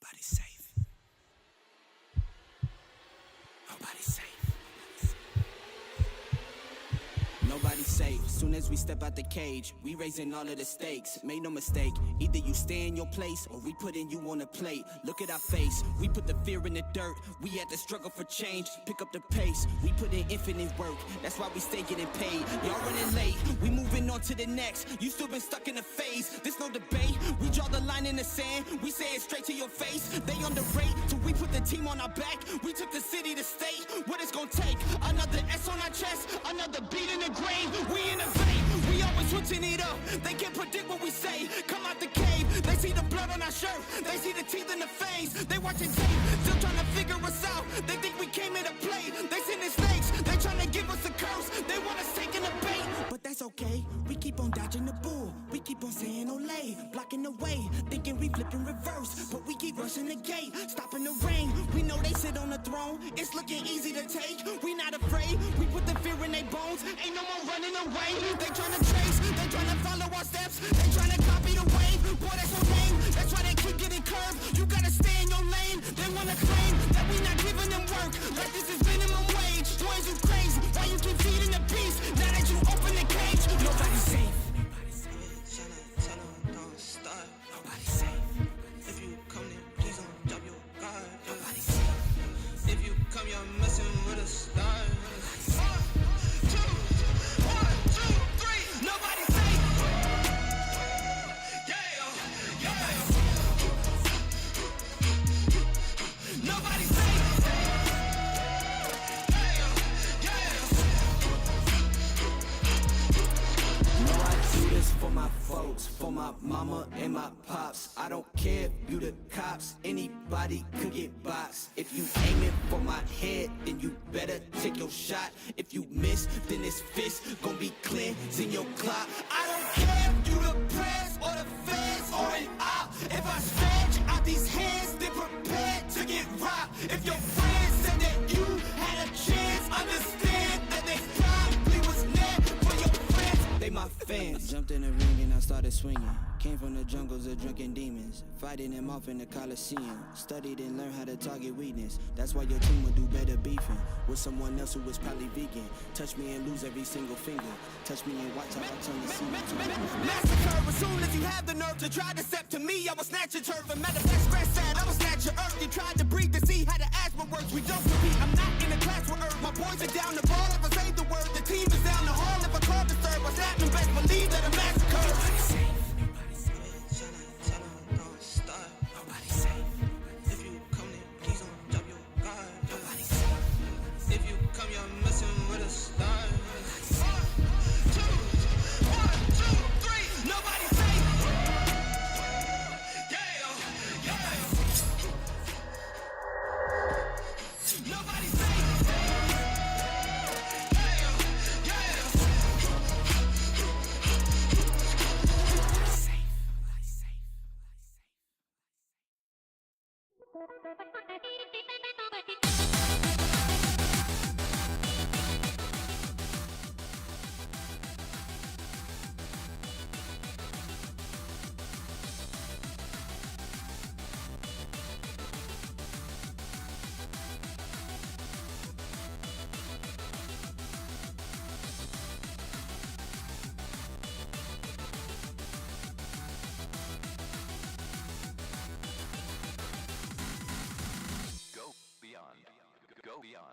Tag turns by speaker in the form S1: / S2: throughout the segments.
S1: Nobody's safe. Nobody's safe. Nobody's safe. Soon as we step out the cage, we raising all of the stakes. Make no mistake, either you stay in your place or we putting you on a plate. Look at our face, we put the fear in the dirt. We had to struggle for change, pick up the pace. We put in infinite work, that's why we stay getting paid. Y'all running late, we moving on to the next. You still been stuck in a phase, there's no debate. We draw the line in the sand, we say it straight to your face. They underrate, till we put the team on our back. We took the city to state, what it's gonna take. Another S on our chest, another beat in the grave. We innovate, we always switching it up. They can't predict what we say. Come out the cave, they see the blood on our shirt. They see the teeth in the face. They watching tape, still trying to figure us out. They think we came here to play. They sending snakes, they trying to give us a curse. They want us taking the bait, but that's okay. We keep on dodging the bull. We keep on saying Olay, blocking the way, thinking we flipping reverse, but we keep rushing the gate, stopping the rain. We know they sit on the throne. It's looking easy to take. We not afraid. We put the fear in their bones. Ain't no more running away. They tryna chase, they tryna follow our steps. They tryna copy the wave. Boy, that's your name. That's why they keep getting curved. You gotta stay in your lane. They wanna claim that we not giving them work. Like this is minimum wage. Boys, you crazy. Why you keep feeding the beast? Now that you open the cage, nobody's safe. Nobody's safe. Nobody's safe.
S2: If you come then please don't drop your guard.
S1: Nobody's safe.
S2: If you come you're messing with a star.
S1: Nobody's safe. Nobody's safe. No, I do this for my folks, for my mama and my pops. I don't care if you the cops, anybody could get boxed. If you aiming for my head, then you better take your shot. If you miss, then this fist gon' be cleansing your clock. I don't care if you the press or the feds or an op. If I stretch out these hands, then prepare to get rocked. If your friends said that you had a chance, understand that they probably was meant for your friends. They my fans. Jumped in the ring and I started swinging. Came from the jungles of drunken demons, fighting them off in the Coliseum. Studied and learned how to target weakness. That's why your team will do better beefing with someone else who was probably vegan. Touch me and lose every single finger. Touch me and watch how I turn the scene. Massacre, as soon as you have the nerve to try to step to me, I will snatch your turf. And matter of fact, scratch that, I will snatch your earth. You tried to breathe to see how the asthma works. We don't compete, I'm not in a class with earth. My boys are down the ball if I say the word. The team is down the hall if I call the serve. I snap and best believe that I'm massacre. Nobody's safe. Nobody's safe.
S2: If you come then please don't drop your guard.
S1: Nobody's safe.
S2: If you come you're messing with a star.
S1: Nobody's safe. Nobody's safe.
S3: Go beyond. Go beyond.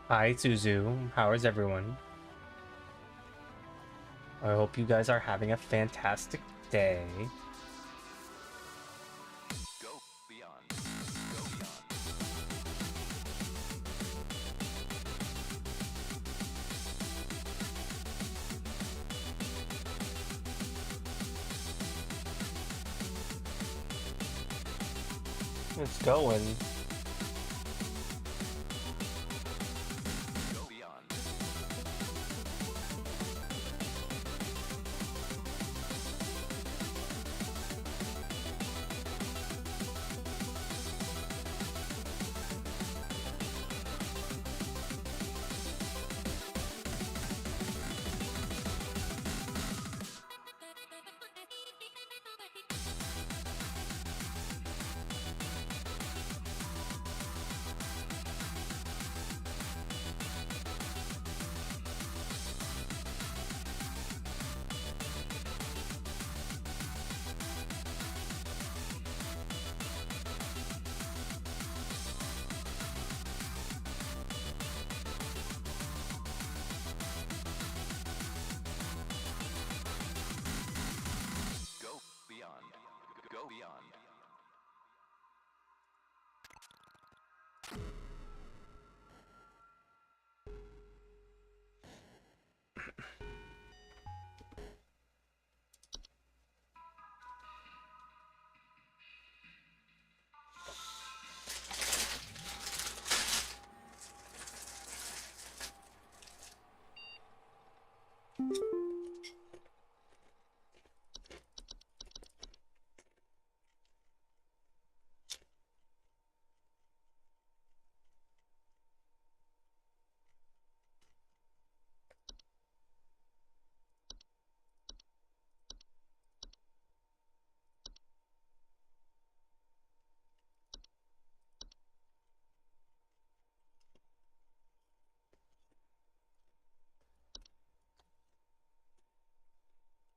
S4: Hi Zuzu, how is everyone? I hope you guys are having a fantastic day.
S3: Go beyond. Go beyond.
S4: It's going.
S3: Go beyond.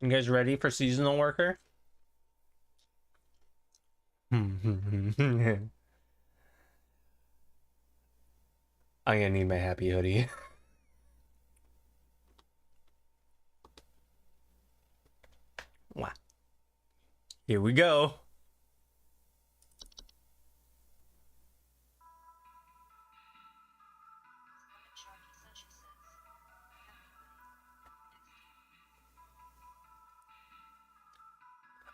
S4: You guys ready for seasonal worker? I'm gonna need my happy hoodie. Wow. Here we go.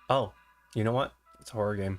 S4: Oh, you know what? It's a horror game.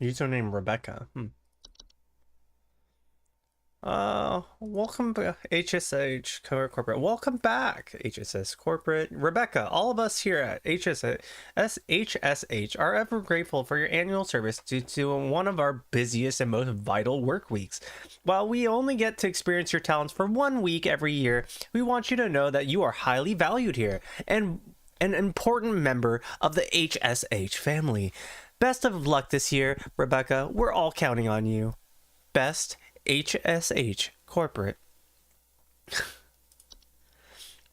S4: Username Rebecca. Welcome back, HSH Corporate. Welcome back, HSS Corporate. Rebecca, all of us here at HSH are ever grateful for your annual service due to one of our busiest and most vital work weeks. While we only get to experience your talents for 1 week every year, we want you to know that you are highly valued here and an important member of the HSH family. Best of luck this year, Rebecca. We're all counting on you. Best, HSH Corporate.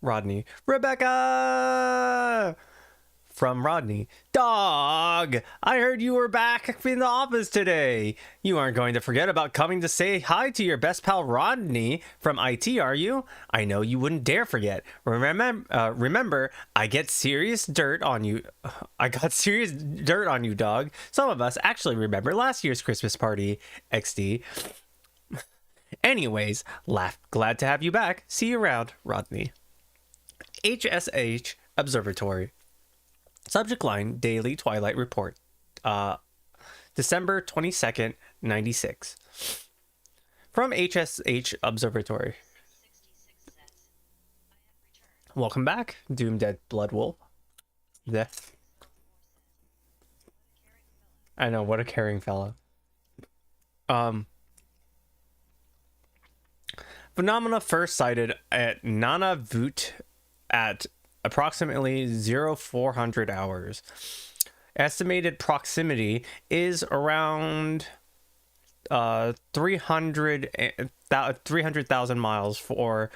S4: Rodney. Rebecca! From Rodney. Dog! I heard you were back in the office today. You aren't going to forget about coming to say hi to your best pal Rodney from IT, are you? I know you wouldn't dare forget. Remember, I got serious dirt on you, dog. Some of us actually remember last year's Christmas party, XD. Anyways, glad to have you back. See you around, Rodney. HSH Observatory. Subject line, Daily Twilight Report. December 22nd, 96. From HSH Observatory. Welcome back, Doom Dead Blood Wolf. I know, what a caring fella. Phenomena first sighted at Nunavut at approximately 0400 hours. Estimated proximity is around 300,000 miles for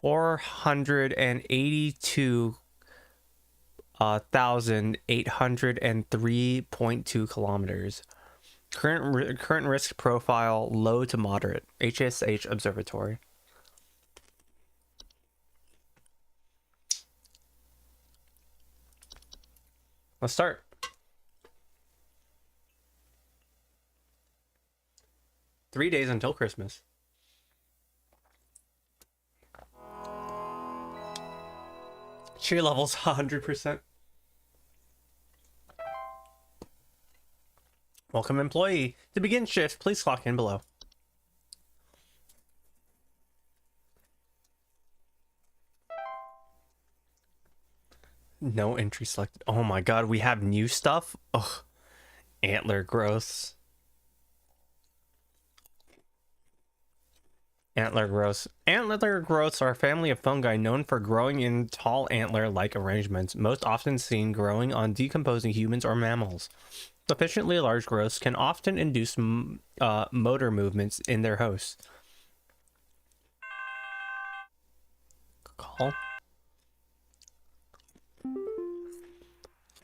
S4: 482,803.2 kilometers. Current risk profile low to moderate. HSH Observatory. Let's start. Three days until Christmas. Cheer levels 100%. Welcome, employee. To begin shift, please clock in below. No entry selected. Oh my god, we have new stuff? Ugh. Antler growths. Antler growths. Antler growths are a family of fungi known for growing in tall antler-like arrangements, most often seen growing on decomposing humans or mammals. Sufficiently large growths can often induce motor movements in their hosts. Call.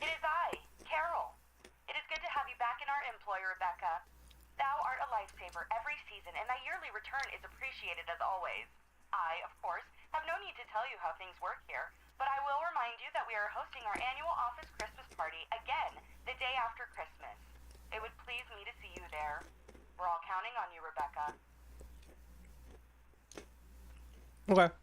S5: It is I, Carol. It is good to have you back in our employ, Rebecca. Thou art a lifesaver every season, and thy yearly return is appreciated as always. I, of course, have no need to tell you how things work here, but I will remind you that we are hosting our annual office Christmas party again the day after Christmas. It would please me to see you there. We're all counting on you, Rebecca.
S4: Okay.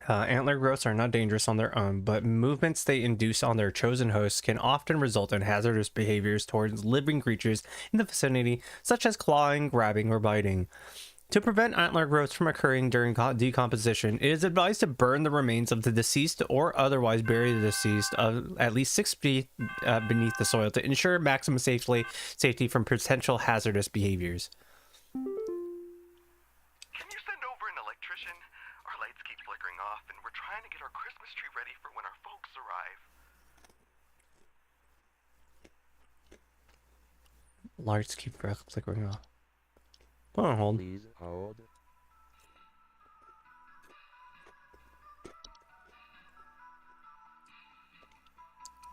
S4: Antler growths are not dangerous on their own, but movements they induce on their chosen hosts can often result in hazardous behaviors towards living creatures in the vicinity, such as clawing, grabbing, or biting. To prevent antler growth from occurring during decomposition, it is advised to burn the remains of the deceased or otherwise bury the deceased at least 6 feet beneath the soil to ensure maximum safety from potential hazardous behaviors.
S6: Can you send over an electrician? Our lights keep flickering off, and we're trying to get our Christmas tree ready for when our folks arrive.
S4: Lights keep flickering off. Put on hold.
S7: Please hold.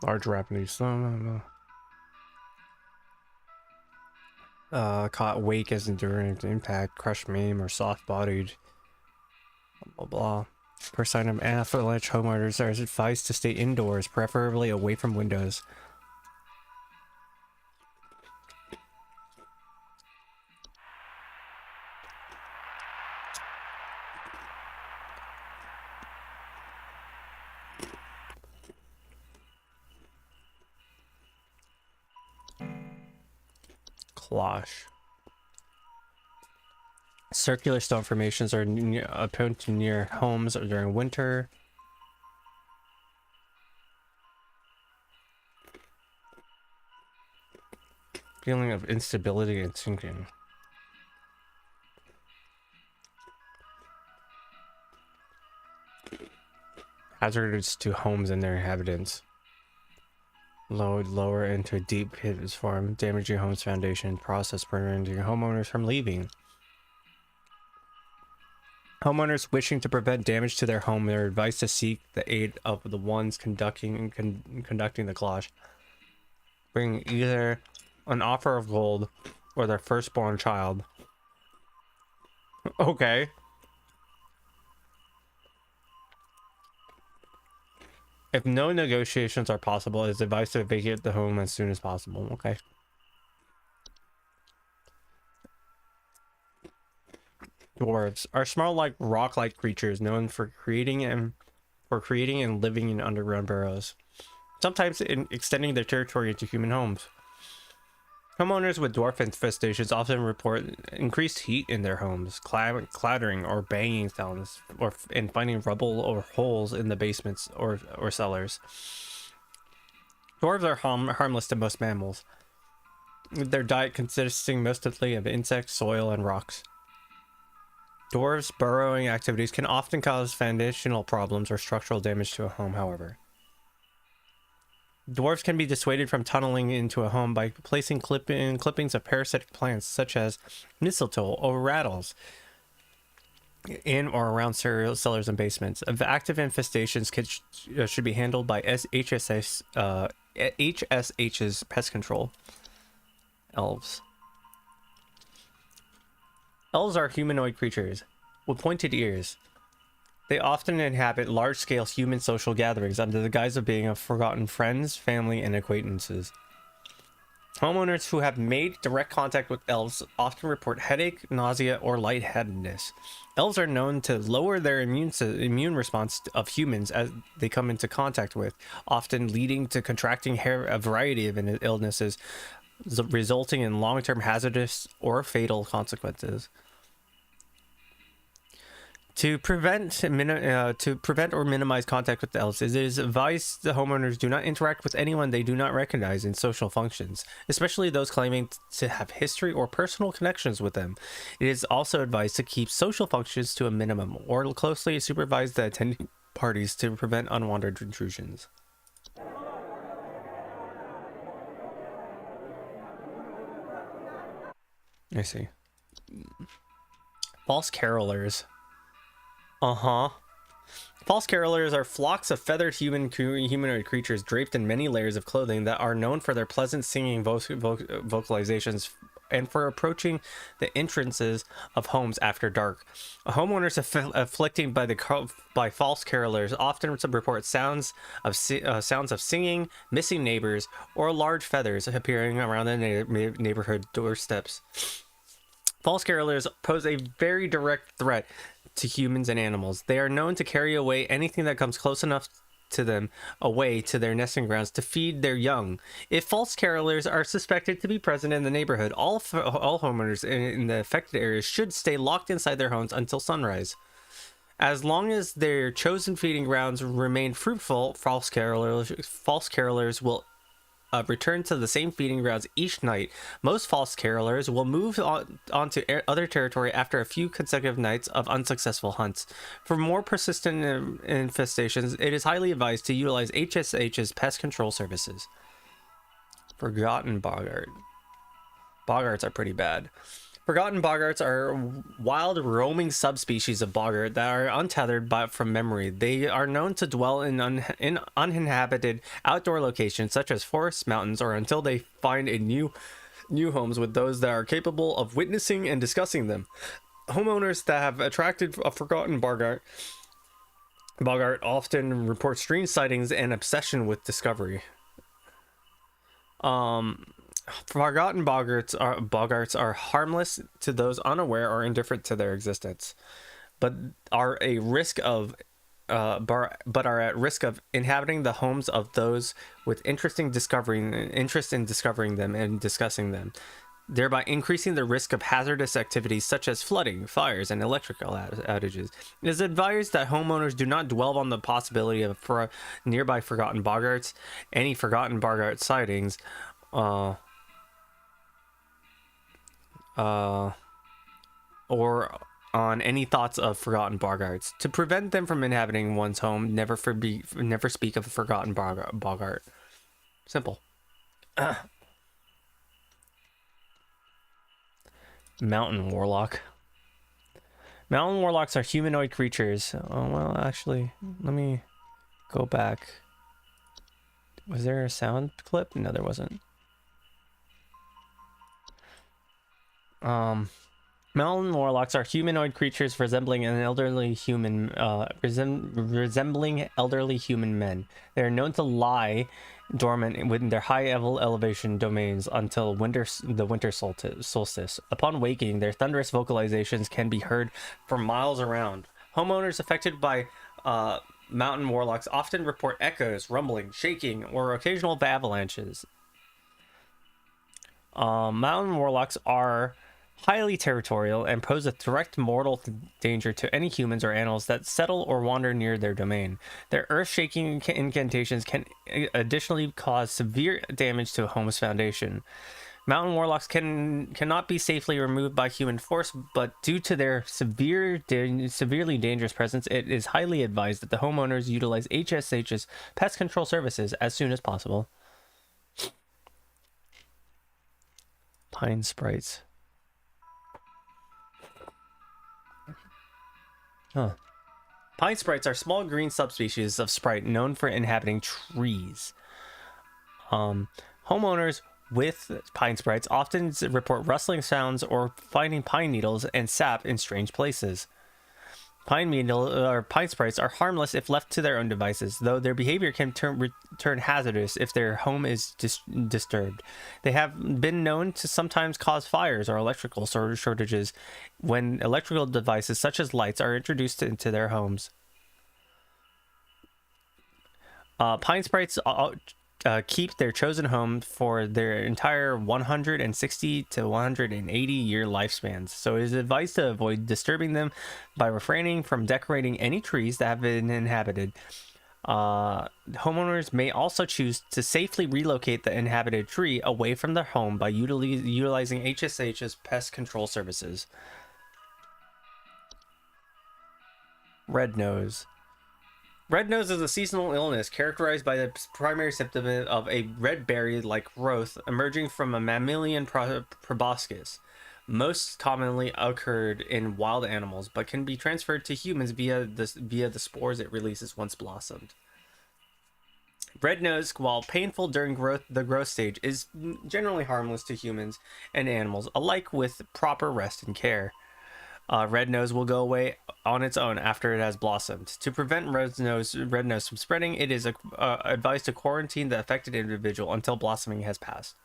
S4: Large Japanese. Caught wake as enduring impact, crushed, maim, or soft-bodied. Blah blah. For sign of avalanche, homeowners are advised to stay indoors, preferably away from windows. Cloche. Circular stone formations are prone to near homes during winter. Feeling of instability and sinking. Hazardous to homes and their inhabitants. Lower into a deep pit is formed, damaging home's foundation, process preventing homeowners from leaving. Homeowners wishing to prevent damage to their home are advised to seek the aid of the ones conducting the cloche. Bring either an offer of gold or their firstborn child. Okay. If no negotiations are possible, it is advised to vacate the home as soon as possible. Okay. Dwarves are small, like rock-like creatures known for creating and living in underground burrows, sometimes extending their territory into human homes. Homeowners with dwarf infestations often report increased heat in their homes, clattering or banging sounds, and finding rubble or holes in the basements or cellars. Dwarves are harmless to most mammals, with their diet consisting mostly of insects, soil, and rocks. Dwarves' burrowing activities can often cause foundational problems or structural damage to a home, however. Dwarves can be dissuaded from tunneling into a home by placing clippings of parasitic plants such as mistletoe or rattles in or around cellars and basements. Active infestations should be handled by HSH's pest control. Elves. Elves are humanoid creatures with pointed ears. They often inhabit large-scale human social gatherings under the guise of being forgotten friends, family, and acquaintances. Homeowners who have made direct contact with elves often report headache, nausea, or lightheadedness. Elves are known to lower their immune response of humans as they come into contact with, often leading to contracting a variety of illnesses, resulting in long-term hazardous or fatal consequences. To prevent or minimize contact with the elves, it is advised the homeowners do not interact with anyone they do not recognize in social functions, especially those claiming to have history or personal connections with them. It is also advised to keep social functions to a minimum or closely supervise the attending parties to prevent unwanted intrusions. I see. False carolers. False carolers are flocks of feathered humanoid creatures draped in many layers of clothing that are known for their pleasant singing vocalizations and for approaching the entrances of homes after dark. Homeowners afflicted by false carolers often report sounds of singing, missing neighbors, or large feathers appearing around the neighborhood doorsteps. False carolers pose a very direct threat to humans and animals. They are known to carry away anything that comes close enough to them away to their nesting grounds to feed their young. If false carolers are suspected to be present in the neighborhood, all homeowners in the affected areas should stay locked inside their homes until sunrise. As long as their chosen feeding grounds remain fruitful, false carolers will return to the same feeding grounds each night. Most false carolers will move on to other territory after a few consecutive nights of unsuccessful hunts. For more persistent infestations, it is highly advised to utilize HSH's pest control services. Forgotten boggart. Boggarts are pretty bad. Forgotten boggarts are wild roaming subspecies of boggart that are untethered from memory. They are known to dwell in uninhabited outdoor locations such as forests, mountains, or until they find a new homes with those that are capable of witnessing and discussing them. Homeowners that have attracted a forgotten boggart often report strange sightings and obsession with discovery. Forgotten boggarts are harmless to those unaware or indifferent to their existence, but are at risk of inhabiting the homes of those with interest in discovering them and discussing them, thereby increasing the risk of hazardous activities such as flooding, fires, and electrical outages. It is advised that homeowners do not dwell on the possibility of nearby forgotten boggarts. Any forgotten boggart sightings or on any thoughts of forgotten boggarts. To prevent them from inhabiting one's home, never speak of a forgotten boggart. Simple. Mountain warlock. Mountain warlocks are humanoid creatures. Oh, well, actually, let me go back. Was there a sound clip? No, there wasn't. Mountain warlocks are humanoid creatures resembling elderly human men. They are known to lie dormant within their high elevation domains until the winter solstice. Upon waking, their thunderous vocalizations can be heard for miles around. Homeowners affected by mountain warlocks often report echoes, rumbling, shaking, or occasional avalanches. Mountain warlocks are highly territorial and pose a direct mortal danger to any humans or animals that settle or wander near their domain. Their earth-shaking incantations can additionally cause severe damage to a home's foundation. Mountain warlocks cannot be safely removed by human force, but due to their severely dangerous presence, it is highly advised that the homeowners utilize HSH's pest control services as soon as possible. Pine sprites. Pine sprites are small green subspecies of sprite known for inhabiting trees. Homeowners with pine sprites often report rustling sounds or finding pine needles and sap in strange places. Pine sprites are harmless if left to their own devices, though their behavior can turn hazardous if their home is disturbed. They have been known to sometimes cause fires or electrical shortages when electrical devices such as lights are introduced into their homes. Pine sprites keep their chosen home for their entire 160 to 180 year lifespans, so it is advised to avoid disturbing them by refraining from decorating any trees that have been inhabited. Homeowners may also choose to safely relocate the inhabited tree away from their home by utilizing HSH's pest control services. Red nose. Red nose is a seasonal illness characterized by the primary symptom of a red berry-like growth emerging from a mammalian proboscis. Most commonly occurred in wild animals, but can be transferred to humans via the spores it releases once blossomed. Red nose, while painful during the growth stage, is generally harmless to humans and animals alike with proper rest and care. Red nose will go away on its own after it has blossomed. To prevent red nose from spreading, it is advised to quarantine the affected individual until blossoming has passed.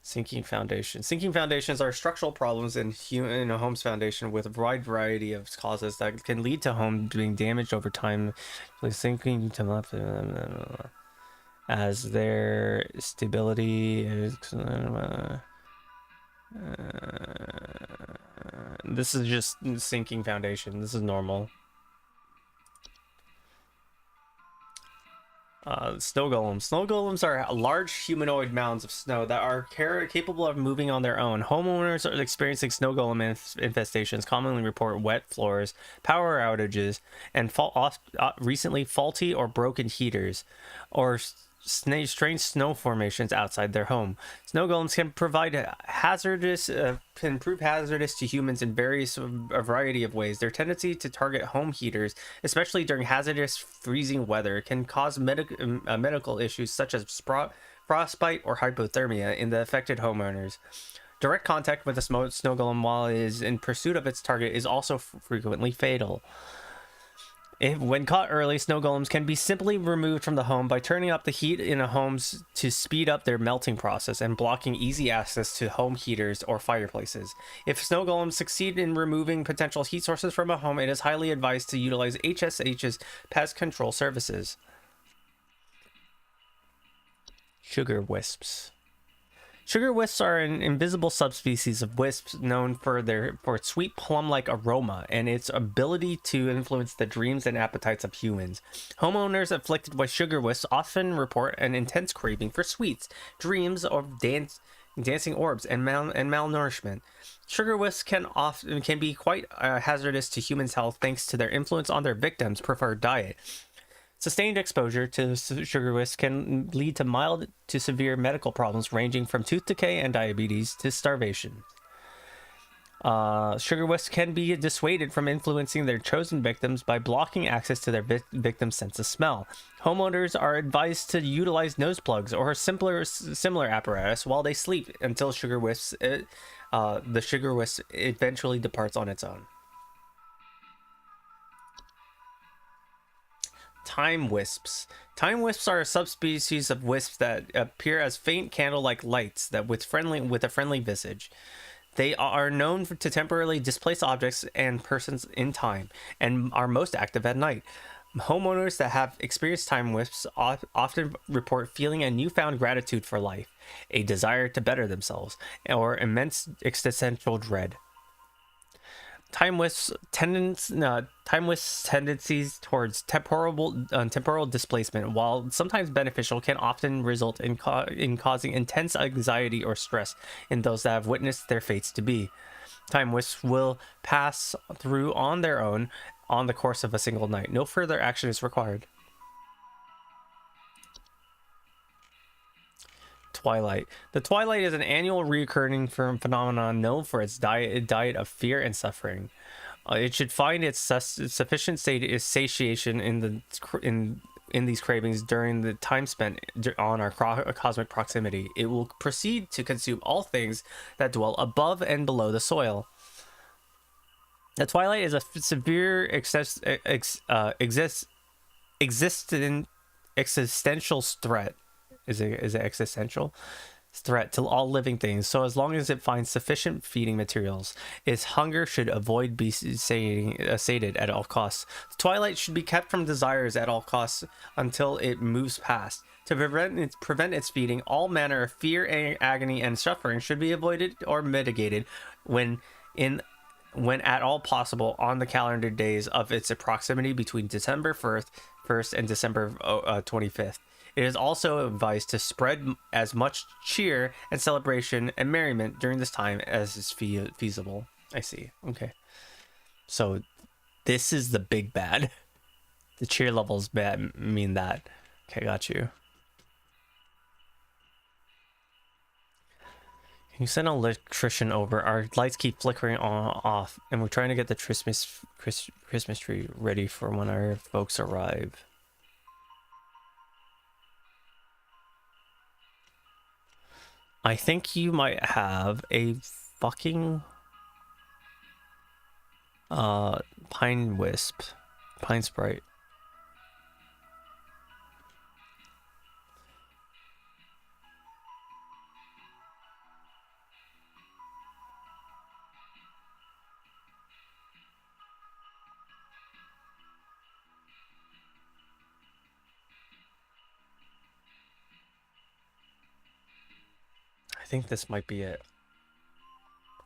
S4: Sinking foundation. Sinking foundations are structural problems in a home's foundation with a wide variety of causes that can lead to home being damaged over time. Sinking to as their stability is. This is just sinking foundation. This is normal. Snow golems. Snow golems are large humanoid mounds of snow that are capable of moving on their own. Homeowners are experiencing snow golem infestations commonly report wet floors, power outages, and recently faulty or broken heaters, or strange snow formations outside their home. Snow golems can prove hazardous to humans in a variety of ways. Their tendency to target home heaters, especially during hazardous freezing weather, can cause medical issues such as frostbite or hypothermia in the affected homeowners. Direct contact with a snow golem while it is in pursuit of its target is also frequently fatal. When caught early, snow golems can be simply removed from the home by turning up the heat in a homes to speed up their melting process and blocking easy access to home heaters or fireplaces. If snow golems succeed in removing potential heat sources from a home, it is highly advised to utilize HSH's pest control services. Sugar wisps. Sugar wisps are an invisible subspecies of wisps known for its sweet plum-like aroma and its ability to influence the dreams and appetites of humans. Homeowners afflicted by sugar wisps often report an intense craving for sweets, dreams of dancing orbs, and malnourishment. Sugar wisps can be quite hazardous to humans' health thanks to their influence on their victims' preferred diet. Sustained exposure to sugar wisps can lead to mild to severe medical problems ranging from tooth decay and diabetes to starvation. Sugar wisps can be dissuaded from influencing their chosen victims by blocking access to their victim's sense of smell. Homeowners are advised to utilize nose plugs or similar apparatus while they sleep until the sugar wisp eventually departs on its own. Time wisps. Time wisps are a subspecies of wisps that appear as faint candle-like lights that with a friendly visage. They are known to temporarily displace objects and persons in time and are most active at night. Homeowners that have experienced time wisps often report feeling a newfound gratitude for life, a desire to better themselves, or immense existential dread. Time wisps' tendencies towards temporal displacement, while sometimes beneficial, can often result in causing intense anxiety or stress in those that have witnessed their fates to be. Time wisps will pass through on their own on the course of a single night. No further action is required. Twilight. The twilight is an annual recurring phenomenon known for its diet of fear and suffering. It should find its sufficient satiation in these cravings during the time spent on our cosmic proximity. It will proceed to consume all things that dwell above and below the soil. The twilight is a severe existential threat. Is it existential? Threat to all living things, so as long as it finds sufficient feeding materials, its hunger should avoid be sated at all costs. The twilight should be kept from desires at all costs until it moves past. To prevent its feeding, all manner of fear, agony, and suffering should be avoided or mitigated when at all possible on the calendar days of its proximity between December 1st and December 25th. It is also advised to spread as much cheer and celebration and merriment during this time as is feasible. I see. Okay. So this is the big bad. The cheer levels bad mean that. Okay, got you. Can you send an electrician over? Our lights keep flickering on off, and we're trying to get the Christmas tree ready for when our folks arrive. I think you might have a fucking pine sprite. think this might be it.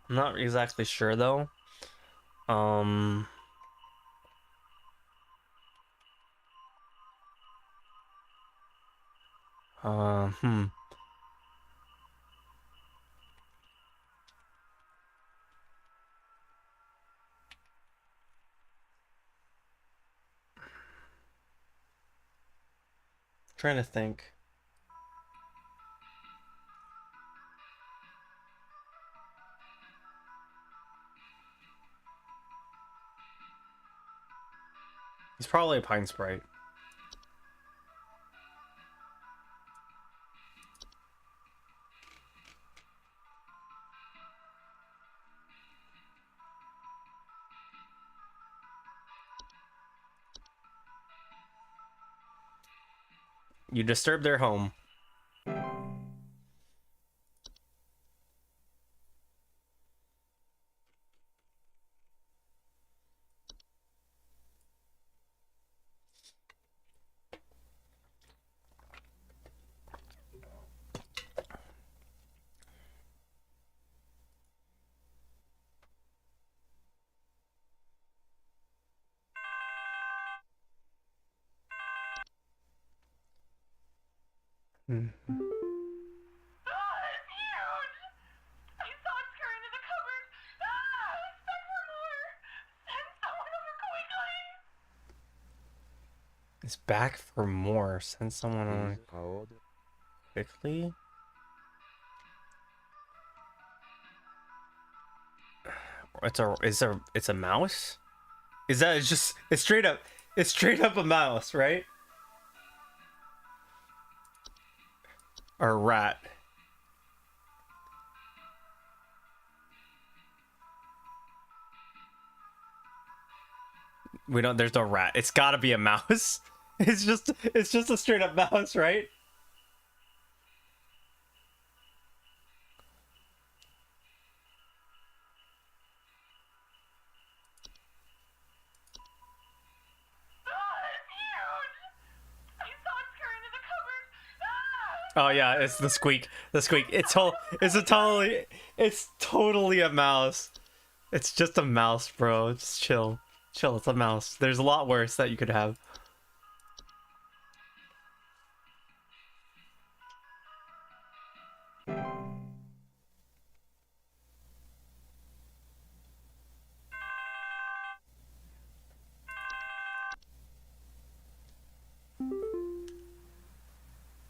S4: I'm not exactly sure though. Hmm. Trying to think. He's probably a Pine Sprite. You disturb their home. Hmm.
S5: Ah, it's huge! I saw it scurry into the cupboard. Ah, expect for more. Send someone over quickly.
S4: It's back for more. Send someone on quickly. It's a mouse? Is that it's straight up a mouse, right? Or a rat. We don't there's no rat. It's gotta be a mouse. It's just a straight up mouse, right?
S5: Ah, it's huge! I saw it scurry into the cupboard. Ah!
S4: Oh yeah, it's the squeak. The squeak. It's totally a mouse. It's just a mouse, bro. Just chill. Chill, it's a mouse. There's a lot worse that you could have.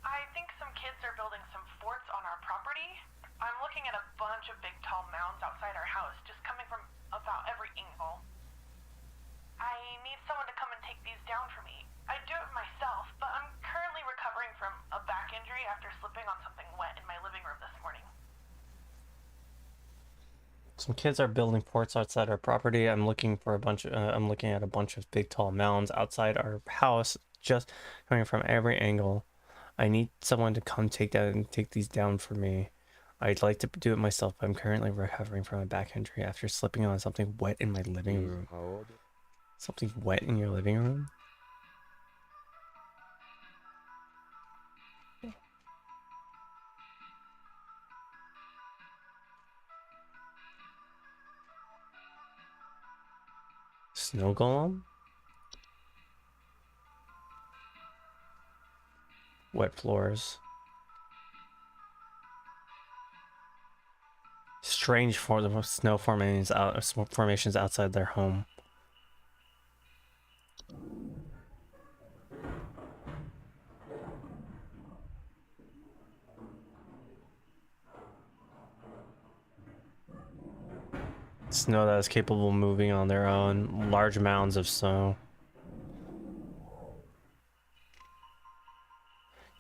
S5: I think some kids are building some forts on our property. I'm looking at a bunch of big tall mounds outside our house, just coming from about every angle. I need someone to come and take these down for me. I'd do it myself, but I'm currently recovering from a back injury after slipping on something wet in my living room this morning.
S4: Some kids are building forts outside our property. I'm looking at a bunch of big tall mounds outside our house, just coming from every angle. I need someone to come take these down for me. I'd like to do it myself, but I'm currently recovering from a back injury after slipping on something wet in my living room. Something wet in your living room? Snow golem? Wet floors. Strange form of snow formations outside their home. Snow that is capable of moving on their own. Large mounds of snow.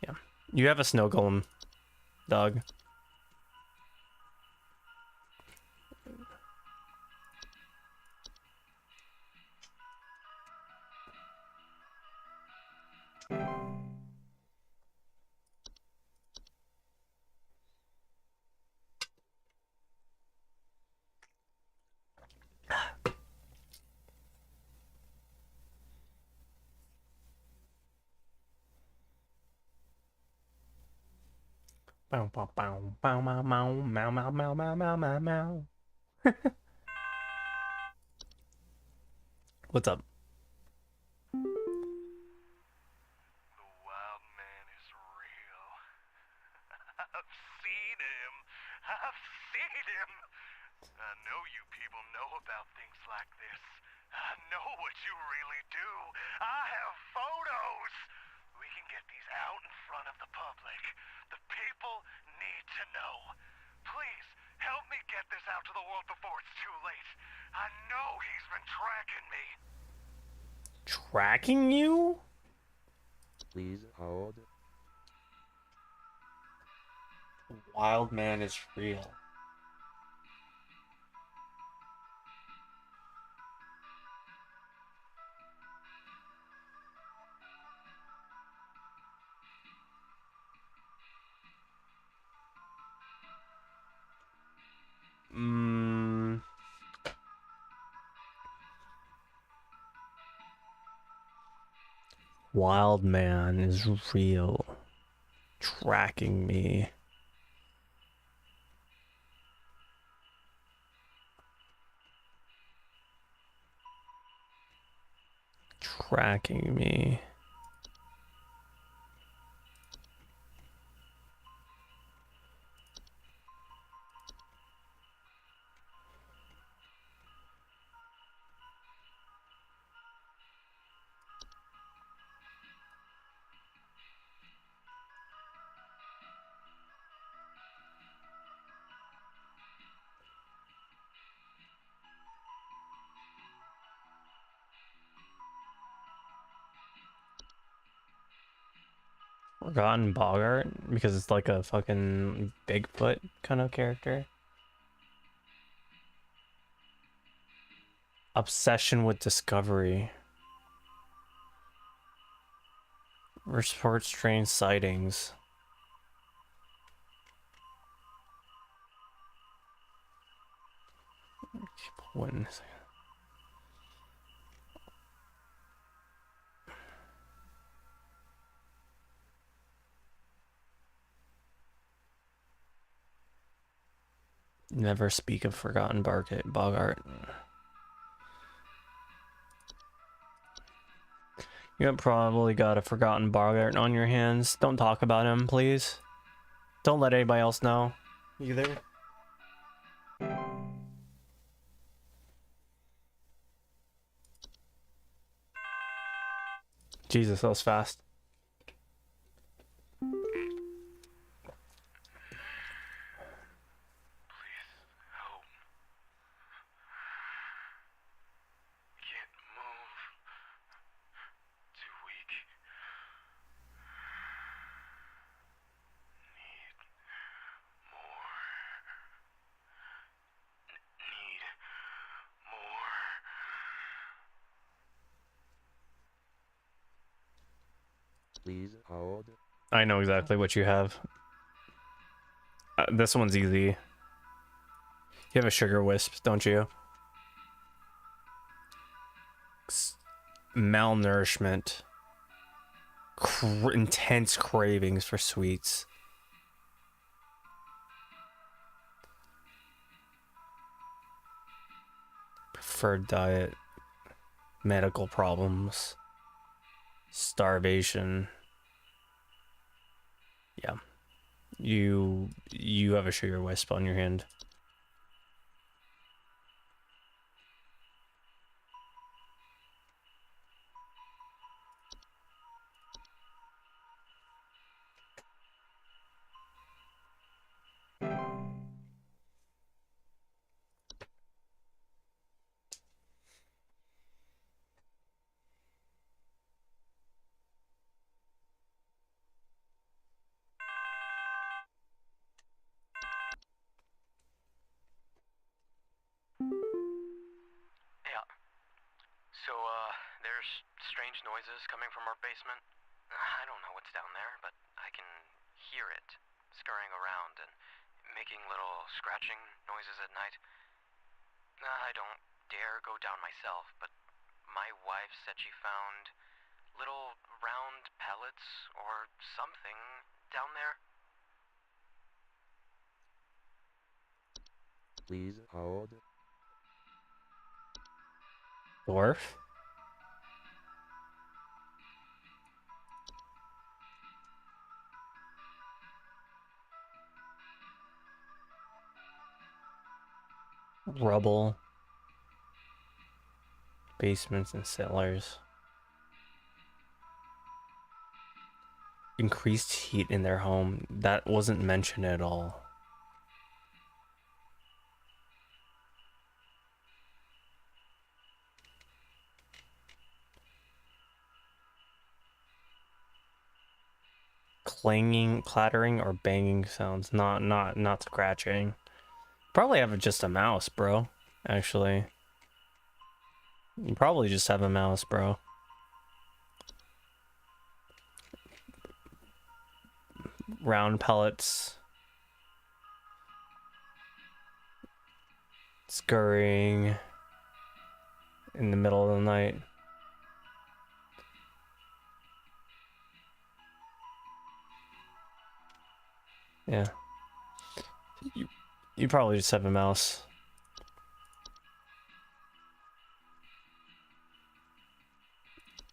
S4: Yeah. You have a snow golem, dog. Bow, bow, bow, bow, bow, bow, meow, meow, meow, meow, meow, meow, meow. What's up?
S6: The wild man is real. I've seen him. I've seen him. I know you people know about things like this. I know what you really do. I have photos. We can get these out in front of the public. The people need to know. Please, help me get this out to the world before it's too late. I know he's been tracking me.
S4: Tracking you?
S7: Please hold.
S4: Wild man is real. Wild man is real. Tracking me. Tracking me. Forgotten Bogart because it's like a fucking Bigfoot kind of character. Obsession with discovery. Report strange sightings. One second. Never speak of forgotten Bogart. You have probably got a forgotten Bogart on your hands. Don't talk about him, please. Don't let anybody else know either. Jesus, that was fast.
S6: Can't move. Too weak. Need more. Need more.
S7: Please hold.
S4: I know exactly what you have. This one's easy. You have a sugar wisp, don't you? Malnourishment. Intense cravings for sweets. Preferred diet. Medical problems. Starvation. Yeah. You have a sugar wisp on your hand.
S6: Yeah. So, there's strange noises coming from our basement. I don't know what's down there, but I can hear it scurrying around and making little scratching noises at night. I don't dare go down myself, but my wife said she found little round pellets or something down there.
S7: Please hold.
S4: Dwarf. Rubble. Basements and cellars. Increased heat in their home. That wasn't mentioned at all. Clanging, clattering, or banging sounds. Not scratching. Probably have just a mouse, bro. Actually. You probably just have a mouse, bro. Round pellets. Scurrying in the middle of the night. Yeah. You probably just have a mouse.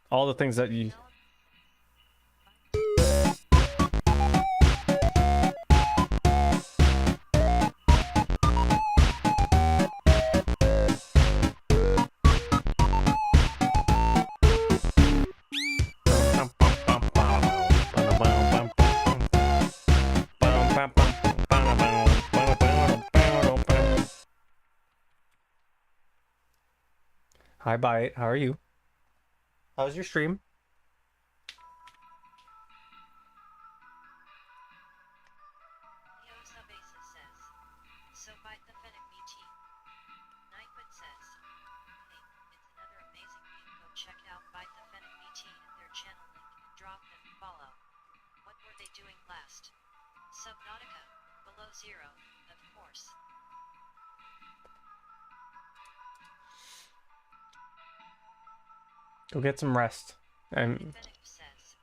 S4: All the things that you... Hi, Bite. How are you? How's your stream?
S8: So bite the fennec BT. Nightwood says, hey, it's another amazing game. Go check out Bite the Fennec BT and their channel link and drop them a follow. What were they doing last? Subnautica, below zero, of course.
S4: Go get some rest.
S8: Fennec says,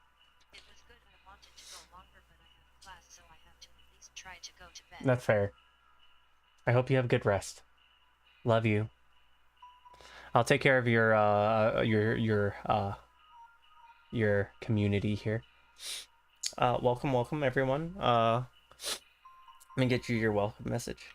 S8: it was good. I wanted to go longer, but I have class, so I have to at least try to go to bed.
S4: That's fair. I hope you have good rest. Love you. I'll take care of your community here. Welcome everyone. Let me get you your welcome message.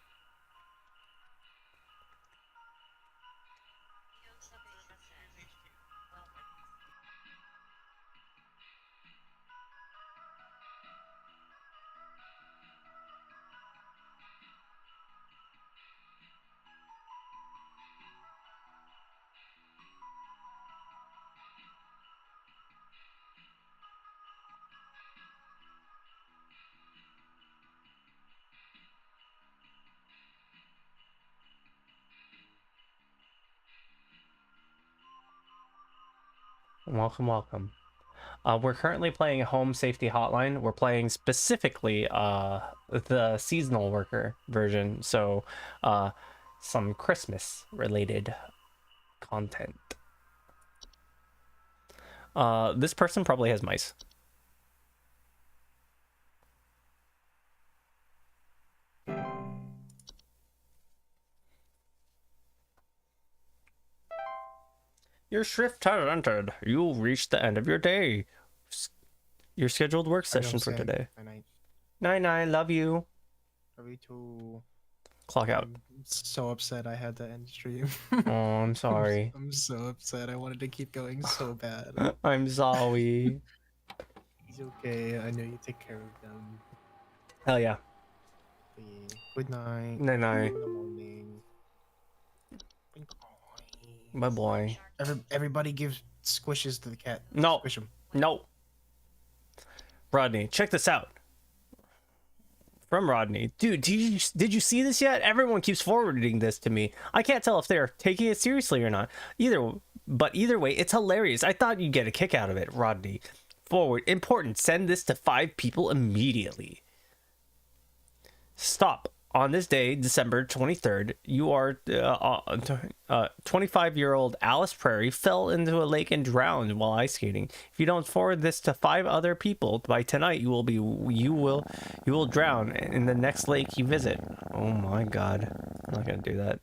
S4: Welcome. We're currently playing Home Safety Hotline. We're playing specifically the seasonal worker version, so some Christmas related content. This person probably has mice. Your shift has entered. You'll reach the end of your day. Your scheduled work session for today. Night. Love you.
S9: Love you too.
S4: Clock out.
S9: I'm so upset I had to end stream.
S4: Oh, I'm sorry.
S9: I'm so upset. I wanted to keep going so bad.
S4: I'm sorry.
S9: It's okay. I know you take care of them.
S4: Hell yeah.
S9: Good night.
S4: Night.
S9: In the morning.
S4: Bye boy.
S9: Everybody give squishes to the cat.
S4: No.
S9: Squish him.
S4: No. Rodney, check this out. From Rodney. Dude, did you see this yet? Everyone keeps forwarding this to me. I can't tell if they're taking it seriously or not. Either way, it's hilarious. I thought you'd get a kick out of it, Rodney. Forward. Important. Send this to 5 people immediately. Stop. On this day, December 23rd, 25-year-old Alice Prairie fell into a lake and drowned while ice skating. If you don't forward this to 5 other people by tonight, you will drown in the next lake you visit. Oh my god. I'm not gonna do that.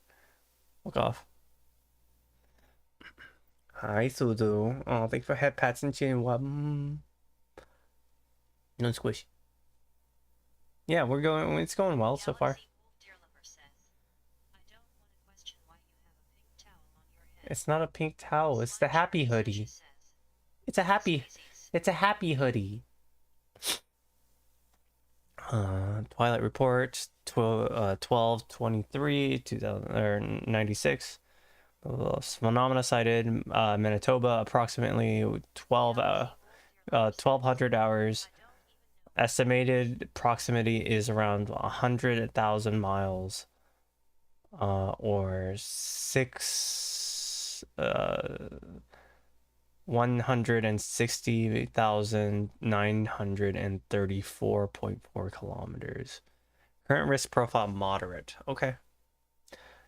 S4: Fuck off. Hi, Suzu. Oh, thanks for head pats and chin. No squish. Yeah, it's going well so far. It's not a pink towel, it's the happy hoodie. It's a happy hoodie. Twilight Report 12/23 2096. Phenomena cited Manitoba approximately 1200 hours. Estimated proximity is around 100,000 miles, or 160,934.4 kilometers. Current risk profile moderate. Okay.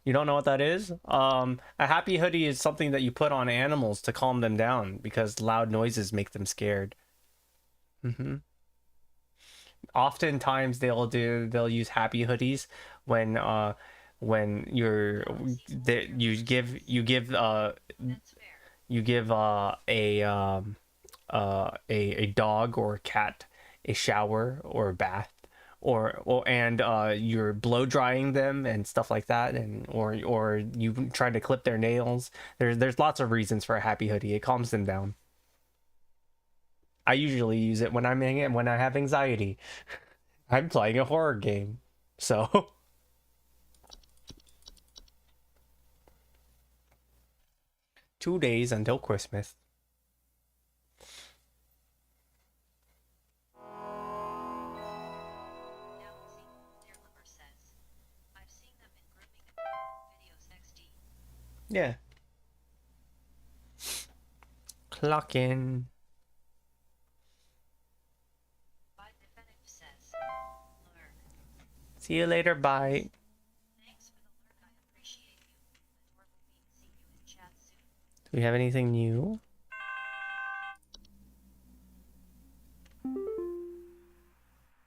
S4: You don't know what that is? A happy hoodie is something that you put on animals to calm them down because loud noises make them scared. Oftentimes they'll use happy hoodies when you give a dog or a cat a shower or a bath, and you're blow drying them and stuff like that, and or you try to clip their nails. There's lots of reasons for a happy hoodie. It calms them down. I usually use it when I have anxiety. I'm playing a horror game, so 2 days until Christmas. Yeah. Clock in. See you later, bye. Do we have anything new?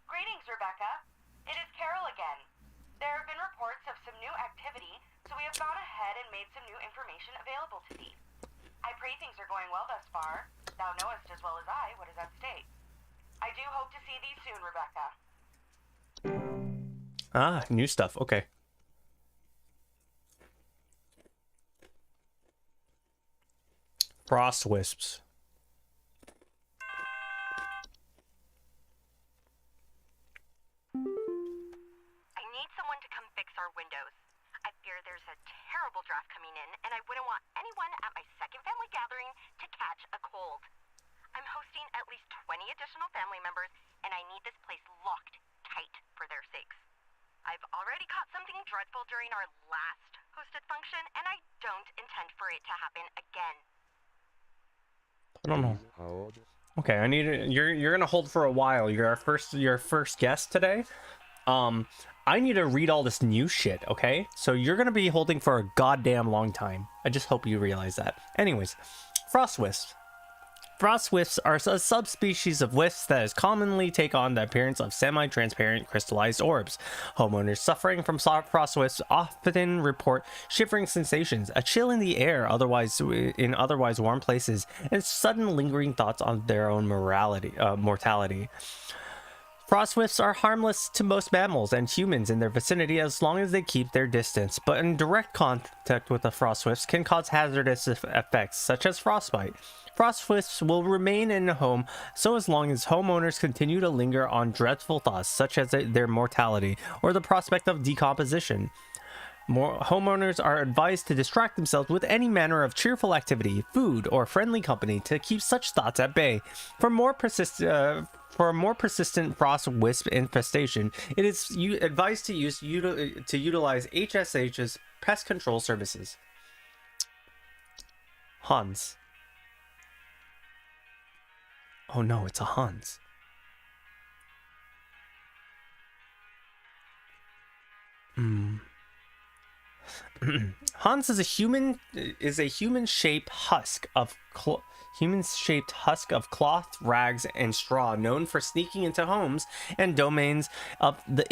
S5: Greetings, Rebecca. It is Carol again. There have been reports of some new activity, so we have gone ahead and made some new information available to thee. I pray things are going well thus far. Thou knowest as well as I what is at stake. I do hope to see thee soon, Rebecca.
S4: Ah, new stuff. Okay. Frost wisps.
S5: I need someone to come fix our windows. I fear there's a terrible draft coming in, and I wouldn't want anyone at my second family gathering to catch a cold. I'm hosting at least 20 additional family members, and I need this place locked tight for their sakes. I've already caught something dreadful during our last hosted function, and I don't intend for it to happen again.
S4: I don't know. Okay, I need you're gonna hold for a while. You're our first guest today. I need to read all this new shit, okay? So you're gonna be holding for a goddamn long time. I just hope you realize that. Anyways, frost wisps. Frost wisps are a subspecies of wisps that is commonly take on the appearance of semi-transparent crystallized orbs. Homeowners suffering from frost wisps often report shivering sensations, a chill in the air in otherwise warm places, and sudden lingering thoughts on their own mortality. Frost wisps are harmless to most mammals and humans in their vicinity as long as they keep their distance, but in direct contact with the frost wisps can cause hazardous effects such as frostbite. Frost wisps will remain in a home so as long as homeowners continue to linger on dreadful thoughts such as their mortality or the prospect of decomposition. Homeowners are advised to distract themselves with any manner of cheerful activity, food, or friendly company to keep such thoughts at bay. For a more persistent frost wisp infestation, it is advised to utilize HSH's pest control services. Hans. Oh no, it's a Hans. Hans is a human-shaped husk of cloth, rags, and straw, known for sneaking into homes and domains of the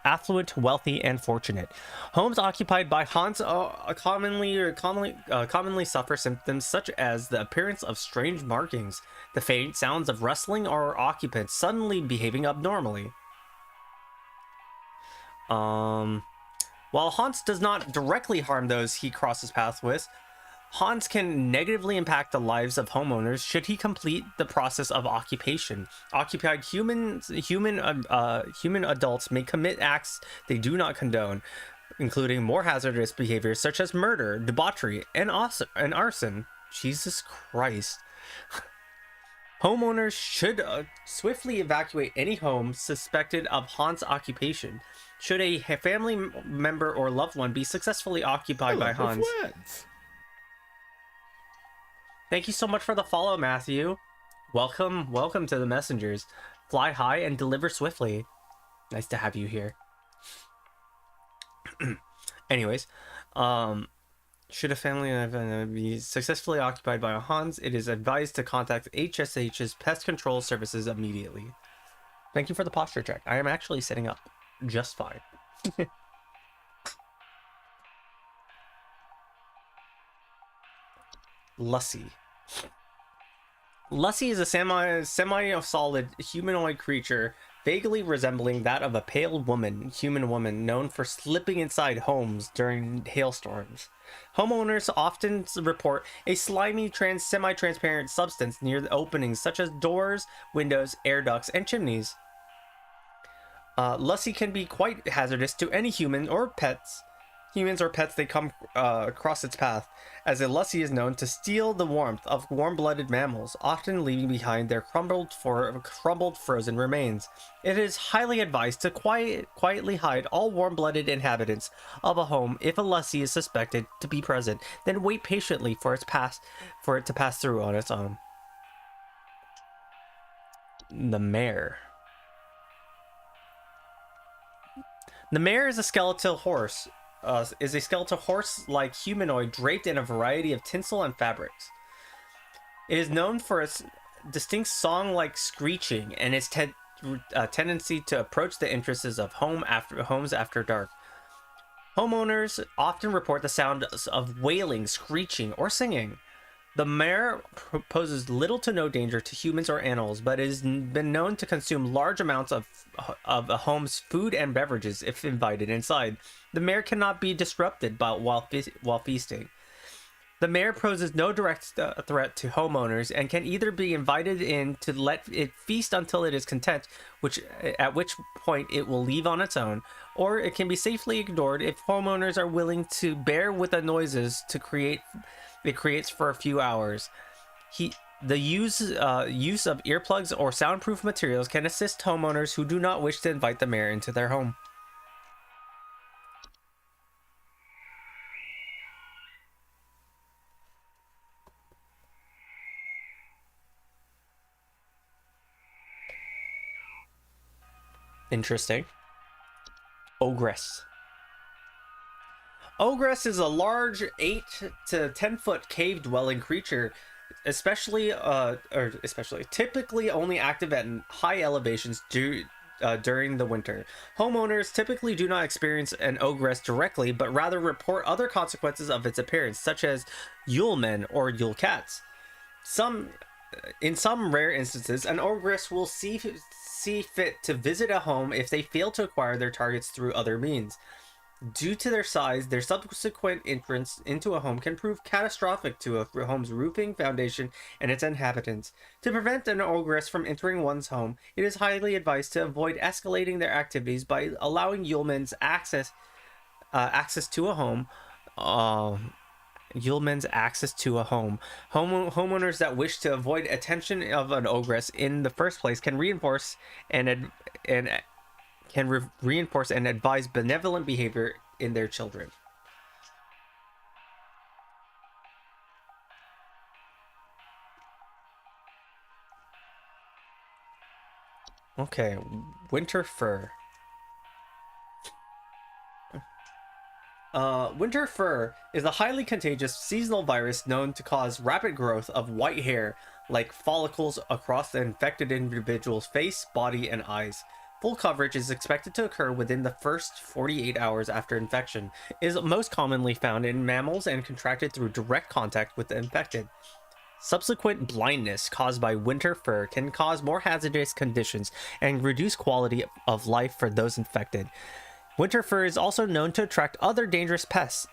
S4: affluent, wealthy, and fortunate. Homes occupied by Hans commonly suffer symptoms such as the appearance of strange markings, the faint sounds of rustling, or occupants suddenly behaving abnormally. While Hans does not directly harm those he crosses paths with, Hans can negatively impact the lives of homeowners should he complete the process of occupation. Occupied human adults may commit acts they do not condone, including more hazardous behaviors such as murder, debauchery, and arson. Jesus Christ. Homeowners should swiftly evacuate any home suspected of Hans' occupation. Should a family member or loved one be successfully occupied by Hans. Thank you so much for the follow, Matthew. Welcome to the messengers. Fly high and deliver swiftly. Nice to have you here. Anyways, should a family be successfully occupied by a Hans, it is advised to contact HSH's pest control services immediately. Thank you for the posture check. I am actually sitting up just fine. Lussie. Lussie is a semi-solid humanoid creature vaguely resembling that of a pale human woman known for slipping inside homes during hailstorms. Homeowners often report a slimy semi-transparent substance near the openings such as doors, windows, air ducts, and chimneys. Lussie can be quite hazardous to any humans or pets they come across its path, as a lussie is known to steal the warmth of warm-blooded mammals, often leaving behind their crumbled frozen remains. It is highly advised to quietly hide all warm-blooded inhabitants of a home if a lussie is suspected to be present, then wait patiently for it to pass through on its own. The mare. The mare is a skeletal horse-like humanoid draped in a variety of tinsel and fabrics. It is known for its distinct song-like screeching and its tendency to approach the entrances of homes after dark. Homeowners often report the sound of wailing, screeching, or singing. The mare poses little to no danger to humans or animals, but it has been known to consume large amounts of a home's food and beverages if invited inside. The mare cannot be disrupted while feasting. The mare poses no direct threat to homeowners and can either be invited in to let it feast until it is content, at which point it will leave on its own, or it can be safely ignored if homeowners are willing to bear with the noises it creates for a few hours. The use of earplugs or soundproof materials can assist homeowners who do not wish to invite the mare into their home. Interesting. Ogress. Ogress is a large 8 to 10 foot cave dwelling creature, typically only active at high elevations during the winter. Homeowners typically do not experience an ogress directly, but rather report other consequences of its appearance, such as Yule men or Yule cats. In some rare instances, an ogress will see fit to visit a home if they fail to acquire their targets through other means. Due to their size, their subsequent entrance into a home can prove catastrophic to a home's roofing, foundation, and its inhabitants. To prevent an ogress from entering one's home, it is highly advised to avoid escalating their activities by allowing Yulemen's access to a home. Homeowners that wish to avoid attention of an ogress in the first place can reinforce and advise benevolent behavior in their children. Okay, winter fur. Winter fur is a highly contagious seasonal virus known to cause rapid growth of white hair like follicles across the infected individual's face, body, and eyes. Full coverage is expected to occur within the first 48 hours after infection. It is most commonly found in mammals and contracted through direct contact with the infected. Subsequent blindness caused by winter fur can cause more hazardous conditions and reduce quality of life for those infected. Winter fur is also known to attract other dangerous pests,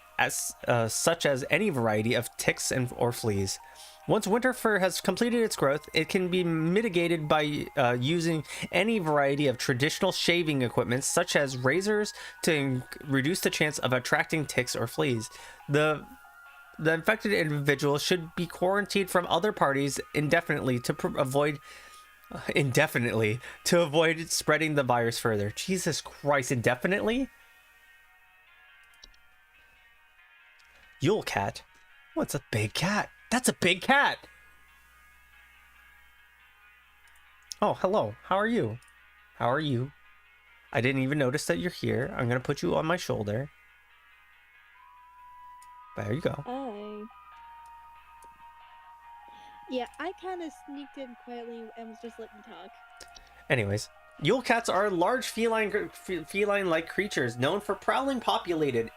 S4: such as any variety of ticks or fleas. Once winter fur has completed its growth, it can be mitigated by using any variety of traditional shaving equipment, such as razors, to reduce the chance of attracting ticks or fleas. The infected individual should be quarantined from other parties indefinitely to avoid spreading the virus further. Jesus Christ, indefinitely? Yule cat? What's a big cat? That's a big cat! Oh, hello. How are you? How are you? I didn't even notice that you're here. I'm gonna put you on my shoulder. There you go.
S10: Hi. Yeah, I kind of sneaked in quietly and was just letting you talk.
S4: Anyways, Yule cats are large feline-like creatures known for prowling populated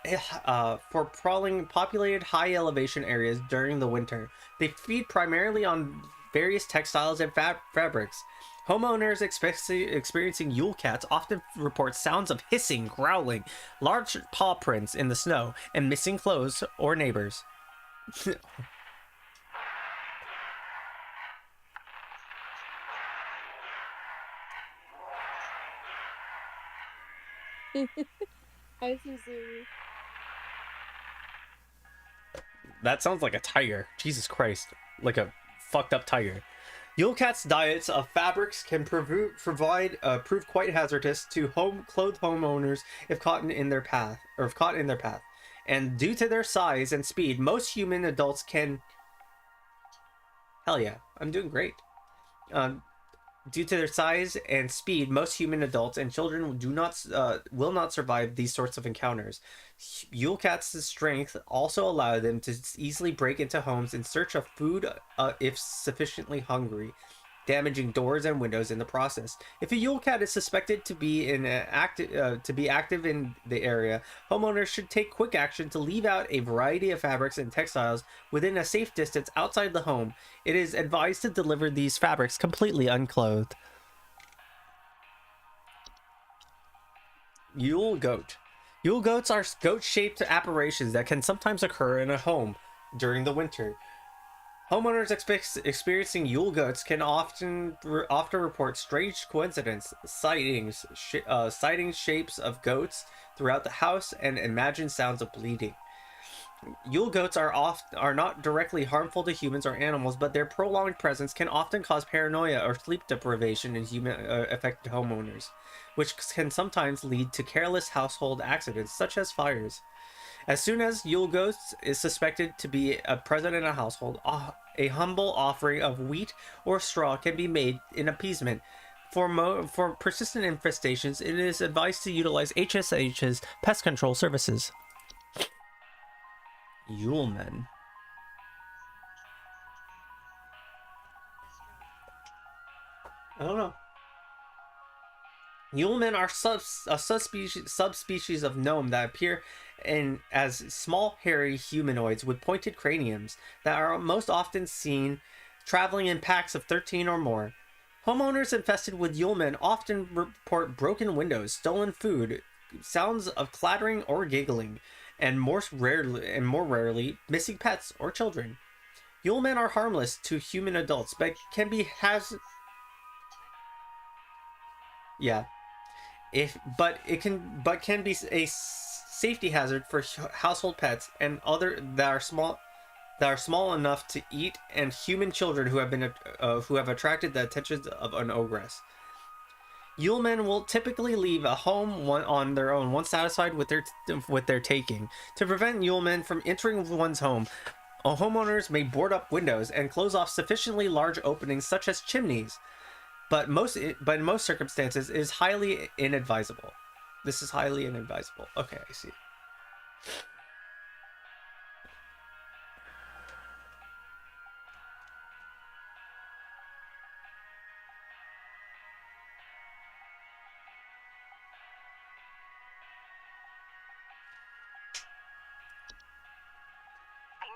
S4: high elevation areas during the winter. They feed primarily on various textiles and fabrics. Homeowners experiencing Yule cats often report sounds of hissing, growling, large paw prints in the snow, and missing clothes or neighbors.
S10: I so serious.
S4: That sounds like a tiger. Jesus Christ. Like a fucked up tiger. Yule cats' diets of fabrics can prove quite hazardous to clothed homeowners if caught in their path. And due to their size and speed, most human adults can... Hell yeah, I'm doing great. Due to their size and speed, most human adults and children will not survive these sorts of encounters. Yule cats' strength also allow them to easily break into homes in search of food if sufficiently hungry, damaging doors and windows in the process. If a Yule cat is suspected to be active in the area, homeowners should take quick action to leave out a variety of fabrics and textiles within a safe distance outside the home. It is advised to deliver these fabrics completely unclothed. Yule goat. Yule goats are goat-shaped apparitions that can sometimes occur in a home during the winter. Homeowners experiencing Yule goats can often report strange coincidences, sighting shapes of goats throughout the house, and imagined sounds of bleeding. Yule goats are not directly harmful to humans or animals, but their prolonged presence can often cause paranoia or sleep deprivation in affected homeowners, which can sometimes lead to careless household accidents such as fires. As soon as Yule ghost is suspected to be present in a household, a humble offering of wheat or straw can be made in appeasement. For persistent infestations, it is advised to utilize HSH's pest control services. Yule men. I don't know. Yule men are a subspecies of gnome that appear as small, hairy humanoids with pointed craniums that are most often seen traveling in packs of 13 or more. Homeowners infested with Yule men often report broken windows, stolen food, sounds of clattering or giggling, and more rarely, missing pets or children. Yule men are harmless to human adults, but can be can be a safety hazard for household pets and other that are small enough to eat, and human children who have attracted the attention of an ogress. Yule men will typically leave a home on their own once satisfied with their taking. To prevent Yule men from entering one's home, homeowners may board up windows and close off sufficiently large openings such as chimneys. But in most circumstances, it is highly inadvisable. This is highly inadvisable. Okay, I see.
S5: I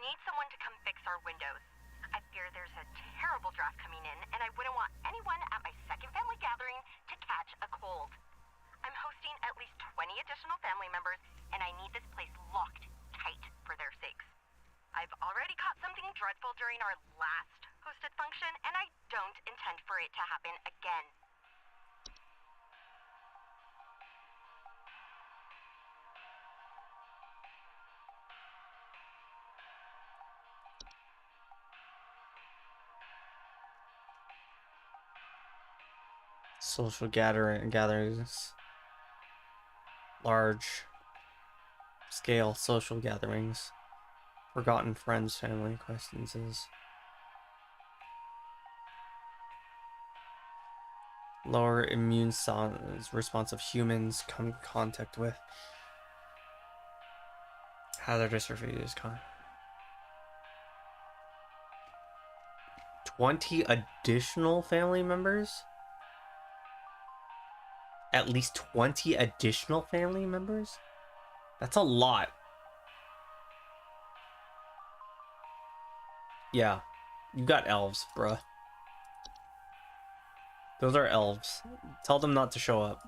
S5: need someone to come fix our windows. I fear there's a terrible draft coming in, and I wouldn't want anyone at my second family gathering to catch a cold. I'm hosting at least 20 additional family members, and I need this place locked tight for their sakes. I've already caught something dreadful during our last hosted function, and I don't intend for it to happen again.
S4: Social gatherings. Large scale social gatherings. Forgotten friends, family acquaintances. Lower immune response of humans come in contact with. Hazardous or contact. 20 additional family members? At least 20 additional family members? That's a lot. Yeah, you got elves, bruh. Those are elves. Tell them not to show up.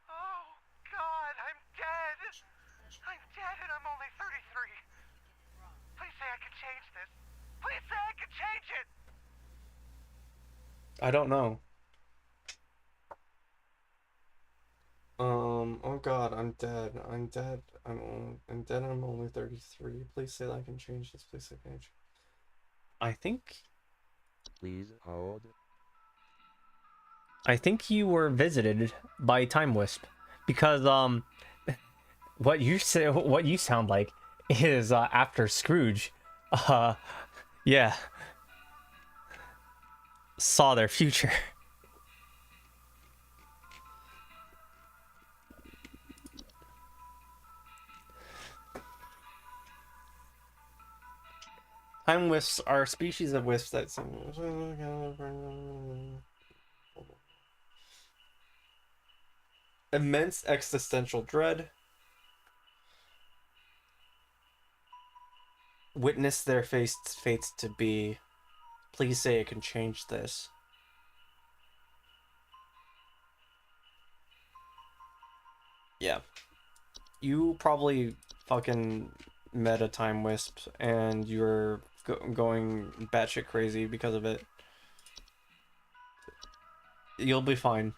S6: Oh, God, I'm dead. I'm dead and I'm only 33. Please say I can change this. Please say I can change it.
S4: I don't know. Oh god, I'm dead. I'm dead. I'm dead. I'm only 33. Please say that I can change this. Please say I can change. I think you were visited by Time Wisp, because what you sound like is after Scrooge, yeah, saw their future. Time wisps are a species of wisps that immense existential dread. Witness their fates to be. Please say it can change this. Yeah. You probably fucking met a time wisp and you're going batshit crazy because of it. You'll be fine.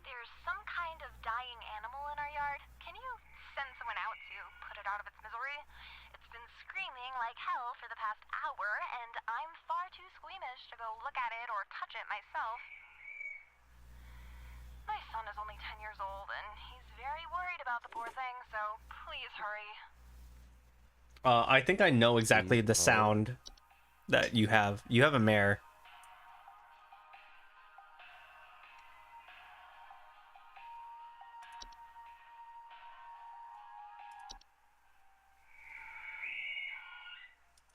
S5: There's some kind of dying animal in our yard. Can you send someone out to put it out of its misery? It's been screaming like hell for the past hour, and I'm far too squeamish to go look at it or touch it myself. My son is only 10 years old, and he's very worried about the poor thing, so please hurry.
S4: I think I know exactly the sound that you have. You have a mare.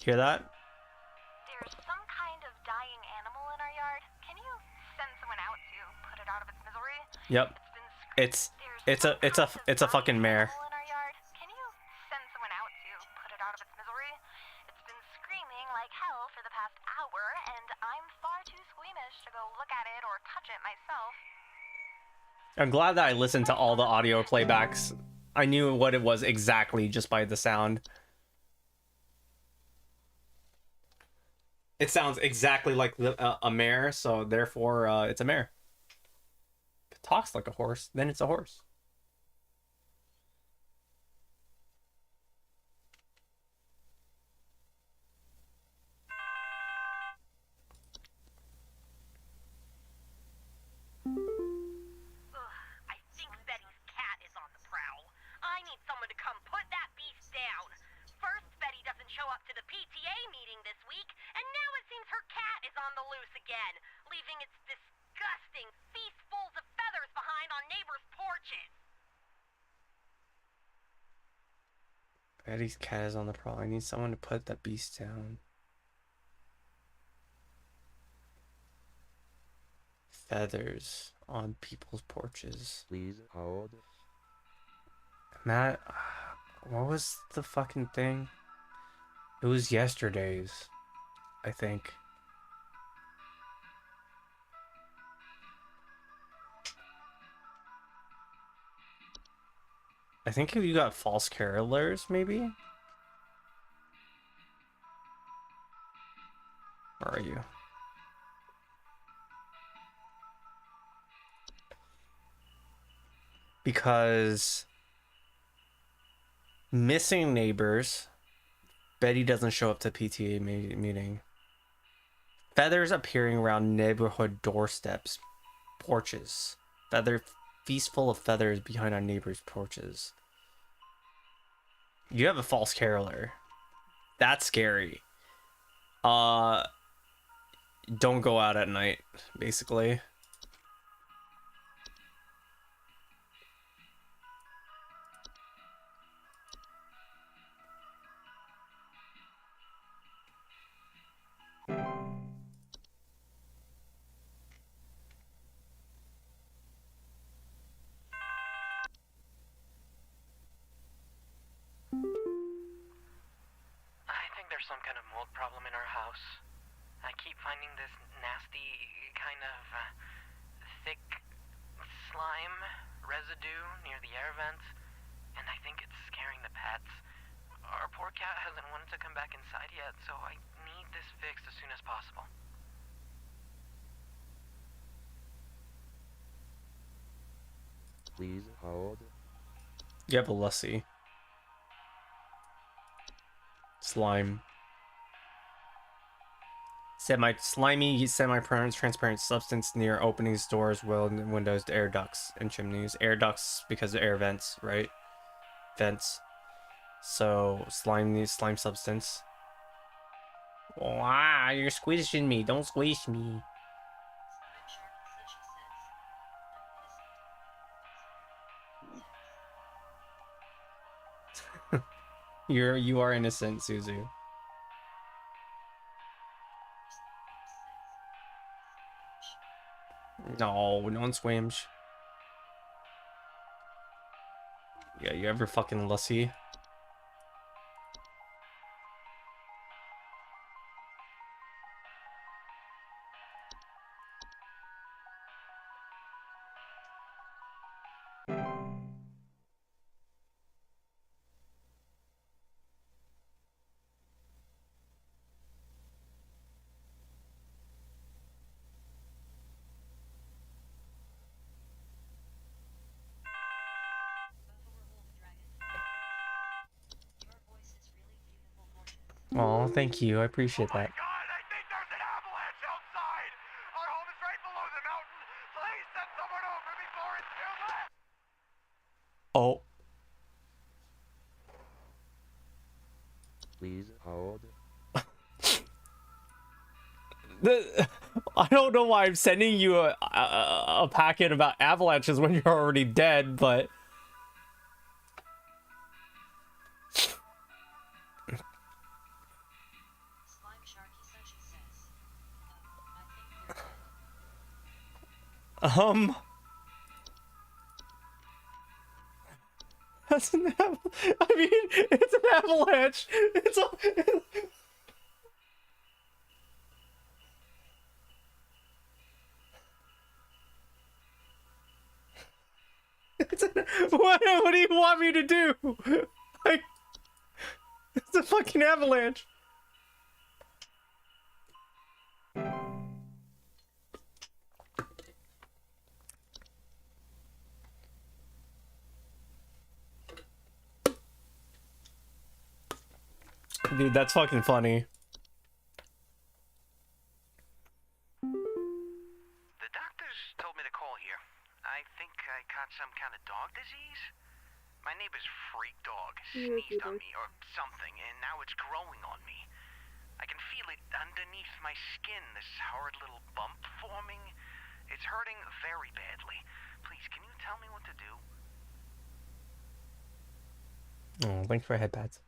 S4: Hear that?
S5: There's some kind of dying animal in our yard. Can you send someone out to put it out of its misery?
S4: Yep. It's a fucking mare.
S5: In our yard. Can you send someone out to put it out of its misery? It's been screaming like hell for the past hour, and I'm far too squeamish to go look at it or touch it myself.
S4: I'm glad that I listened to all the audio playbacks. I knew what it was exactly just by the sound. It sounds exactly like a mare, so therefore it's a mare. If it talks like a horse, then it's a horse.
S5: I think Betty's cat is on the prowl. I need someone to come put that beast down. First, Betty doesn't show up to the PTA meeting this week, and now it seems her cat is on the loose again, leaving its disgusting feastfuls of feathers behind on neighbors' porches.
S4: Betty's cat is on the prowl. I need someone to put that beast down. Feathers on people's porches.
S7: Please hold.
S4: Matt, what was the fucking thing? It was yesterday's, I think. I think you got false carolers, maybe? Where are you? Because missing neighbors, Betty doesn't show up to PTA meeting. Feathers appearing around neighborhood doorsteps, porches. Feast full of feathers behind our neighbors' porches. You have a false caroler. That's scary. Don't go out at night, basically.
S2: I think there's some kind of mold problem in our house. I keep finding this nasty kind of thick slime residue near the air vents, and I think it's scaring the pets. Our poor cat hasn't wanted to come back inside yet, so I need this fixed as soon as possible.
S7: Please hold.
S4: You have a lassie. Slime. Slimy, semi-transparent substance near openings, doors, windows, air ducts, and chimneys. Air ducts because of air vents, right? Vents. So slime substance. Wow, you're squishing me. Don't squish me. You are innocent, Suzu. No one swims. Yeah, you ever fucking lussie? Oh, thank you. I appreciate that.
S6: God, I think there's an avalanche outside! Our home is right below the mountain! Please send someone over before it's too late!
S4: Oh.
S7: Please hold.
S4: I don't know why I'm sending you a packet about avalanches when you're already dead, but that's an I mean, it's an avalanche. It's a What do you want me to do? Like, it's a fucking avalanche. Dude, that's fucking funny.
S6: The doctors told me to call here. I think I caught some kind of dog disease. My neighbor's freak dog sneezed on me or something, and now it's growing on me. I can feel it underneath my skin, this horrid little bump forming. It's hurting very badly. Please, can you tell me what to do?
S4: Oh, thanks for headpads.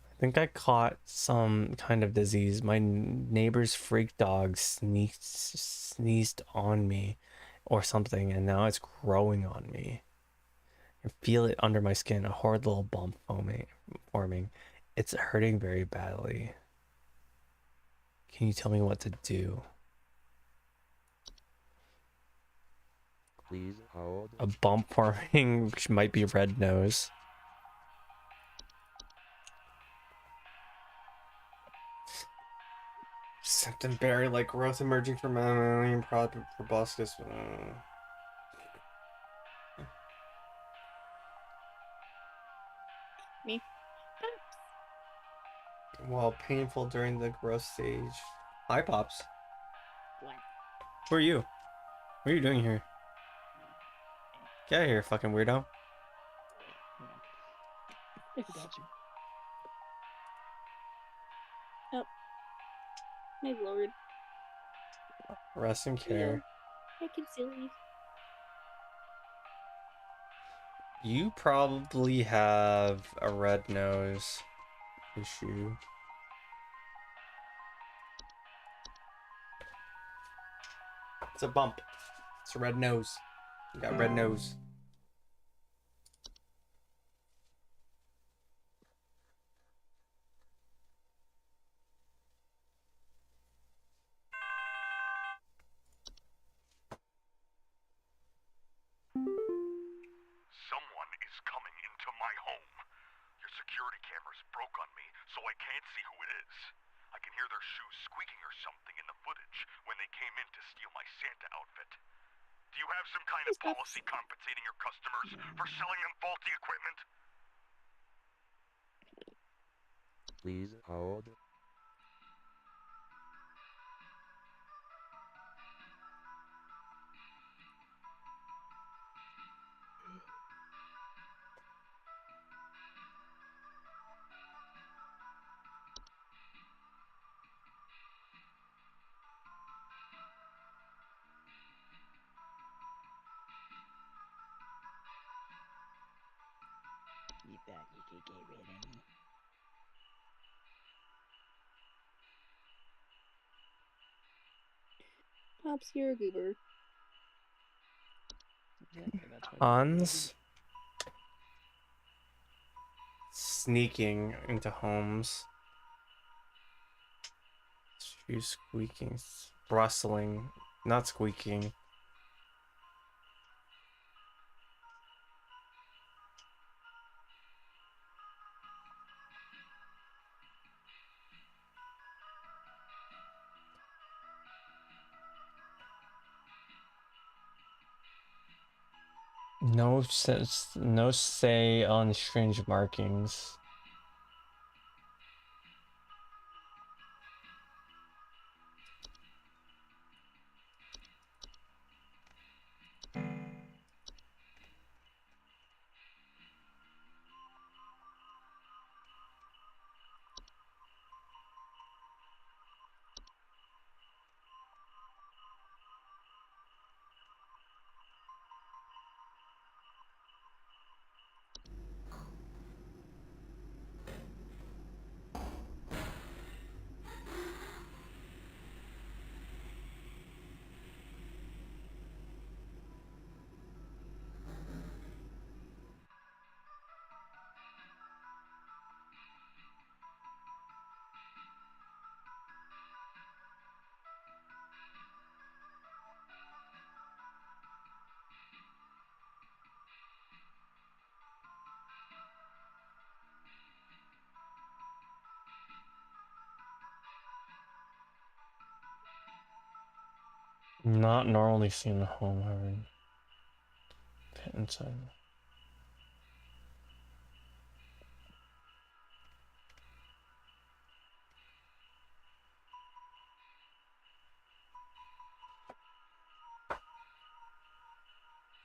S4: I think I caught some kind of disease. My neighbor's freak dog sneezed on me or something, and now it's growing on me. I feel it under my skin, a horrid little bump forming. It's hurting very badly. Can you tell me what to do?
S7: Please hold.
S4: A bump forming, which might be red nose. Symptom berry like growth emerging from mammalian proboscis.
S10: Me.
S4: While painful during the growth stage. Hi, Pops.
S10: What?
S4: Who are you? What are you doing here? Get out of here, fucking weirdo.
S10: I forgot you. Oh. My lord.
S4: Rest in care.
S10: I can still leave.
S4: You probably have a red nose issue. It's a bump. It's a red nose. You got a red nose.
S6: Someone is coming into my home. Your security cameras broke on me, so I can't see who it is. I can hear their shoes squeaking or something in the footage when they came in to steal my Santa outfit. Do you have some kind of policy compensating your customers for selling them faulty equipment?
S7: Please hold.
S11: You thought you could get rid of me?
S10: Pops, you're a goober.
S11: Exactly, that's why.
S4: Hans sneaking into homes. Shoes squeaking, rustling, not squeaking. No sense, no say on strange markings. Not normally seen the home having pit inside.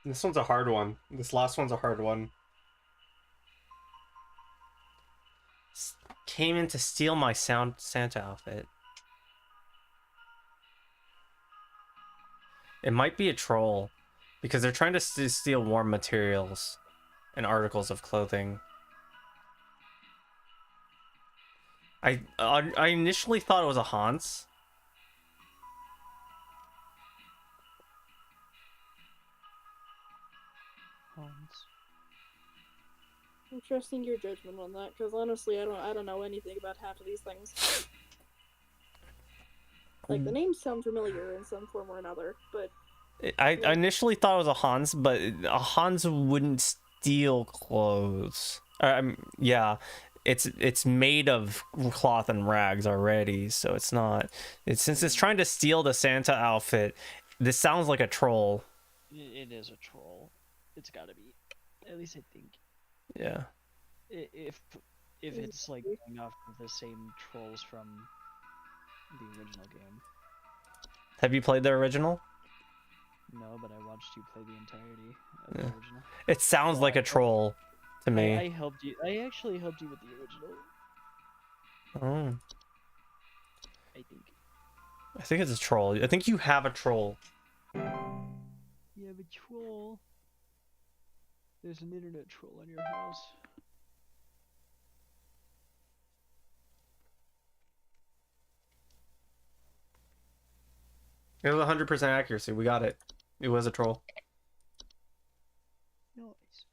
S4: This one's a hard one. This last one's a hard one. Came in to steal my Santa outfit. It might be a troll, because they're trying to steal warm materials and articles of clothing. I initially thought it was a Hans.
S10: I'm trusting your judgment on that, because honestly, I don't know anything about half of these things. Like, the names sound familiar in some form or another, but
S4: I initially thought it was a Hans, but a Hans wouldn't steal clothes. Yeah, it's made of cloth and rags already, so it's not. Since it's trying to steal the Santa outfit, this sounds like a troll.
S11: It is a troll. It's gotta be. At least I think.
S4: Yeah.
S11: If it's like going off of the same trolls from the original game.
S4: Have you played the original?
S11: No, but I watched you play the entirety of the original.
S4: It sounds like a troll to me.
S11: I helped you. I actually helped you with the original.
S4: Oh.
S11: I think.
S4: I think it's a troll. I think you have a troll.
S11: You have a troll. There's an internet troll on your house.
S4: It was 100% accuracy. We got it. It was a troll.
S11: Nice.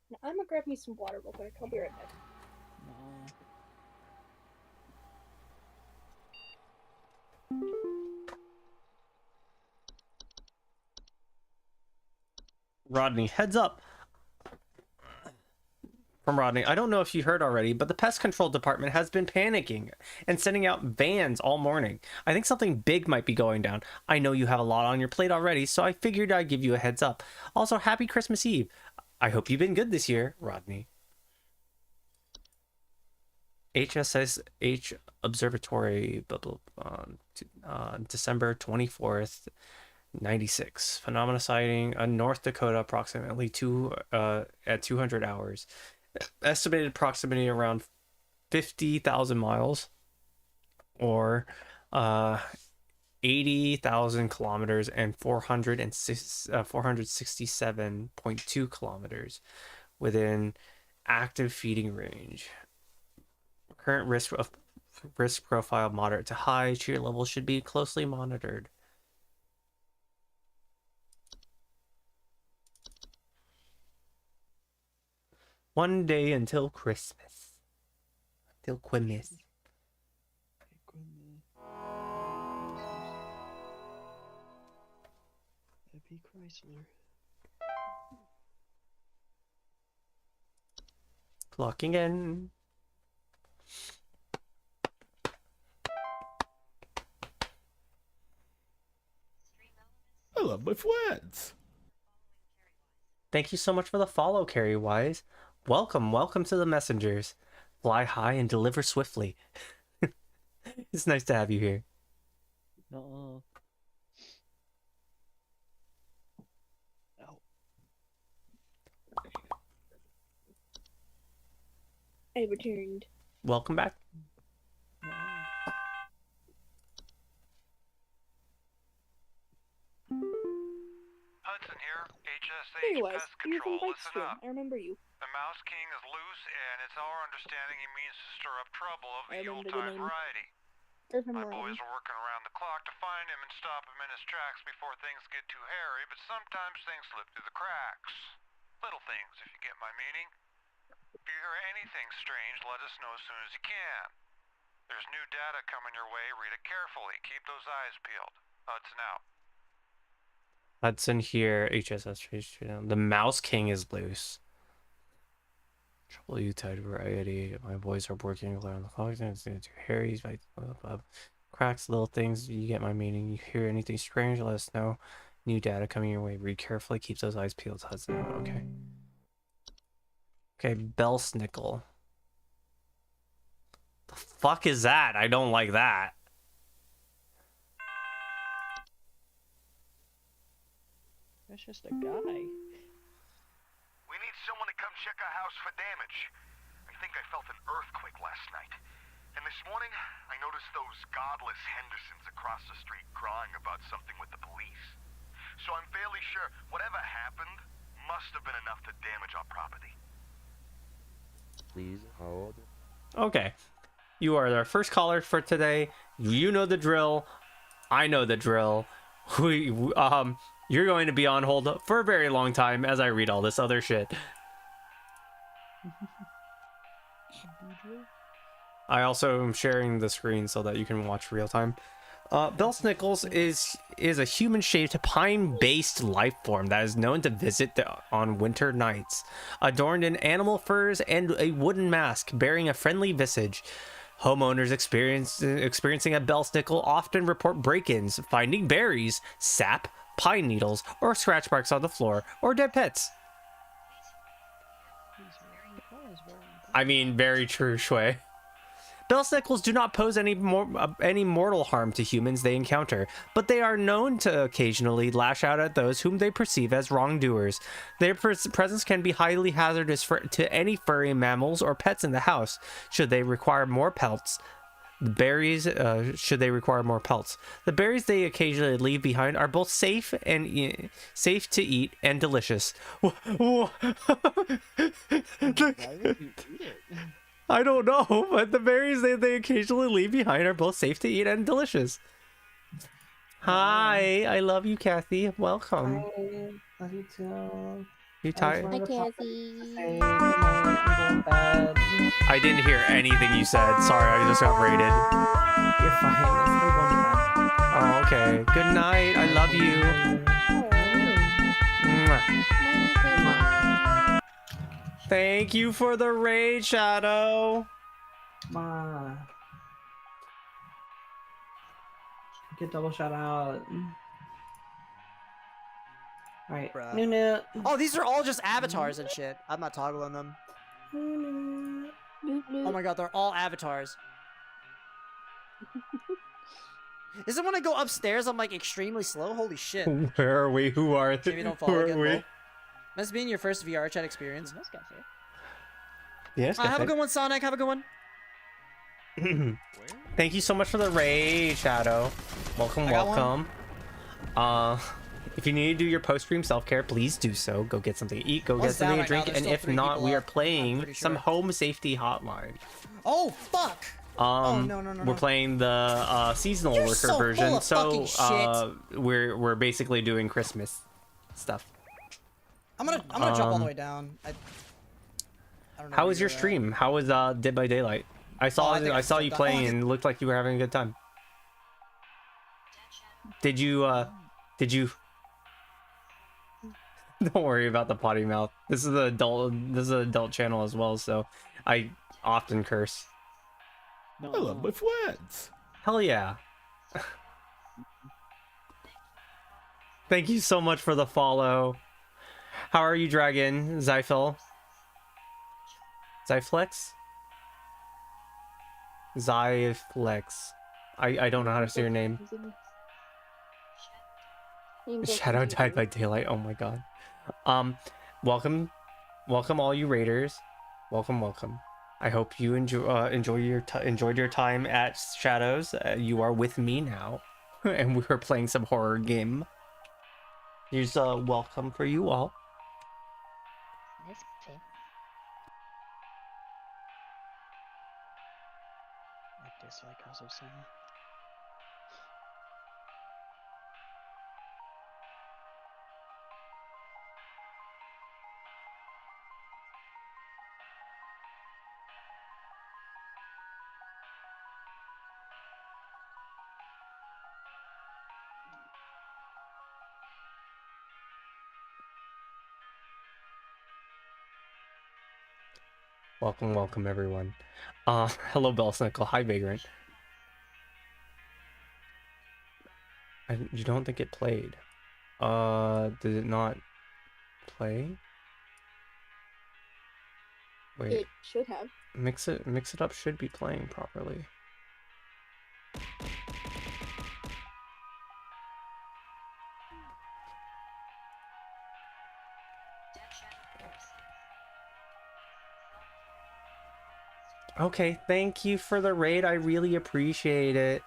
S10: Now, I'm gonna grab me some water real quick. I'll be right back.
S4: Rodney, heads up. From Rodney, I don't know if you heard already, but the pest control department has been panicking and sending out vans all morning. I think something big might be going down. I know you have a lot on your plate already, so I figured I'd give you a heads up. Also, happy Christmas Eve. I hope you've been good this year, Rodney. HSH Observatory, blah, blah, December 24th, 96. Phenomena sighting, North Dakota, approximately at 200 hours. Estimated proximity around 50,000 miles, or 80,000 kilometers and 467.2 kilometers within active feeding range. Current risk profile moderate to high. Cheer levels should be closely monitored. One day until Christmas. Till Quimis.
S11: Happy Chrysler.
S4: Clocking in.
S12: I love my friends.
S4: Thank you so much for the follow, Carrie Wise. Welcome to the messengers. Fly high and deliver swiftly. It's nice to have you here.
S11: No.
S10: I returned.
S4: Welcome back.
S6: Hudson here, HSH
S10: Anyways,
S6: Pest
S10: you're from
S6: Control.
S10: Bike
S6: Listen
S10: Stream.
S6: up.
S10: I remember you.
S6: The Mouse King is loose, and it's our understanding he means to stir up trouble of
S10: I
S6: the
S10: remember the
S6: Yuletide
S10: name.
S6: variety. My boys are working around the clock to find him and stop him in his tracks before things get too hairy, but sometimes things slip through the cracks. Little things, if you get my meaning. If you hear anything strange, let us know as soon as you can. There's new data coming your way. Read it carefully. Keep those eyes peeled. Hudson out.
S4: Hudson here, HSS. The Mouse King is loose. Trouble you tied variety. My boys are working around the clock. It's too hairy. Cracks, little things. You get my meaning. You hear anything strange, let us know. New data coming your way. Read carefully. Keep those eyes peeled. Hudson. Okay. Okay, Belsnickel. The fuck is that? I don't like that.
S11: That's just a guy.
S6: We need someone to come check our house for damage. I think I felt an earthquake last night. And this morning, I noticed those godless Hendersons across the street crying about something with the police. So I'm fairly sure whatever happened must have been enough to damage our property.
S7: Please hold.
S4: Okay. You are our first caller for today. You know the drill. I know the drill. You're going to be on hold for a very long time as I read all this other shit. I also am sharing the screen so that you can watch real time. Belsnickles is a human-shaped pine-based life form that is known to visit on winter nights, adorned in animal furs and a wooden mask bearing a friendly visage. Homeowners experiencing a Belsnickel often report break-ins, finding berries, sap, pine needles, or scratch marks on the floor, or dead pets. I mean, very true, Shui. Belsnickles do not pose any mortal harm to humans they encounter, but they are known to occasionally lash out at those whom they perceive as wrongdoers. Their presence can be highly hazardous to any furry mammals or pets in the house, should they require more pelts. The berries they occasionally leave behind are both safe to eat and delicious.
S11: Why would you eat it?
S4: I don't know, but the berries they occasionally leave behind are both safe to eat and delicious. Hi, I love you, Kathy. Welcome.
S9: Hi, love you too.
S4: You tired?
S10: Hi, Cassie.
S4: I didn't hear anything you said. Sorry, I just got raided.
S9: You're fine.
S4: Oh, okay. Good night. I love you. Mwah. Thank you for the raid, Shadow.
S9: Ma. Get double shout out. Alright.
S13: Bruh.
S9: Nunu.
S13: Oh, these are all just avatars and shit. I'm not toggling them. Oh my god, they're all avatars. Is it when I go upstairs I'm like extremely slow? Holy shit.
S4: Where are we? Who are they?
S13: Maybe don't
S4: Who
S13: follow
S4: are
S13: again.
S4: we?
S13: Lol. Must be in your first VR chat experience.
S11: That's got fair.
S4: Yes.
S13: Have a good one, Sonic. Have a good one.
S4: Thank you so much for the raid, Shadow. Welcome,
S13: I got
S4: welcome. If you need to do your post-stream self-care, please do so. Go get something to eat, go get
S13: One's
S4: something
S13: down
S4: to
S13: right now,
S4: drink,
S13: there's
S4: and
S13: still
S4: if
S13: 3
S4: not,
S13: people
S4: we are
S13: up, I'm
S4: playing
S13: pretty
S4: some
S13: sure.
S4: home safety hotline.
S13: Oh, fuck. Oh, no.
S4: We're playing the seasonal
S13: You're
S4: worker
S13: so full
S4: version,
S13: of fucking
S4: so we're basically doing Christmas stuff.
S13: I'm gonna drop all the way down. I don't know
S4: How
S13: where
S4: was your
S13: you're at.
S4: stream? How was Dead by Daylight? I saw
S13: I think
S4: I
S13: I
S4: saw you
S13: stepped out.
S4: playing and it looked like you were having a good time. Did you Don't worry about the potty mouth. This is an adult channel as well, so I often curse.
S12: I love my friends.
S4: Hell yeah. Thank you so much for the follow. How are you, Dragon? Zyfel? Zyflex? Zyflex. I don't know how to say your name. Shadow died by daylight. Oh my god. Welcome all you raiders. Welcome. I hope you enjoyed your time at Shadows. You are with me now, and we were playing some horror game. Here's a welcome for you all.
S11: That's fair. I dislike Kazuo-sama.
S4: Welcome, welcome everyone. Hello Belsnickel. Hi Vagrant. You don't think it played? Did it not play? Wait.
S10: It should have.
S4: Mix it up should be playing properly. Okay, thank you for the raid. I really appreciate it.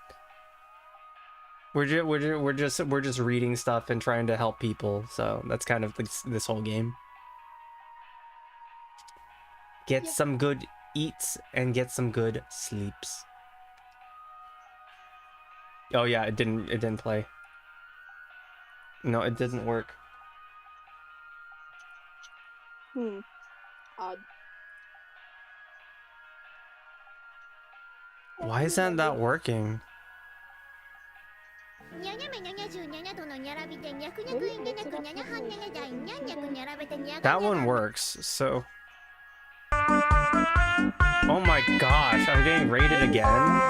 S4: We're just reading stuff and trying to help people, so that's kind of this whole game. Get some good eats and get some good sleeps. Oh yeah, it didn't play. No, it didn't work.
S10: Odd.
S4: Why isn't that working? That one works, so... Oh my gosh, I'm getting raided again?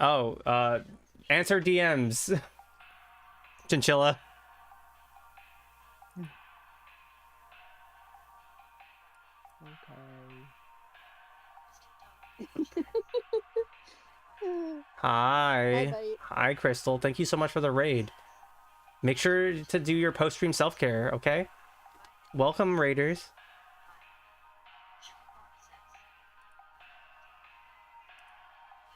S4: Oh, answer DMs. Chinchilla. Hi. Hi, Crystal. Thank you so much for the raid. Make sure to do your post-stream self-care, okay? Welcome, raiders.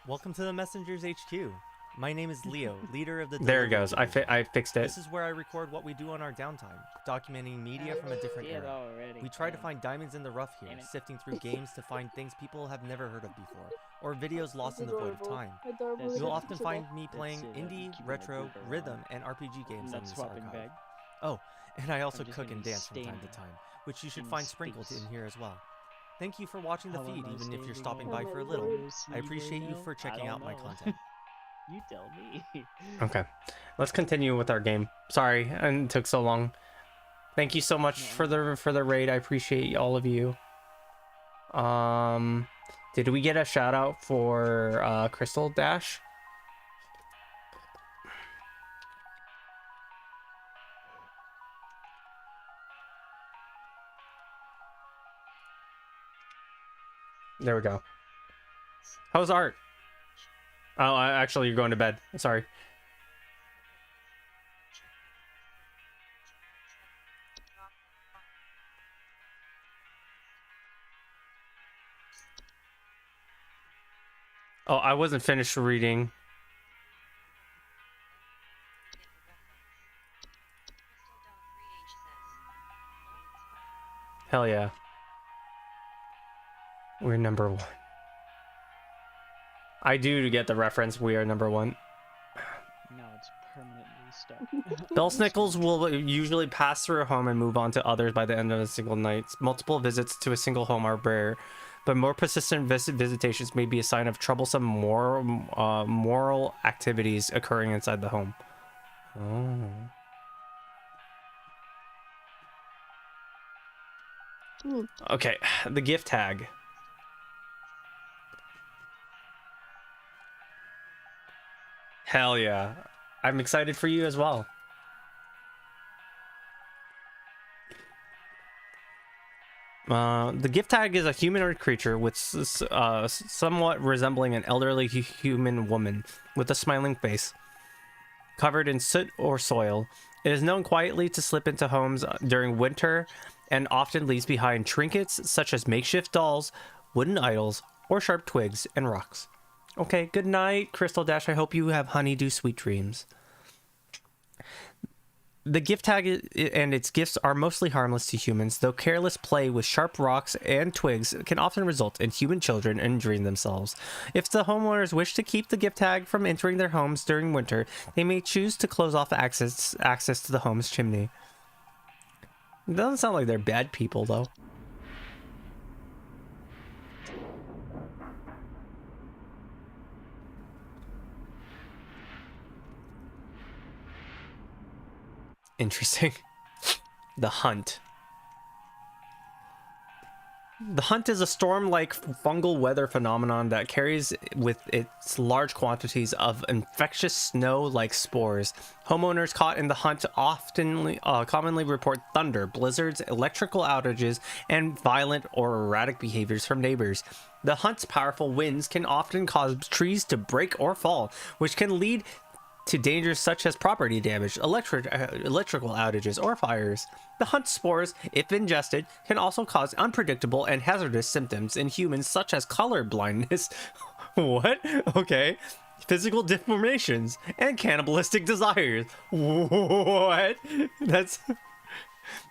S14: Welcome to the Messengers HQ. My name is Leo, leader of the...
S4: There it goes. I fixed it.
S14: This is where I record what we do on our downtime, documenting media from a different era. We try to find diamonds in the rough here, sifting through games to find things people have never heard of before, or videos lost in the void of time. You'll often find me playing indie, retro, rhythm, and RPG games on this archive. Oh, and I also cook and dance from time to time, which you should find sprinkled in here as well. Thank you for watching the feed, even if you're stopping by for a little. I appreciate you for checking out my content.
S11: You tell me.
S4: Okay, let's continue with our game. Sorry, and it took so long. Thank you so much for the raid. I appreciate all of you. Did we get a shout out for Crystal Dash? There we go. How's art? Oh, actually, you're going to bed. Sorry. Oh, I wasn't finished reading. Hell yeah. We're number one. I do get the reference. We are number one.
S11: Now it's permanently stuck.
S4: Belsnickles will usually pass through a home and move on to others by the end of a single night. Multiple visits to a single home are rare, but more persistent visitations may be a sign of troublesome moral activities occurring inside the home. Oh. Okay, the gift tag. Hell yeah. I'm excited for you as well. The gift tag is a humanoid creature with somewhat resembling an elderly human woman with a smiling face, covered in soot or soil. It is known quietly to slip into homes during winter and often leaves behind trinkets such as makeshift dolls, wooden idols, or sharp twigs and rocks. Okay, good night, Crystal Dash. I hope you have honeydew sweet dreams. The gift tag and its gifts are mostly harmless to humans, though careless play with sharp rocks and twigs can often result in human children injuring themselves. If the homeowners wish to keep the gift tag from entering their homes during winter, they may choose to close off access to the home's chimney. It doesn't sound like they're bad people, though. Interesting. The Hunt. The Hunt is a storm-like fungal weather phenomenon that carries with its large quantities of infectious snow-like spores. Homeowners caught in the Hunt commonly report thunder, blizzards, electrical outages, and violent or erratic behaviors from neighbors. The Hunt's powerful winds can often cause trees to break or fall, which can lead to dangers such as property damage, electrical outages, or fires. The Hunt spores, if ingested, can also cause unpredictable and hazardous symptoms in humans such as color blindness. What? Okay. Physical deformations and cannibalistic desires. What? That's...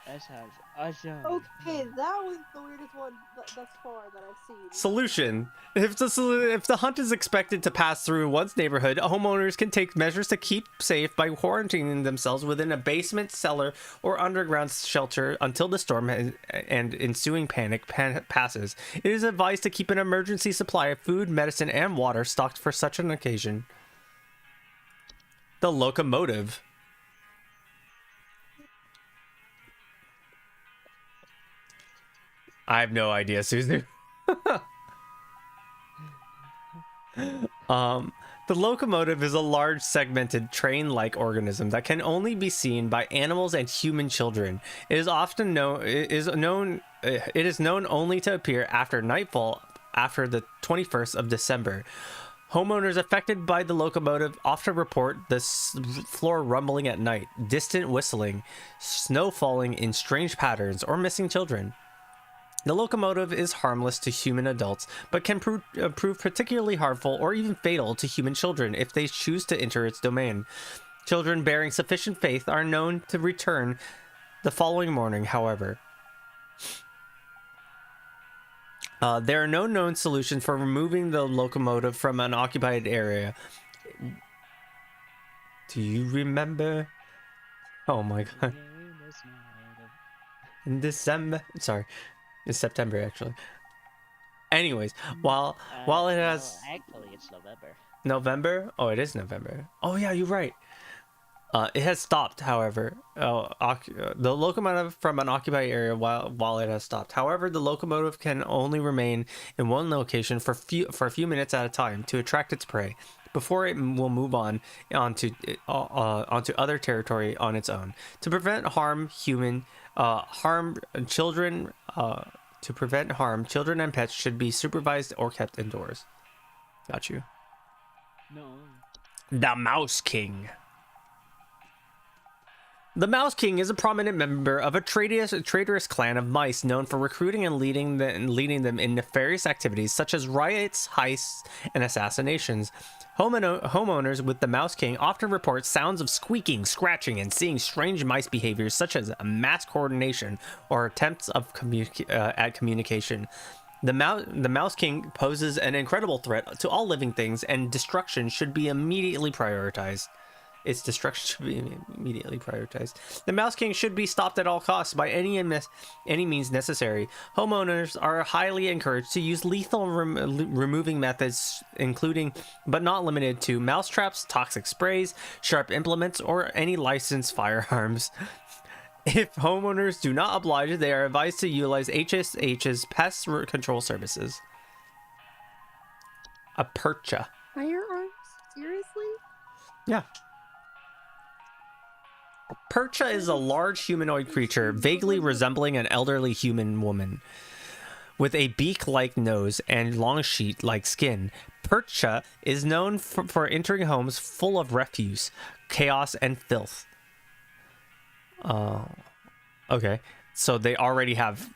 S11: That sounds awesome.
S10: Okay, that was the weirdest one thus far that I've seen.
S4: Solution. If the Hunt is expected to pass through one's neighborhood, homeowners can take measures to keep safe by quarantining themselves within a basement, cellar, or underground shelter until the storm and ensuing panic passes. It is advised to keep an emergency supply of food, medicine, and water stocked for such an occasion. The locomotive. I have no idea, Suzu. The locomotive is a large segmented train-like organism that can only be seen by animals and human children. It is often known only to appear after nightfall after the 21st of December. Homeowners affected by the locomotive often report the floor rumbling at night, distant whistling, snow falling in strange patterns, or missing children. The locomotive is harmless to human adults, but can prove particularly harmful or even fatal to human children if they choose to enter its domain. Children bearing sufficient faith are known to return the following morning, however. There are no known solutions for removing the locomotive from an occupied area. Do you remember? Oh my god. In December... Sorry. It's September, actually. Anyways, while it has...
S11: Well, actually, it's November.
S4: November? Oh, it is November. Oh, yeah, you're right. It has stopped, however. The locomotive from an occupied area while it has stopped. However, the locomotive can only remain in one location for a few minutes at a time to attract its prey, before it will move onto other territory on its own. To prevent harm, children and pets should be supervised or kept indoors. Got you.
S11: No.
S4: The Mouse King. The Mouse King is a prominent member of a traitorous clan of mice known for recruiting and leading them in nefarious activities such as riots, heists, and assassinations. Homeowners with the Mouse King often report sounds of squeaking, scratching, and seeing strange mice behaviors such as mass coordination or attempts at communication. The Mouse King poses an incredible threat to all living things, and destruction should be immediately prioritized. Its destruction should be immediately prioritized. The Mouse King should be stopped at all costs by any means necessary. Homeowners are highly encouraged to use lethal removing methods, including but not limited to mouse traps, toxic sprays, sharp implements, or any licensed firearms. If homeowners do not oblige, they are advised to utilize HSH's pest control services. A percha.
S10: Firearms? Seriously?
S4: Yeah. Percha is a large humanoid creature vaguely resembling an elderly human woman with a beak-like nose and long sheet-like skin. Percha is known for entering homes full of refuse, chaos, and filth. Okay, so they already have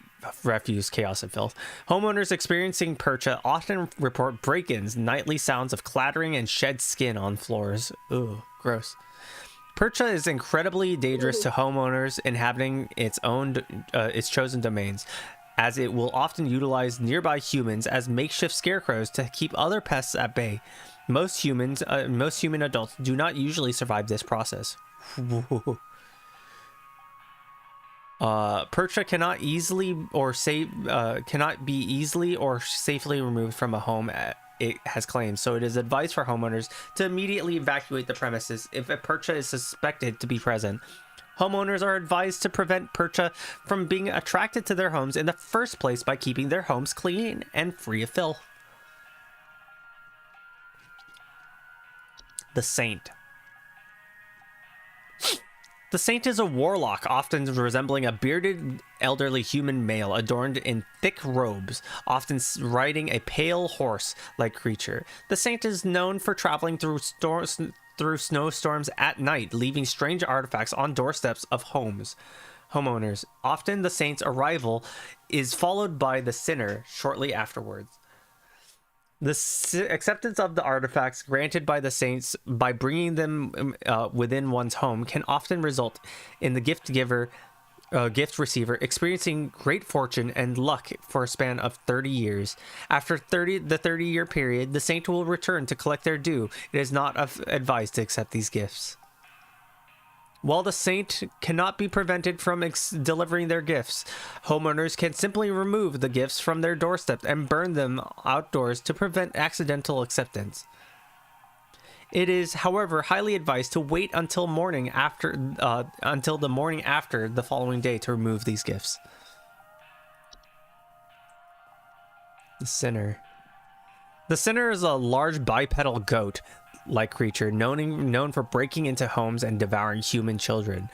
S4: refuse, chaos, and filth. Homeowners experiencing Percha often report break-ins, nightly sounds of clattering, and shed skin on floors. Ugh, gross. Percha is incredibly dangerous to homeowners inhabiting its chosen domains, as it will often utilize nearby humans as makeshift scarecrows to keep other pests at bay. Most human adults do not usually survive this process. Percha cannot be easily or safely removed from a home. It has claimed, so it is advised for homeowners to immediately evacuate the premises if a Percha is suspected to be present. Homeowners are advised to prevent Percha from being attracted to their homes in the first place by keeping their homes clean and free of filth. The Saint. The Saint is a warlock, often resembling a bearded, elderly human male adorned in thick robes, often riding a pale horse-like creature. The Saint is known for traveling through snowstorms at night, leaving strange artifacts on doorsteps of homeowners. Often the Saint's arrival is followed by the sinner shortly afterwards. The acceptance of the artifacts granted by the saints by bringing them within one's home can often result in the gift receiver experiencing great fortune and luck for a span of 30 years. After the 30-year period, the saint will return to collect their due. It is not advised to accept these gifts. While the saint cannot be prevented from delivering their gifts, homeowners can simply remove the gifts from their doorstep and burn them outdoors to prevent accidental acceptance. It is, however, highly advised to wait until the morning after the following day to remove these gifts. The Sinner. The Sinner is a large bipedal goat-like creature known for breaking into homes and devouring human children,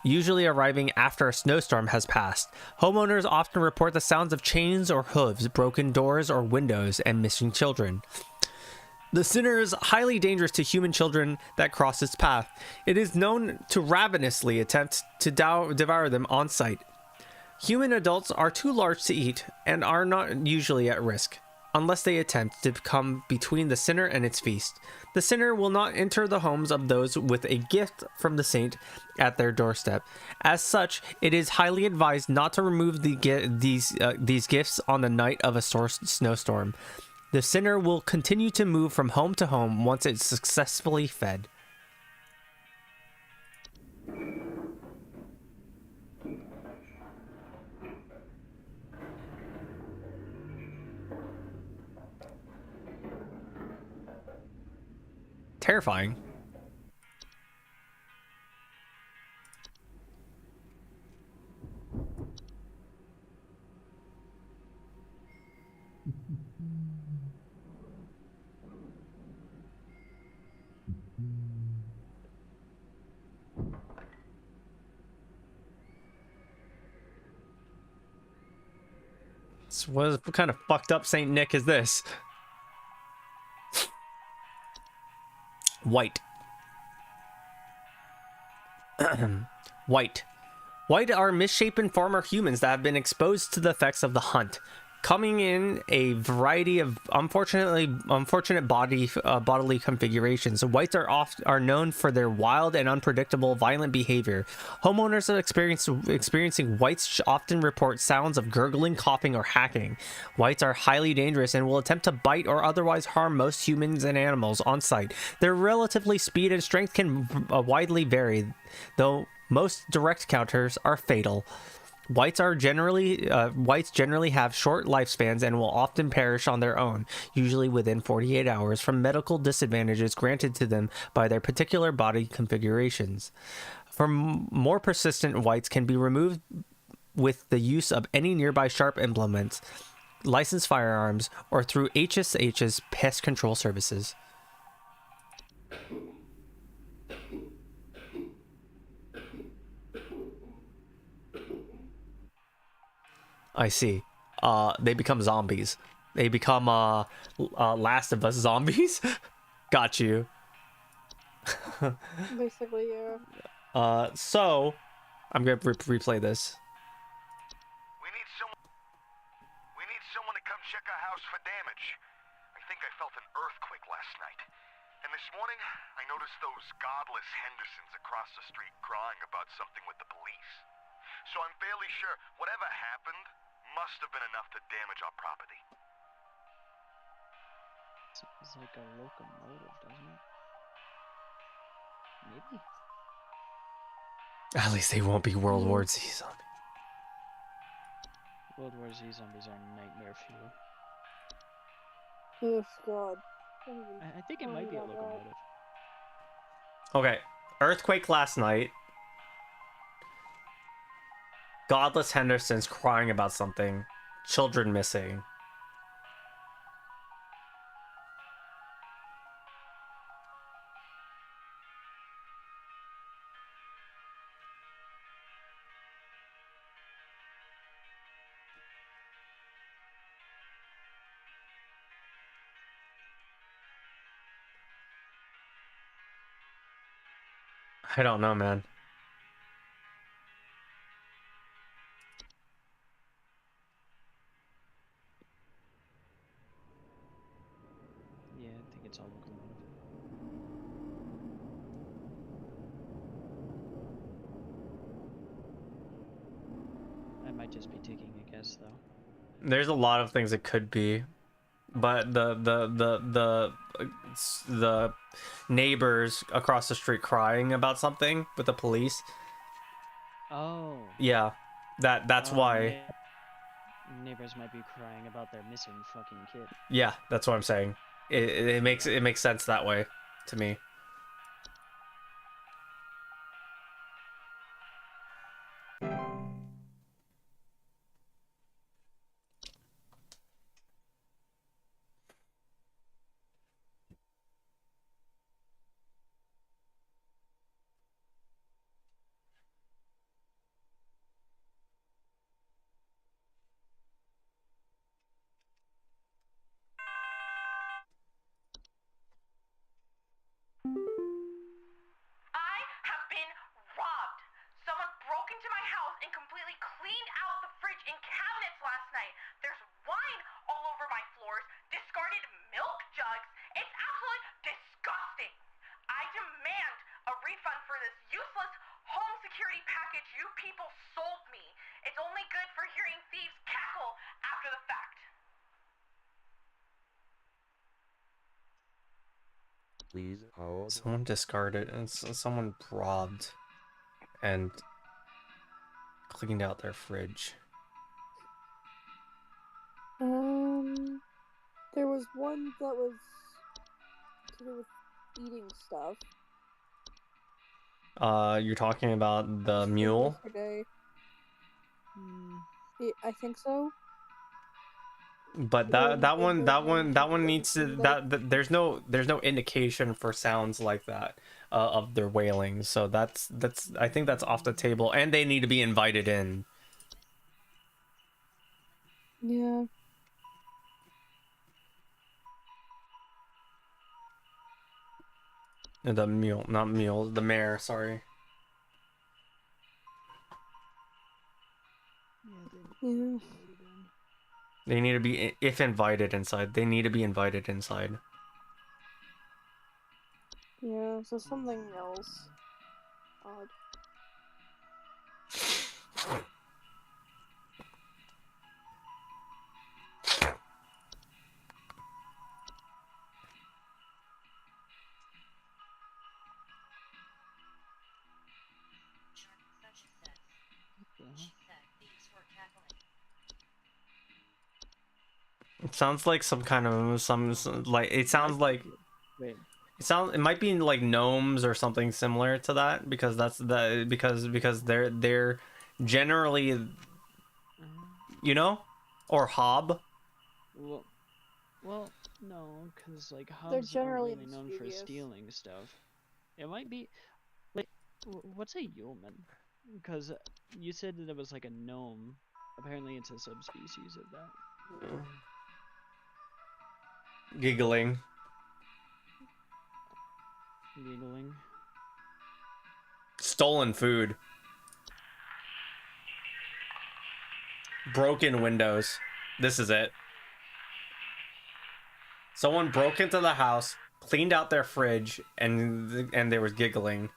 S4: usually arriving after a snowstorm has passed. Homeowners often report the sounds of chains or hooves, broken doors or windows, and missing children. The Sinner is highly dangerous to human children that cross its path. It is known to ravenously attempt to devour them on sight. Human adults are too large to eat and are not usually at risk, unless they attempt to come between the sinner and its feast. The sinner will not enter the homes of those with a gift from the saint at their doorstep. As such, it is highly advised not to remove these gifts on the night of a snowstorm. The sinner will continue to move from home to home once it's successfully fed. Terrifying. What kind of fucked up Saint Nick is this? White. White are misshapen former humans that have been exposed to the effects of the hunt, coming in a variety of unfortunate bodily configurations. Whites are known for their wild and unpredictable violent behavior. Homeowners experiencing whites often report sounds of gurgling, coughing, or hacking. Whites are highly dangerous and will attempt to bite or otherwise harm most humans and animals on sight. Their relative speed and strength can widely vary, though most direct counters are fatal. Whites generally have short lifespans and will often perish on their own, usually within 48 hours, from medical disadvantages granted to them by their particular body configurations. For more persistent, whites can be removed with the use of any nearby sharp implements, licensed firearms, or through HSH's pest control services. I see. They become zombies. They become Last of Us zombies. Got you.
S10: Basically, yeah.
S4: So I'm gonna replay this.
S6: We need someone to come check our house for damage. I think I felt an earthquake last night. And this morning, I noticed those godless Hendersons across the street crying about something with the police. So I'm fairly sure whatever happened must have been enough to damage our property.
S11: It's like a locomotive, doesn't it? Maybe.
S4: At least they won't be World War Z zombies.
S11: World War Z zombies are nightmare fuel.
S10: Oh god.
S11: I think it might be a locomotive.
S4: Okay. Earthquake last night. Godless Henderson's crying about something. Children missing. I don't know, man.
S11: Yeah, I think it's all locomotive. I might just be taking a guess though.
S4: There's a lot of things it could be, but the neighbors across the street crying about something with the police.
S11: Oh.
S4: Yeah, that's why.
S11: Neighbors might be crying about their missing fucking kid.
S4: Yeah, that's what I'm saying. It makes sense that way to me.
S5: I have been robbed. Someone broke into my house and completely cleaned out the fridge and cabinets last night. There's wine all over my floors, discarded milk jugs. It's absolutely disgusting. I demand a refund for this useless home security package you people sold me. It's only good for hearing thieves cackle after the fact.
S7: Please hold.
S4: Someone discarded and someone robbed and cleaned out their fridge.
S10: There was one that was to do with eating stuff.
S4: You're talking about the mule?
S10: Yesterday. I think so.
S4: But that one needs to there's no indication for sounds like that of their wailing, so that's I think that's off the table, and they need to be invited in.
S10: Yeah.
S4: The mule, not mule, the mayor, sorry.
S10: Yeah.
S4: They need to be, if invited inside, they need to be invited inside.
S10: Yeah, so something else. Odd.
S4: It sounds like some kind of some like it sounds like
S11: Wait.
S4: it might be like gnomes or something similar to that, because that's the because they're generally, you know, or hob.
S11: Well, no, because like
S10: They're
S11: hubs
S10: generally
S11: aren't really known for
S10: mischievous.
S11: stealing stuff. It might be like what's a yeoman? Because you said that it was like a gnome. Apparently, it's a subspecies of that.
S4: Giggling.
S11: Giggling.
S4: Stolen food. Broken windows. This is it. Someone broke into the house, cleaned out their fridge, and there was giggling.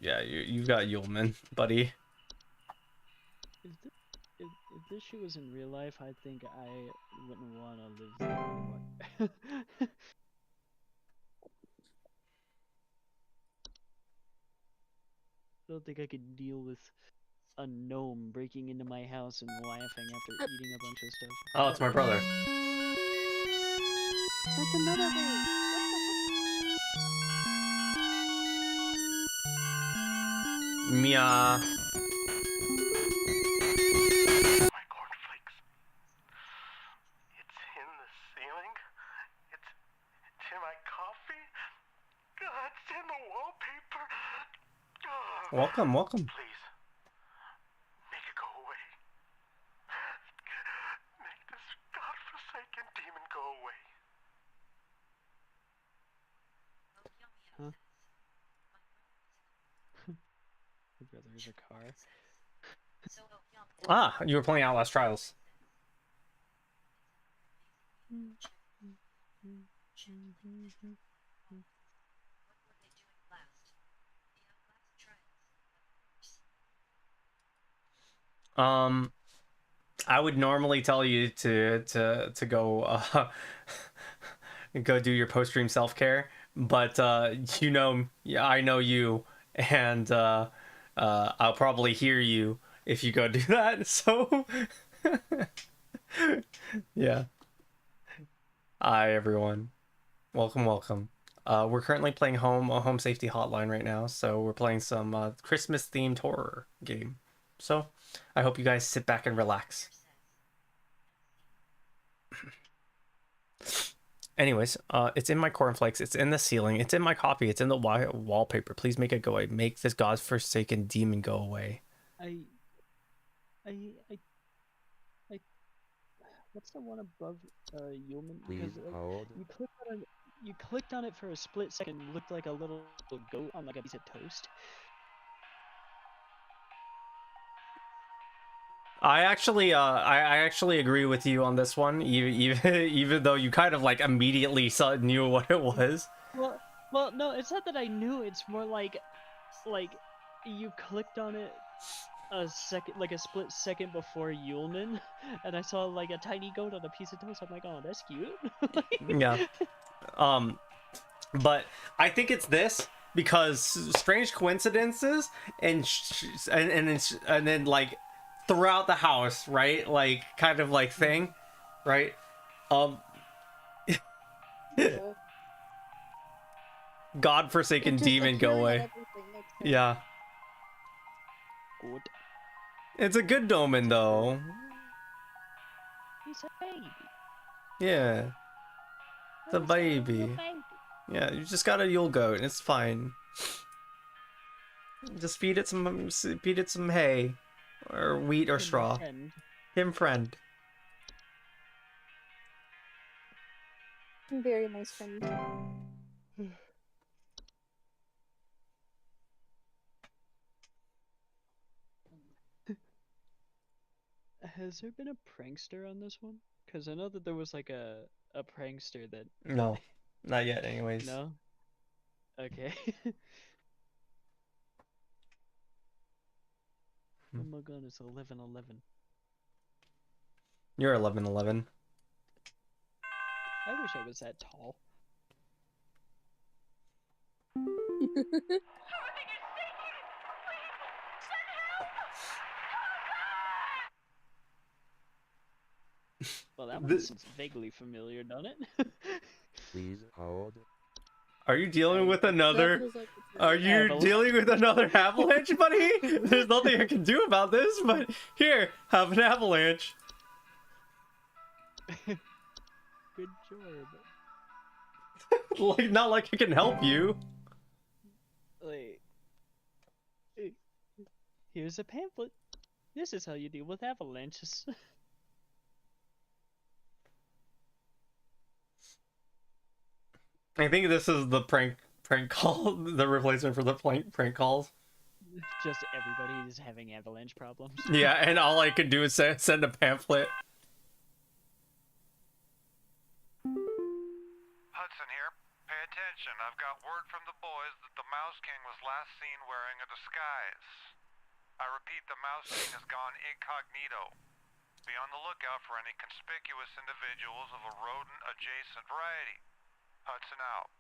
S4: Yeah, you've got Yulman, buddy.
S11: If this shit was in real life, I think I wouldn't want to live there anymore. I don't think I could deal with a gnome breaking into my house and laughing after eating a bunch of stuff.
S4: Oh, it's my brother.
S10: That's another way.
S4: Mia.
S6: My cornflakes. It's in the ceiling. It's in my coffee. It's in the wallpaper.
S4: Welcome, welcome.
S6: Please, make it go away. Make this godforsaken demon go away.
S11: Huh? My brother is a car.
S4: Ah, you were playing Outlast Trials. I would normally tell you to go go do your post stream self care, but you know, yeah, I know you, and I'll probably hear you if you go do that. So yeah. Hi everyone, welcome, welcome. We're currently playing a home safety hotline right now, so we're playing some Christmas themed horror game. So I hope you guys sit back and relax. Anyways, it's in my cornflakes, it's in the ceiling, it's in my copy, it's in the wallpaper. Please make it go away. Make this godforsaken demon go away.
S11: What's the one above human?
S7: Please hold.
S11: You clicked on it for a split second, looked like a little goat on like a piece of toast.
S4: I actually agree with you on this one, even though you kind of like immediately knew what it was.
S11: Well, no, it's not that I knew. It's more like you clicked on it a second, like a split second before Yulman, and I saw like a tiny goat on a piece of toast. I'm like, oh, that's cute.
S4: Yeah. But I think it's this because strange coincidences and then like throughout the house, right? Like kind of like thing, right? Godforsaken demon go away. Yeah.
S11: Good.
S4: It's a good omen though.
S11: He's a baby.
S4: Yeah. It's a baby. Yeah, you just got a Yule goat and it's fine. Just feed it some hay. Or wheat or straw. Him friend.
S10: Very nice friend.
S11: Has there been a prankster on this one? Because I know that there was like a prankster that...
S4: No, not yet anyways.
S11: No? Okay. Oh my god, it's 11:11.
S4: You're 11:11.
S11: I wish I was that tall. Well, that one seems vaguely familiar, doesn't it?
S7: Please hold.
S4: Are you dealing with another? Are you dealing with another avalanche, buddy? There's nothing I can do about this, but here, have an avalanche.
S11: Good job.
S4: Like, not like I can help you.
S11: Like, here's a pamphlet. This is how you deal with avalanches.
S4: I think this is the prank call, the replacement for the prank calls.
S11: Just everybody is having avalanche problems.
S4: Yeah, and all I can do is send a pamphlet.
S6: Hudson here. Pay attention. I've got word from the boys that the Mouse King was last seen wearing a disguise. I repeat, the Mouse King has gone incognito. Be on the lookout for any conspicuous individuals of a rodent-adjacent variety. Hudson out.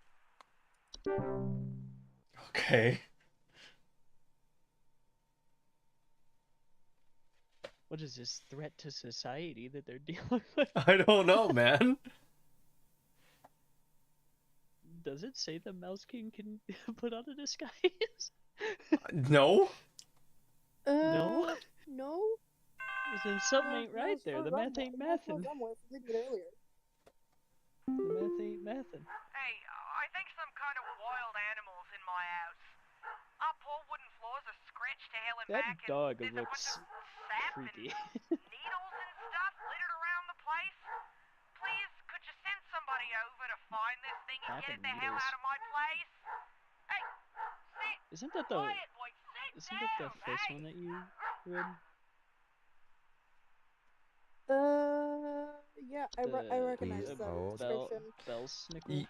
S4: Okay.
S11: What is this threat to society that they're dealing with?
S4: I don't know, man.
S11: Does it say the Mouse King can put on a disguise?
S4: No?
S11: No?
S10: No?
S11: Then something ain't right there. The math ain't mathin'.
S10: We did earlier.
S11: The math ain't mathin'.
S5: Hey, I think some kind of wild animal's in my house. Our poor wooden floors are scratched to hell and
S11: That
S5: back, and
S11: dog
S5: there's a bunch
S11: looks
S5: of sap
S11: creepy.
S5: and needles and stuff littered around the place. Please, could you send somebody over to find this thing and
S11: Sap
S5: get it
S11: and
S5: the hell
S11: needles.
S5: out of my place? Hey, sit
S11: Isn't that the
S5: quiet, boy, sit
S11: isn't that the
S5: down,
S11: first
S5: hey!
S11: one that you read?
S10: Yeah, I recognize
S7: Please
S10: that
S7: hold.
S10: description.
S11: Bell Snickle?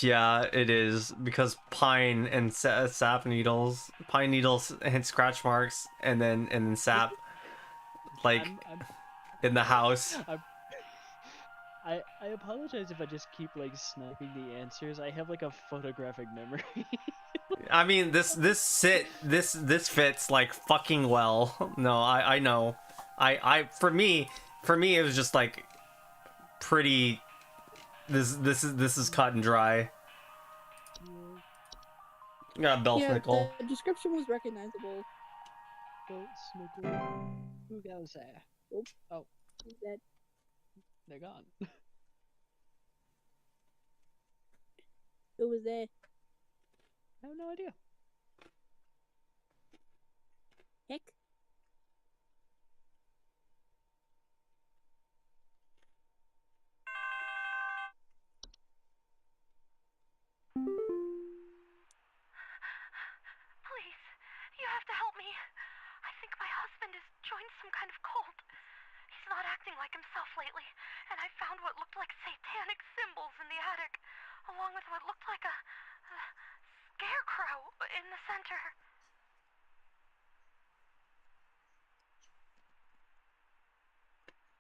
S4: Yeah, it is, because pine and sap needles, pine needles and scratch marks, and then sap, like,
S11: I'm
S4: in the house.
S11: I apologize if I just keep like sniping the answers. I have like a photographic memory.
S4: I mean, this fits like fucking well. No, I know. For me it was just like pretty. This is cut and dry. Yeah, Bell
S10: Yeah,
S4: Snickle.
S10: the description was recognizable.
S11: Bell Snickle. Who goes there?
S10: Oops.
S11: Oh,
S10: Who's that?
S11: they're gone.
S10: Who was there?
S11: I have no idea.
S10: Heck?
S5: Please, you have to help me. I think my husband has joined some kind of cult. He's not acting like himself lately, and I found what looked like satanic symbols in the attic, along with what looked like a scarecrow in the center.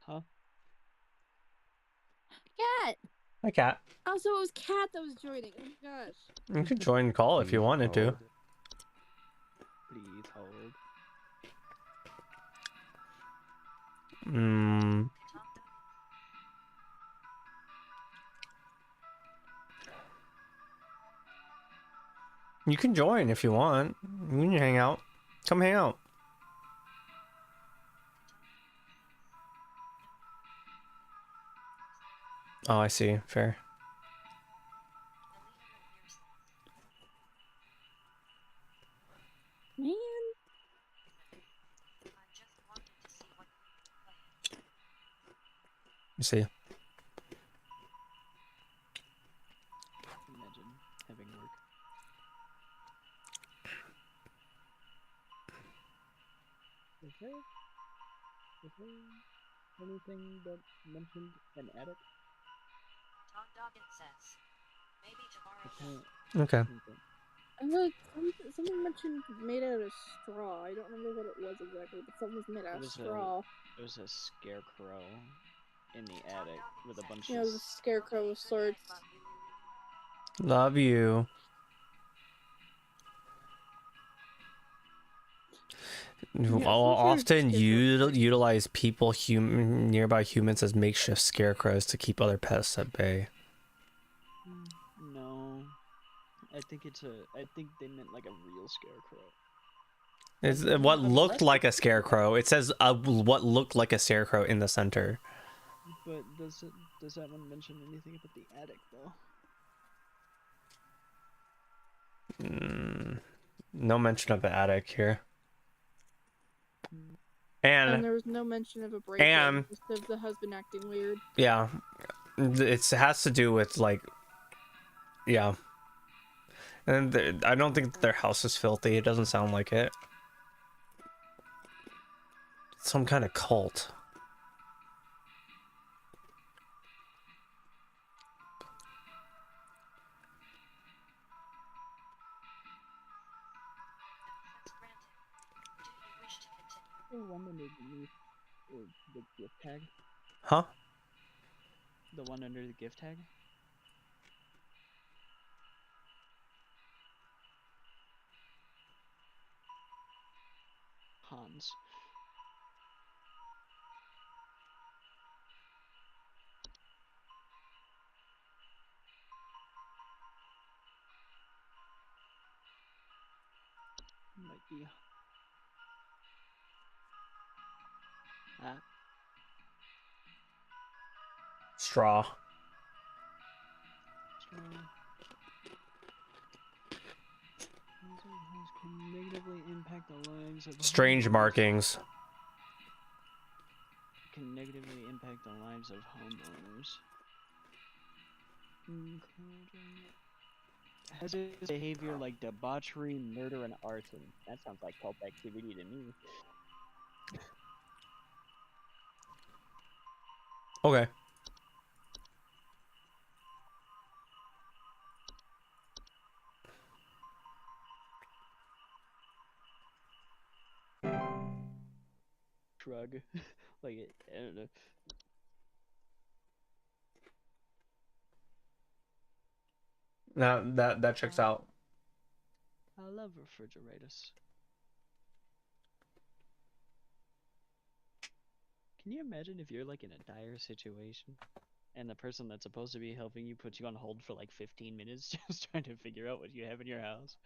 S11: Huh?
S10: Cat!
S4: Hi, Cat.
S10: Oh, so it was Cat that was joining. Oh my gosh.
S4: You could join the call if you wanted to.
S11: Please hold.
S4: You can join if you want. You can hang out. Come hang out. Oh, I see. Fair.
S10: Man.
S4: You see.
S11: Imagine having work. Is there anything that mentioned an attic?
S8: Tom Doggins says, maybe tomorrow.
S4: Okay.
S10: Someone mentioned made out of straw. I don't remember what it was exactly, but something was made out of straw.
S11: It was a scarecrow in the attic with a bunch
S10: Yeah,
S11: of...
S10: it was a scarecrow of sorts.
S4: Love you.
S10: Yeah,
S4: Often utilize people, nearby humans as makeshift scarecrows to keep other pests at bay.
S11: No. I think they meant like a real scarecrow.
S4: It's what looked like a scarecrow. It says what looked like a scarecrow in the center.
S11: But does that one mention anything about the attic though?
S4: No mention of the attic here.
S10: And there was no mention of a break-in, just of the husband acting weird.
S4: Yeah, it has to do with like, yeah. And I don't think their house is filthy. It doesn't sound like it. Some kind of cult.
S11: The one underneath the gift tag?
S4: Huh?
S11: The one under the gift tag? Hans. Might be. Ah.
S4: Straw.
S11: Can negatively impact the lives of
S4: Strange
S11: homeowners.
S4: markings.
S11: Can negatively impact the lives of homeowners. Has its behavior like debauchery, murder, and arson. That sounds like cult activity to me.
S4: Okay.
S11: Shrug. Like, I don't know.
S4: That checks out.
S11: I love refrigerators. Can you imagine if you're like in a dire situation and the person that's supposed to be helping you puts you on hold for like 15 minutes just trying to figure out what you have in your house?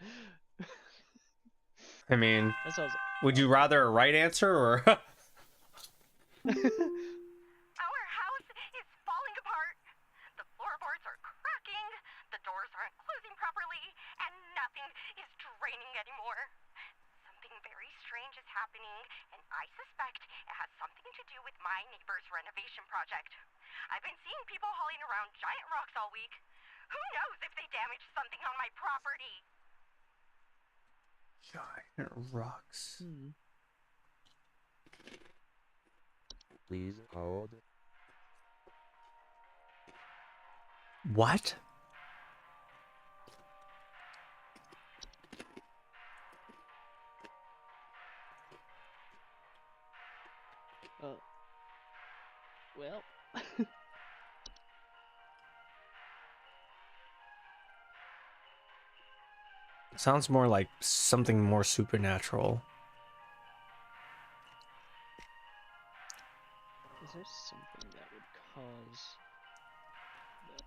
S4: I mean,
S11: That sounds
S4: would you rather a right answer or?
S5: Our house is falling apart. The floorboards are cracking, the doors aren't closing properly, and nothing is draining anymore. Something very strange is happening, and I suspect it has something to do with my neighbor's renovation project. I've been seeing people hauling around giant rocks all week. Who knows if they damaged something on my property?
S4: Giant rocks.
S7: Please hold.
S4: What?
S11: Well.
S4: Sounds more like something more supernatural.
S11: Is there something that would cause that?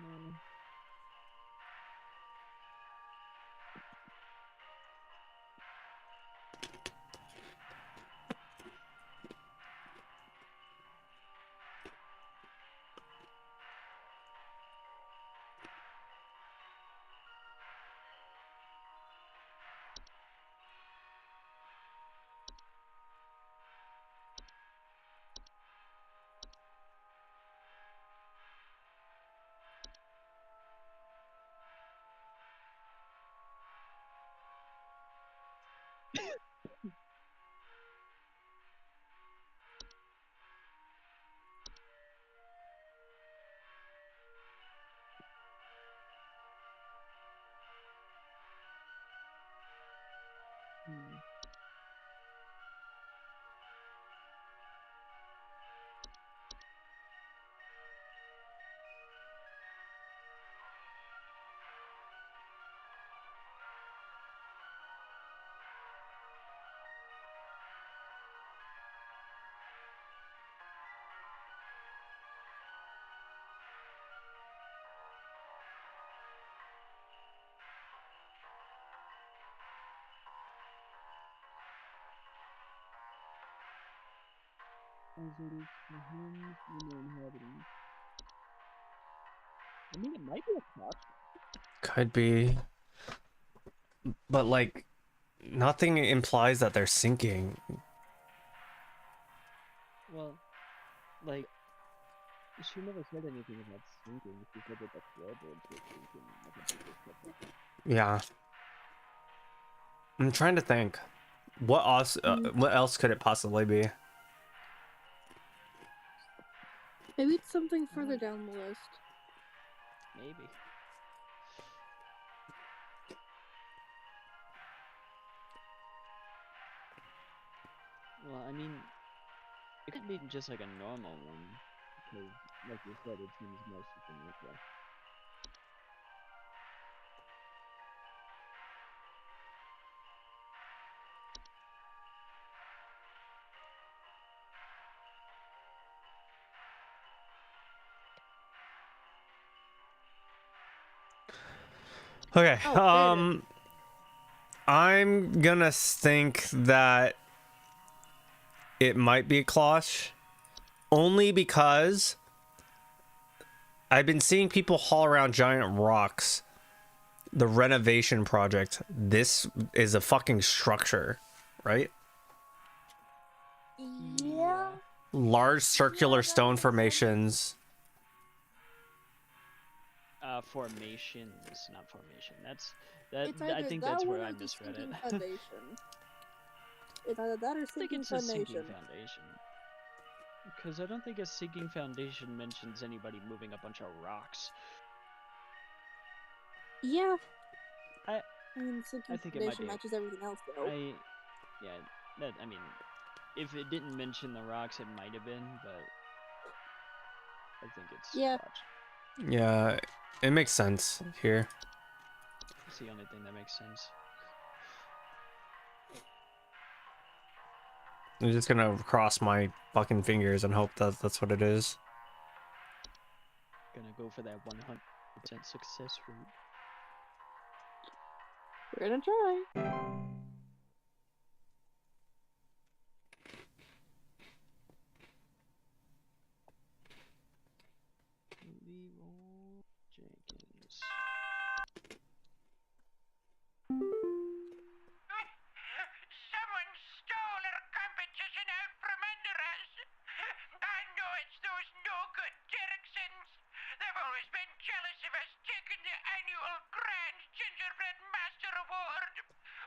S11: No. Hazardous for homes and their inhabitants. I mean, it might be a caution.
S4: Could be. But like, nothing implies that they're sinking.
S11: Well, like, she never said anything about sinking. She said that the floorboards were sinking.
S4: Yeah. I'm trying to think. What else could it possibly be?
S10: Maybe it's something further down the list.
S11: Maybe. Well, I mean, it could be just like a normal one, because, like you said, it seems more supernatural.
S4: Okay.
S10: Oh, there it is.
S4: I'm gonna think that it might be a cloche, only because I've been seeing people haul around giant rocks. The renovation project. This is a fucking structure, right?
S10: Yeah.
S4: Large circular stone formations.
S11: Formations, not formation.
S10: It's
S11: I
S10: either
S11: think
S10: that
S11: that's
S10: one
S11: where
S10: or
S11: I
S10: the
S11: misread it.
S10: sinking foundation. It's either that or
S11: I think
S10: sinking
S11: it's a sinking
S10: foundation.
S11: foundation. Because I don't think a sinking foundation mentions anybody moving a bunch of rocks.
S10: Yeah.
S11: I
S10: mean, sinking
S11: think it might
S10: foundation
S11: be.
S10: matches everything else, though.
S11: I mean, if it didn't mention the rocks, it might have been, but I think it's clutch.
S4: Yeah, it makes sense here.
S11: It's the only thing that makes sense.
S4: I'm just gonna cross my fucking fingers and hope that that's what it is.
S11: Gonna go for that 100% success rate.
S10: We're gonna try.
S11: Leroy Jenkins.
S6: Someone stole our competition out from under us. I know it's those no-good Derricksons. They've always been jealous of us taking the annual Grand Gingerbread Master Award.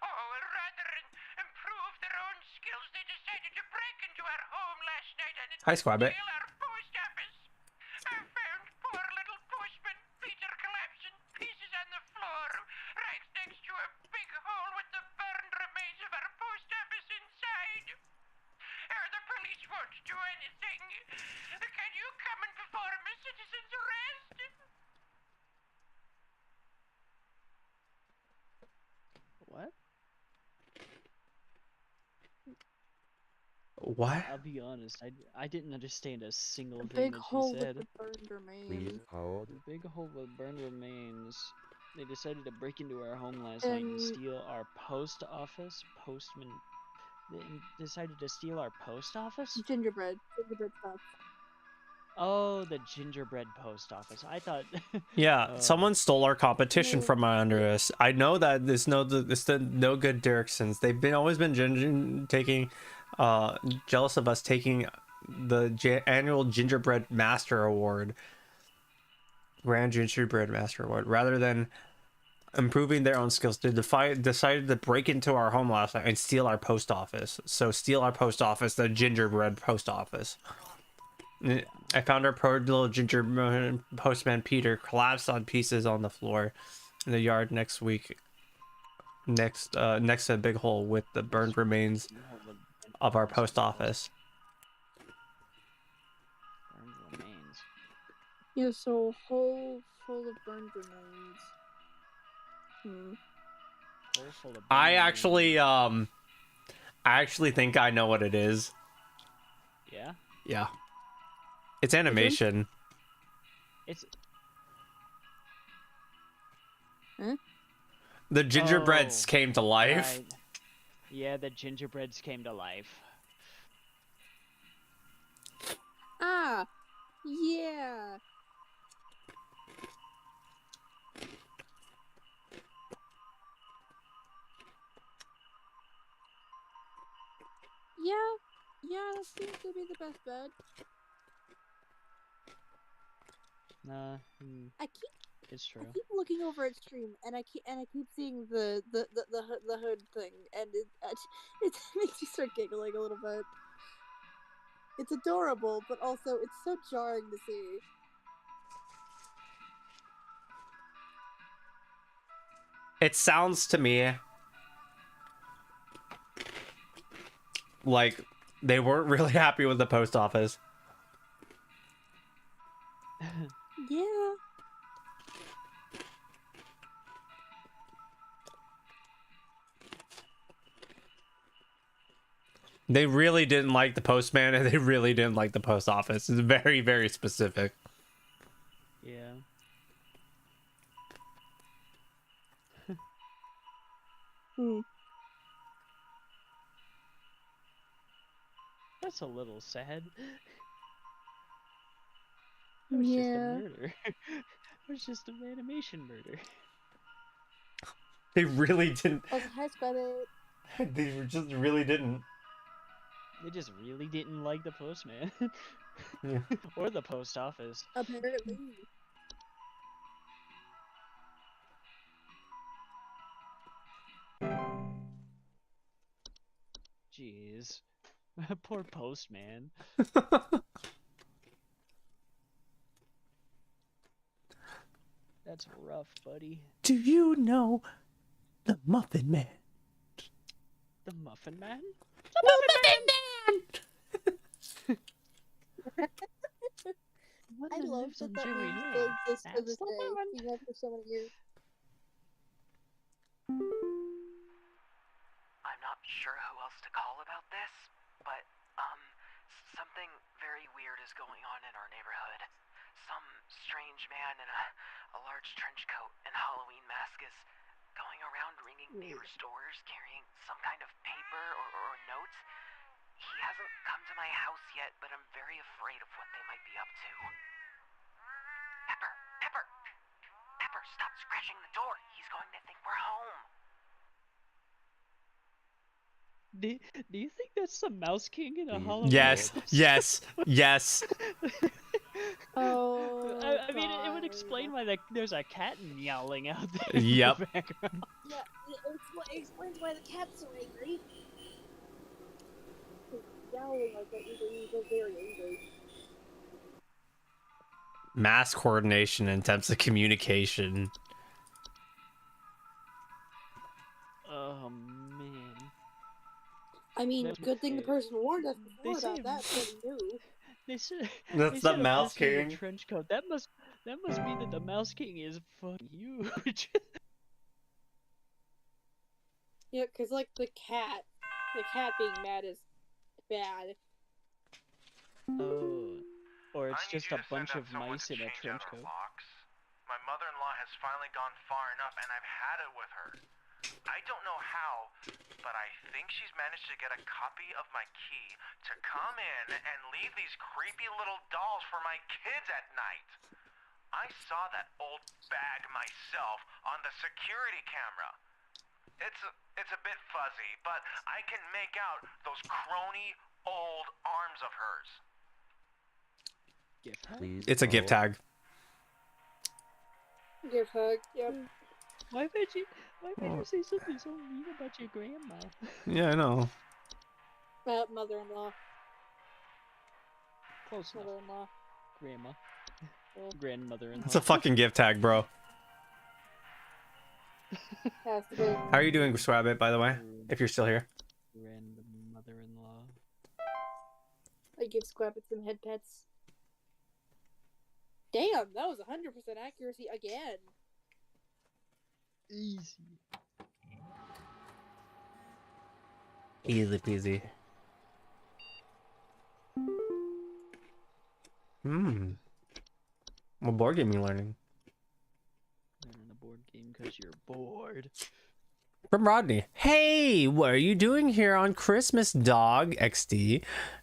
S6: Oh, rather than improve their own skills, they decided to break into our home last night and
S4: Hi, Squabbit.
S6: steal our post office. I found poor little postman Peter collapsing pieces on the floor, right next to a big hole with the burned remains of our post office inside. The police won't do anything. Can you come and perform a citizen's arrest?
S11: What?
S4: What?
S11: I'll be honest, I didn't understand a single
S10: The
S11: thing
S10: big
S11: that
S10: hole
S11: she said.
S10: with the burned remains.
S7: Please hold.
S11: The big hole with burned remains. They decided to break into our home last night and steal our post office. They decided to steal our post office?
S10: Gingerbread stuff.
S11: Oh, the gingerbread post office. I thought.
S4: Yeah, someone stole our competition from under us. I know that it's the no good Derricksons. They've always been jealous of us taking the annual Gingerbread Master Award, Grand Gingerbread Master Award, rather than improving their own skills. They decided to break into our home last night and steal our post office. So steal our post office, the Gingerbread Post Office. I found our poor little gingerbread postman Peter collapsed on pieces on the floor in the yard next to a big hole with the burned remains of our post office.
S11: Burned remains.
S10: Yeah, so a hole full of burned remains.
S11: Hole full of
S4: I actually think I know what it is.
S11: Yeah?
S4: Yeah. It's animation.
S11: It's...
S10: Huh?
S4: The gingerbreads came to life.
S11: Right. Yeah, the gingerbreads came to life.
S10: Ah! Yeah! Yeah, that seems to be the best bet.
S11: It's true.
S10: I keep looking over at stream, and I keep seeing the hood thing, and it makes me start giggling a little bit. It's adorable, but also it's so jarring to see.
S4: It sounds to me like they weren't really happy with the post office.
S10: Yeah.
S4: They really didn't like the postman, and they really didn't like the post office. It's very, very specific.
S11: Yeah. That's a little sad. It was just a murder. It was just an animation murder.
S4: They really didn't.
S10: Also, hi, Scarlet.
S4: They just really didn't.
S11: They just really didn't like the postman.
S4: Yeah.
S11: Or the post office.
S10: Apparently.
S11: Jeez. Poor postman. That's rough, buddy.
S4: Do you know the Muffin Man?
S11: The Muffin Man?
S4: The Muffin Man!
S10: I love that that movie still exists to this day, even after so many years.
S2: I'm not sure who else to call about this, but, something very weird is going on in our neighborhood. Some strange man in a large trench coat and Halloween mask is going around ringing neighbors' doors carrying some kind of paper or notes. He hasn't come to my house yet, but I'm very afraid of what they might be up to. Pepper, stop scratching the door. He's going to think we're home.
S11: Do you think that's the Mouse King in a Halloween?
S4: Yes, yes, yes.
S10: Oh.
S11: I mean, it would explain why there's a cat meowing out there.
S4: Yep.
S11: In the background.
S10: Yeah, it explains why the cat's so angry. He's yowling like that usually means they're very angry.
S4: Mass coordination and attempts of communication.
S11: Oh man.
S10: I mean, good thing the person warned us before about that, so we knew.
S11: They said
S4: That's the Mouse King.
S11: Trench coat. That must mean that the Mouse King is fucking huge.
S10: Yeah, because, like, the cat being mad is bad.
S11: Oh. Or it's
S6: I need
S11: just
S6: you
S11: a
S6: to send
S11: bunch
S6: out
S11: of
S6: someone
S11: mice
S6: to
S11: in a
S6: change
S11: trench
S6: out our
S11: coat.
S6: locks. My mother-in-law has finally gone far enough, and I've had it with her. I don't know how, but I think she's managed to get a copy of my key to come in and leave these creepy little dolls for my kids at night. I saw that old bag myself on the security camera. It's a bit fuzzy, but I can make out those crony old arms of hers.
S11: Gift
S7: Please
S4: It's a gift tag.
S10: Gift hug, yep.
S11: Why would you say something so mean about your grandma?
S4: Yeah, I know.
S10: Mother-in-law.
S11: Close enough.
S10: Mother-in-law.
S11: Grandma. Grandmother-in-law.
S4: It's a fucking gift tag, bro.
S10: Has to be.
S4: How are you doing, Swabbit, by the way? If you're still here.
S11: Random mother-in-law.
S10: I give Squabbit some head pets. Damn, that was 100% accuracy again.
S11: Easy.
S4: Easy peasy. What board game you learning?
S11: Learning a board game because you're bored.
S4: From Rodney. Hey, what are you doing here on Christmas, dog? XD.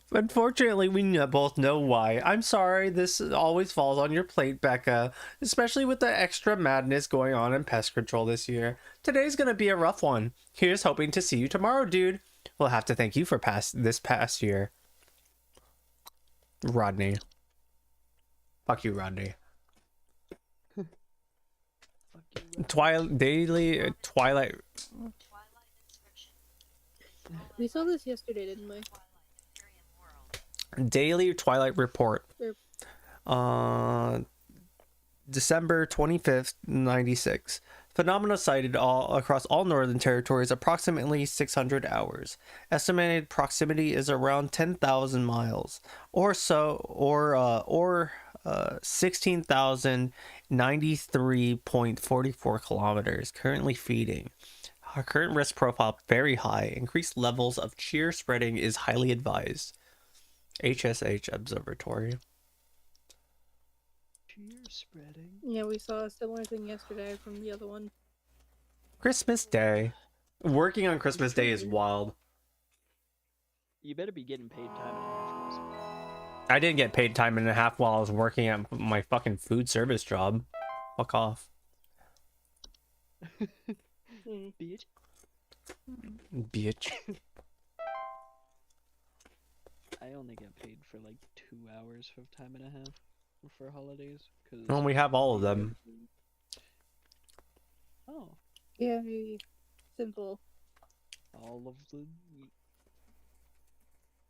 S4: Unfortunately, we both know why. I'm sorry this always falls on your plate, Becca, especially with the extra madness going on in pest control this year. Today's gonna be a rough one. Here's hoping to see you tomorrow, dude. We'll have to thank you for this past year. Rodney. Fuck you, Rodney. Twilight.
S10: We saw this yesterday, didn't we?
S4: Daily Twilight Report. December 25th, 96. Phenomena cited across all northern territories approximately 600 hours. Estimated proximity is around 10,000 miles or so, or 16,093.44 kilometers. Currently feeding. Our current risk profile very high. Increased levels of cheer spreading is highly advised. HSH Observatory.
S11: Cheer spreading.
S10: Yeah, we saw a similar thing yesterday from the other one.
S4: Christmas Day. Working on Christmas Day is wild.
S11: You better be getting paid time and a half. Chris.
S4: I didn't get paid time and a half while I was working at my fucking food service job. Fuck off.
S11: Bitch.
S4: Bitch.
S11: I only get paid for like 2 hours of time and a half for holidays. Cause
S4: Well, we have all of them.
S11: Oh.
S10: Yay. Simple.
S11: All of them.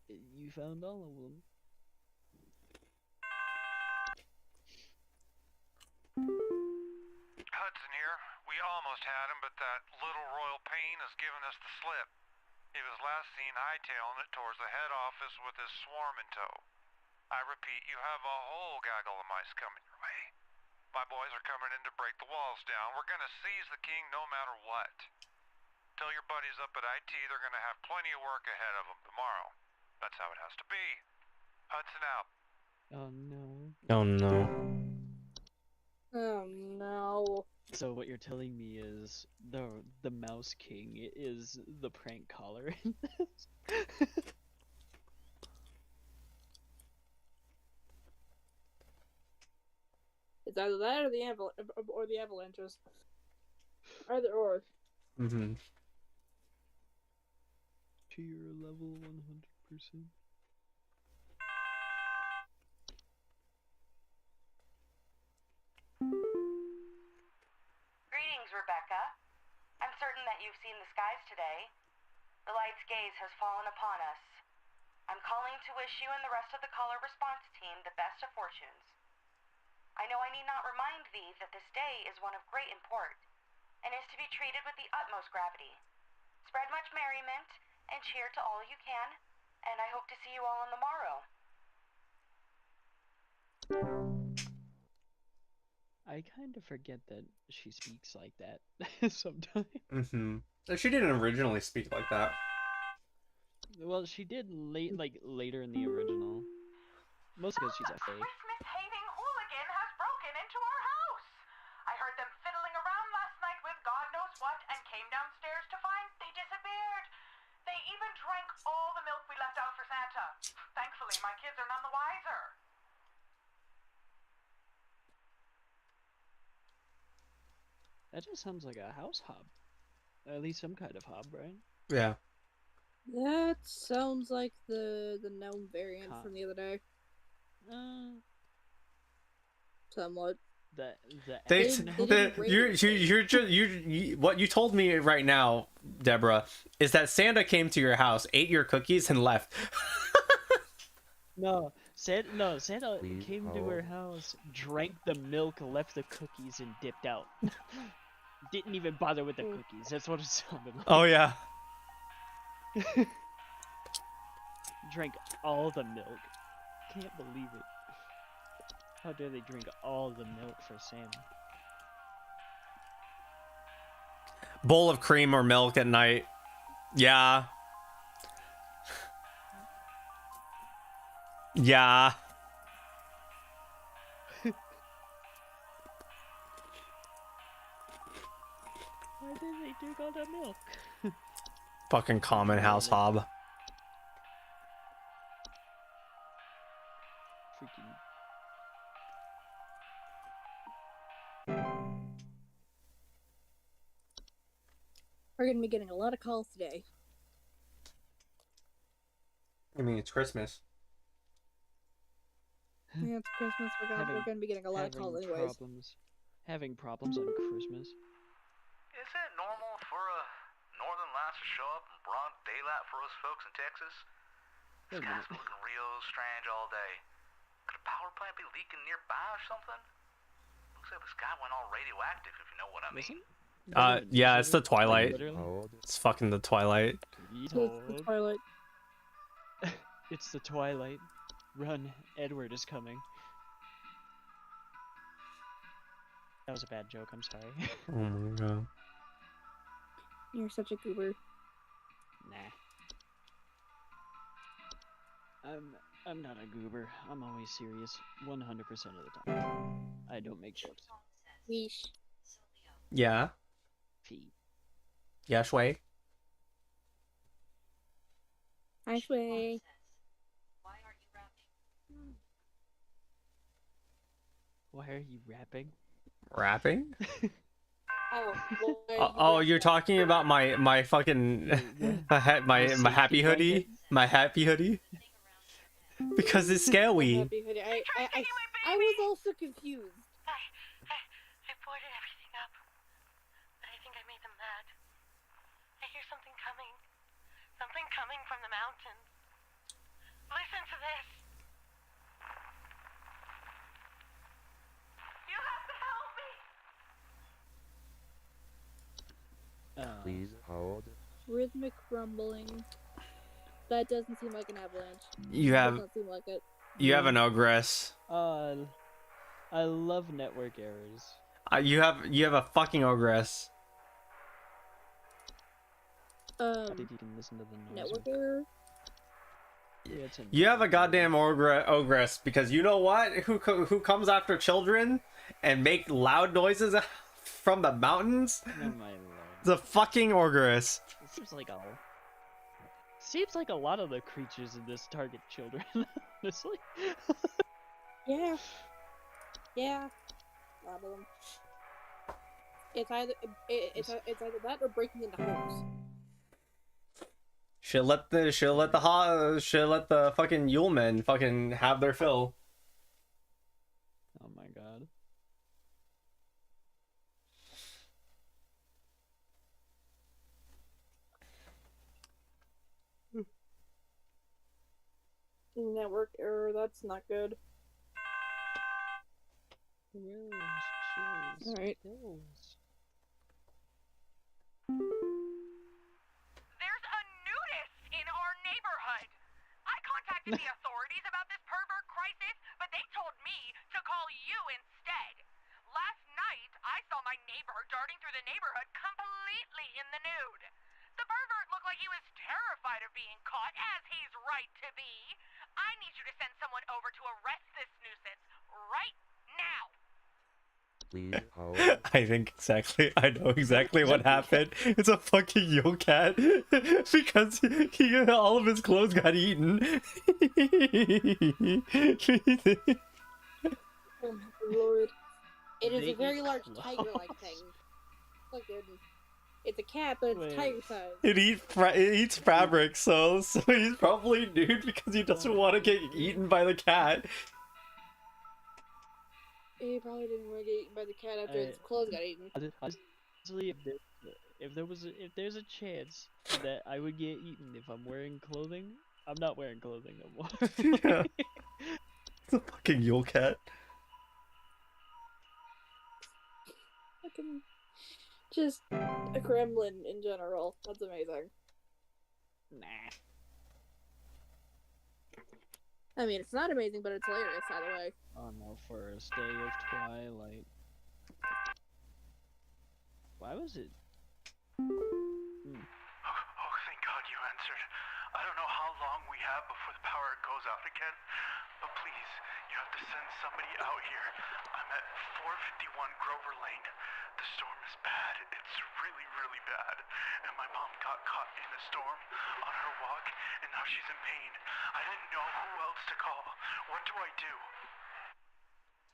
S11: You found all of them.
S6: Hudson here. We almost had him, but that little royal pain has given us the slip. He was last seen hightailing it towards the head office with his swarm in tow. I repeat, you have a whole gaggle of mice coming your way. My boys are coming in to break the walls down. We're gonna seize the king no matter what. Tell your buddies up at IT they're gonna have plenty of work ahead of them tomorrow. That's how it has to be. Hudson out.
S11: Oh no.
S4: Oh no.
S10: Oh no.
S11: So what you're telling me is the Mouse King is the prank caller in this?
S10: It's either that or the avalanches. Either or.
S4: Mm-hmm.
S11: To your level 100%.
S5: Greetings, Rebecca. I'm certain that you've seen the skies today. The light's gaze has fallen upon us. I'm calling to wish you and the rest of the caller response team the best of fortunes. I know I need not remind thee that this day is one of great import, and is to be treated with the utmost gravity. Spread much merriment, and cheer to all you can, and I hope to see you all on the morrow.
S11: I kind of forget that she speaks like that sometimes.
S4: Mm-hmm. She didn't originally speak like that.
S11: Well, she did later in the original. Mostly because she's a fake.
S5: Christmas-hating hooligan has broken into our house. I heard them fiddling around last night with God knows what and came downstairs to find they disappeared. They even drank all the milk we left out for Santa. Thankfully, my kids are none the wiser.
S11: That just sounds like a house hob. At least some kind of hob, right?
S4: Yeah.
S10: That sounds like the gnome variant from the other day. Somewhat.
S4: What you told me right now, Deborah, is that Santa came to your house, ate your cookies, and left.
S11: Santa came to her house, drank the milk, left the cookies, and dipped out. Didn't even bother with the cookies. That's what it sounded like.
S4: Oh yeah.
S11: Drank all the milk. Can't believe it. How dare they drink all the milk for Santa?
S4: Bowl of cream or milk at night. Yeah. Yeah.
S11: Why did they drink all that milk?
S4: Fucking common house hob.
S11: Freaking.
S10: We're gonna be getting a lot of calls today.
S4: I mean, it's Christmas.
S10: Yeah, it's Christmas. We're gonna be getting a lot of calls anyways.
S11: Having problems on Christmas.
S6: Is it normal for a northern lights to show up in broad daylight for us folks in Texas? The sky's been looking real strange all day. Could a power plant be leaking nearby or something? Looks like the sky went all radioactive, if you know what I mean.
S4: Yeah, it's the Twilight. It's fucking the Twilight.
S10: It's the Twilight.
S11: It's the Twilight. Run, Edward is coming. That was a bad joke, I'm sorry.
S4: Oh my god.
S10: You're such a goober.
S11: Nah. I'm not a goober. I'm always serious. 100% of the time. I don't make jokes.
S10: Weesh.
S4: Yeah.
S11: Fee.
S4: Yeah, Shui.
S10: Hi, Shui.
S11: Why are you rapping?
S4: Rapping?
S10: Oh, well,
S4: Oh, you're talking about my fucking my happy hoodie, my happy hoodie, because it's scary.
S10: happy hoodie. I was also confused.
S5: I boarded everything up, but I think I made them mad. I hear something coming. Something coming from the mountains. Listen to this. You have to help me.
S7: Please hold.
S10: Rhythmic rumbling. That doesn't seem like an avalanche.
S4: You
S10: It
S4: have
S10: does not seem like it.
S4: you have an ogress.
S11: I love network errors.
S4: You have a fucking ogress.
S11: I think you can listen to the noise.
S10: Network error.
S11: Yeah, it's
S4: You have a goddamn ogress because you know what? Who comes after children and make loud noises from the mountains?
S11: Oh my lord.
S4: The fucking ogress.
S11: It seems like a lot of the creatures in this target children, honestly.
S10: Yeah. Yeah. A lot of them. It's either that or breaking into homes.
S4: Should let the fucking Yule men fucking have their fill.
S11: Oh my god.
S10: Network error. That's not good.
S11: All
S10: right.
S5: There's a nudist in our neighborhood. I contacted the authorities about this pervert crisis, but they told me to call you instead. Last night, I saw my neighbor darting through the neighborhood completely in the nude. The pervert looked like he was terrified of being caught, as he's right to be. I need you to send someone over to arrest this nuisance right now.
S7: Please hold.
S4: I know exactly what happened. It's a fucking Yule cat because he all of his clothes got eaten.
S10: Oh my lord. It is
S11: They
S10: a very
S11: eat
S10: large
S11: clothes.
S10: tiger-like thing. It's a cat, but it's tiger size.
S4: It eats fabric, so he's probably nude because he doesn't want to get eaten by the cat.
S10: He probably didn't want to get eaten by the cat after his clothes got eaten.
S11: Honestly, if there's a chance that I would get eaten if I'm wearing clothing, I'm not wearing clothing no more.
S4: Yeah. It's a fucking Yule cat.
S10: Fucking just a gremlin in general. That's amazing.
S11: Nah.
S10: I mean, it's not amazing, but it's hilarious either way.
S11: Oh no, first day of Twilight. Why was it?
S6: Oh, thank God you answered. I don't know how long we have before the power goes out again, but please, you have to send somebody out here. I'm at 451 Grover Lane. The storm is bad. It's really, really bad. And my mom got caught in a storm on her walk, and now she's in pain. I didn't know who else to call. What do I do?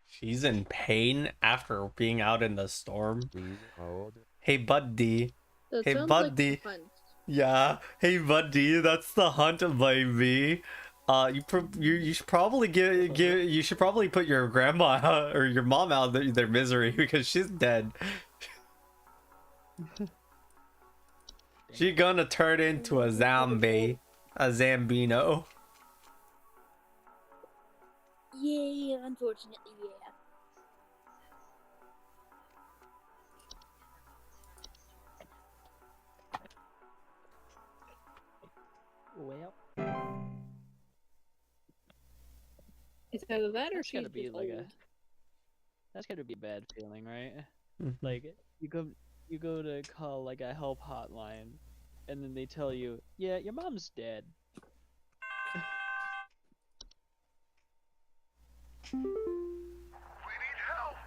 S4: She's in pain after being out in the storm.
S7: Please hold.
S4: Hey, buddy.
S10: That
S4: Hey,
S10: sounds
S4: buddy.
S10: like fun.
S4: Yeah. Hey, buddy. That's the hunt, baby. You should probably you should probably put your grandma out, or your mom out of their misery because she's dead. She gonna turn into a zombie, a Zambino.
S10: Yeah, unfortunately, yeah.
S11: Well,
S10: It's either that or
S11: that's
S10: she's
S11: gotta be
S10: just
S11: like
S10: old.
S11: that's gotta be a bad feeling, right?
S4: Mhm.
S11: Like you go to call like a help hotline, and then they tell you, yeah, your mom's dead.
S6: We need help!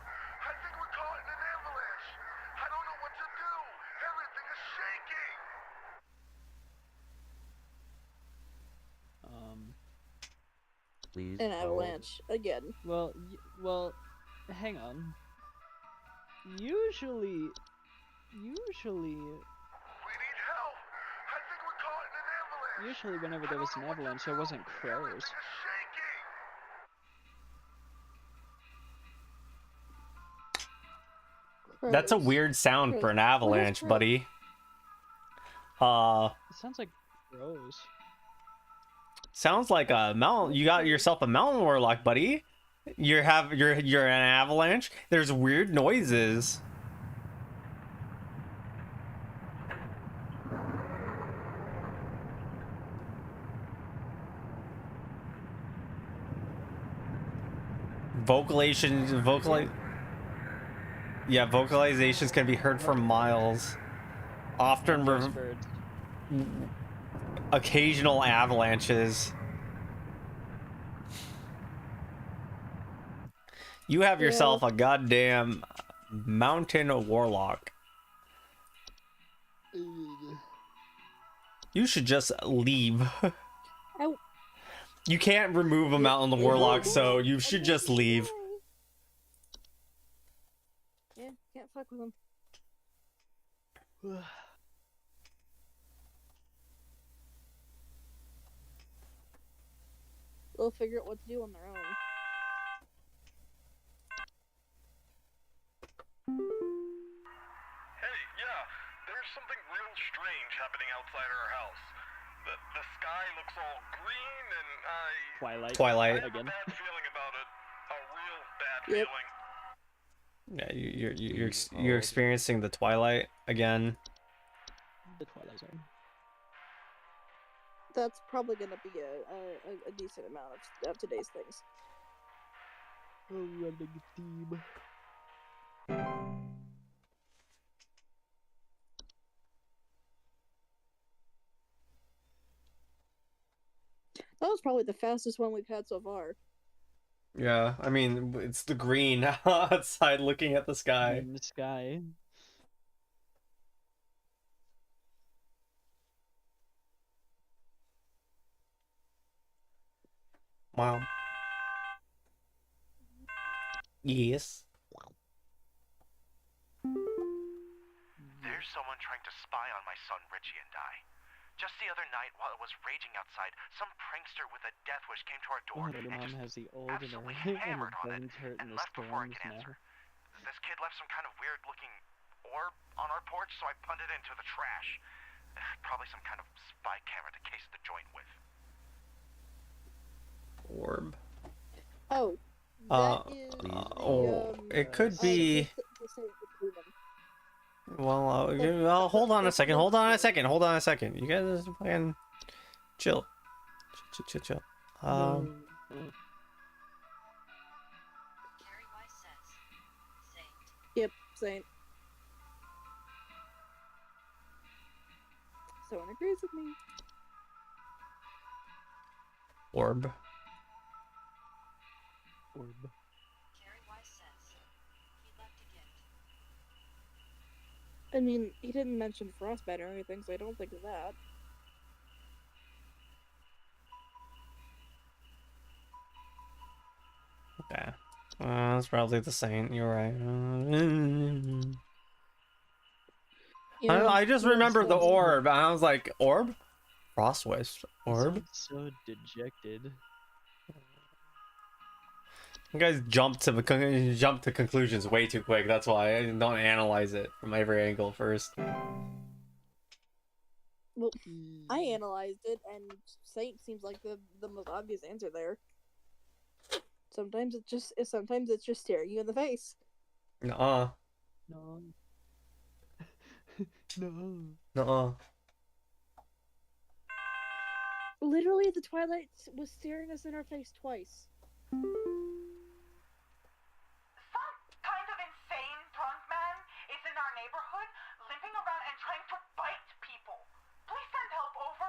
S6: I think we're caught in an avalanche! I don't know what to do! Everything is shaking!
S7: Please
S10: an
S7: hold.
S10: avalanche again.
S11: Well, hang on. Usually, whenever there was an avalanche, there wasn't crows.
S4: That's a
S10: Crows.
S4: weird sound for an
S10: Crows. What is
S4: avalanche,
S10: crow?
S4: buddy.
S11: It sounds like crows.
S4: Sounds like a mountain. You got yourself a mountain warlock, buddy. You're an avalanche. There's weird noises. Vocalizations can be heard for miles. Often occasional avalanches. You have yourself a goddamn mountain warlock. You should just leave.
S10: Ow.
S4: You can't remove a mountain warlock, so you should just leave.
S10: Yeah, can't fuck with them. They'll figure out what to do on their own.
S6: Hey, yeah, there's something real strange happening outside our house. The sky looks all green, and
S4: Twilight.
S6: I have a bad feeling about it. A real bad
S10: Yep.
S6: feeling.
S4: Yeah, you're experiencing the Twilight again.
S11: The Twilight Zone.
S10: That's probably gonna be a decent amount of today's things.
S11: A running theme.
S10: That was probably the fastest one we've had so far.
S4: Yeah, I mean, it's the green outside looking at the sky.
S11: In the sky.
S4: Wow. Yes.
S6: There's someone trying to spy on my son Richie and I. Just the other night, while it was raging outside, some prankster with a death wish came to our door
S11: Oh, the
S6: and
S11: mom
S6: just
S11: has the old and
S6: absolutely
S11: her
S6: hammered on it
S11: bones hurt in
S6: and
S11: the
S6: left before I
S11: storms
S6: could
S11: now.
S6: answer. This kid left some kind of weird-looking orb on our porch, so I punted it into the trash. Probably some kind of spy camera to case the joint with.
S4: Orb.
S10: Oh. That is
S4: it could be. Well, hold on a second. You guys fucking chill. Chill.
S10: Yep, Saint. Someone agrees with me.
S4: Orb.
S10: I mean, he didn't mention frostbite or anything, so I don't think of that.
S4: Okay. That's probably the Saint. You're right. I just remembered the orb, and I was like, orb? Frostwest orb?
S11: So dejected.
S4: You guys jump to conclusions way too quick. That's why I don't analyze it from every angle first.
S10: Well, I analyzed it, and Saint seems like the most obvious answer there. Sometimes it's just staring you in the face.
S4: Nuh-uh.
S11: No.
S4: Nuh-uh.
S10: Literally, the Twilight was staring us in our face twice.
S5: Some kind of insane drunk man is in our neighborhood, limping around and trying to bite people. Please send help over.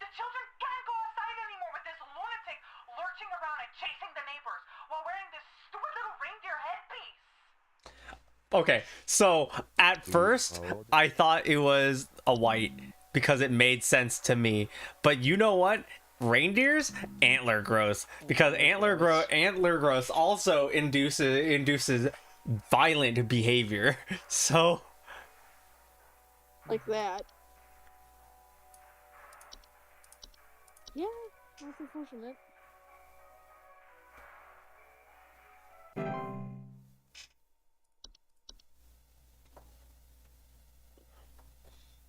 S5: The children can't go outside anymore with this lunatic lurching around and chasing the neighbors while wearing this stupid little reindeer headpiece.
S4: Okay, so at first I thought it was a white because it made sense to me. But you know what? Reindeers, antler growth, because antler growth also induces violent behavior. So
S10: like that. Yeah, that's unfortunate.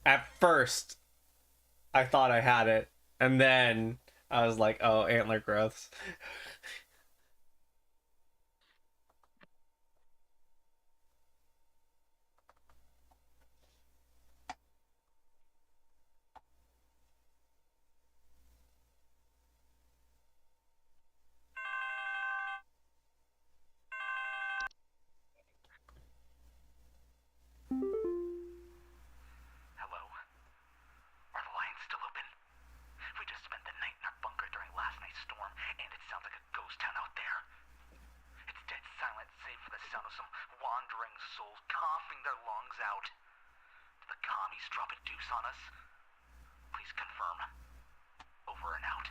S4: at first I thought I had it, and then I was like, oh, antler growths.
S6: Hello? Are the lines still open? We just spent the night in our bunker during last night's storm, and it sounds like a ghost town out there. It's dead silent, save for the sound of some wandering souls coughing their lungs out. Did the commies drop a deuce on us? Please confirm. Over and out.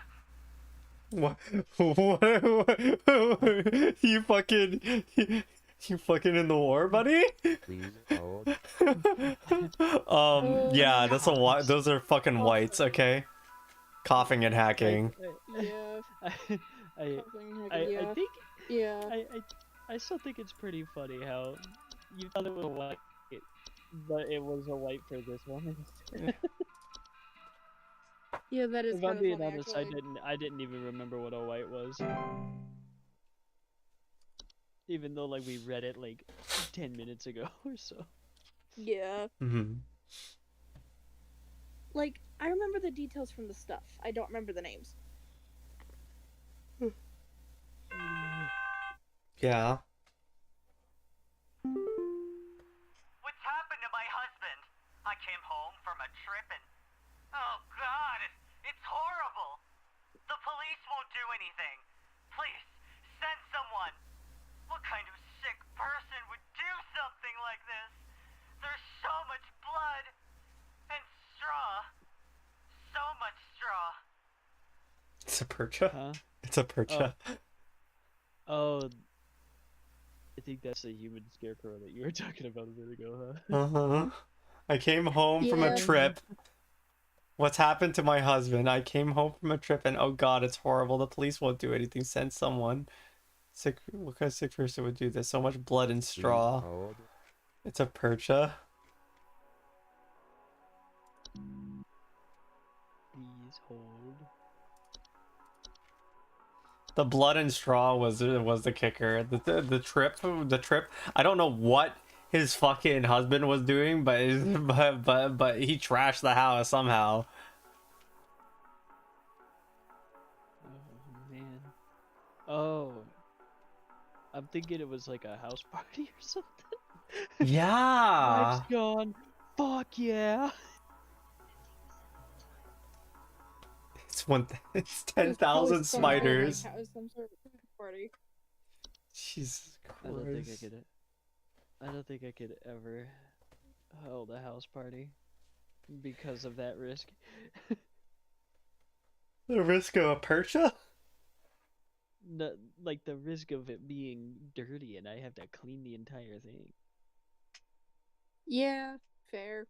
S4: What? You fucking in the war, buddy?
S7: Please hold.
S4: Yeah, that's a white. Those are fucking whites, okay? Coughing and hacking.
S10: Yeah.
S11: I think
S10: Yeah.
S11: I still think it's pretty funny how you thought it was a white, but it was a white for this one.
S10: Yeah, that is
S11: If I'm
S10: kind of
S11: being
S10: funny,
S11: honest,
S10: actually.
S11: I didn't even remember what a white was. Even though like we read it like 10 minutes ago or so.
S10: Yeah.
S4: Mm-hmm.
S10: Like, I remember the details from the stuff. I don't remember the names.
S4: Yeah.
S2: What's happened to my husband? I came home from a trip and... Oh, God! It's horrible! The police won't do anything. Please, send someone. What kind of sick person would do something like this? There's so much blood. And straw. So much straw.
S4: It's a percha?
S11: Huh?
S4: It's a percha.
S11: Oh, I think that's the human scarecrow that you were talking about a minute ago, huh?
S4: Uh-huh. I came home from a trip. What's happened to my husband? I came home from a trip and oh god, it's horrible. The police won't do anything. Send someone. Sick. What kind of sick person would do this? So much blood and straw. It's a percha.
S11: Please hold.
S4: The blood and straw was the kicker. The trip. I don't know what his fucking husband was doing, but he trashed the house somehow.
S11: Oh man. Oh. I'm thinking it was like a house party or something.
S4: Yeah.
S11: Wife's gone. Fuck yeah.
S4: It's 10,000 spiders.
S10: Some sort of party.
S4: Jesus
S11: I don't think I
S4: Christ.
S11: could. I don't think I could ever hold a house party because of that risk.
S4: The risk of a percha?
S11: Like the risk of it being dirty and I have to clean the entire thing.
S10: Yeah, fair.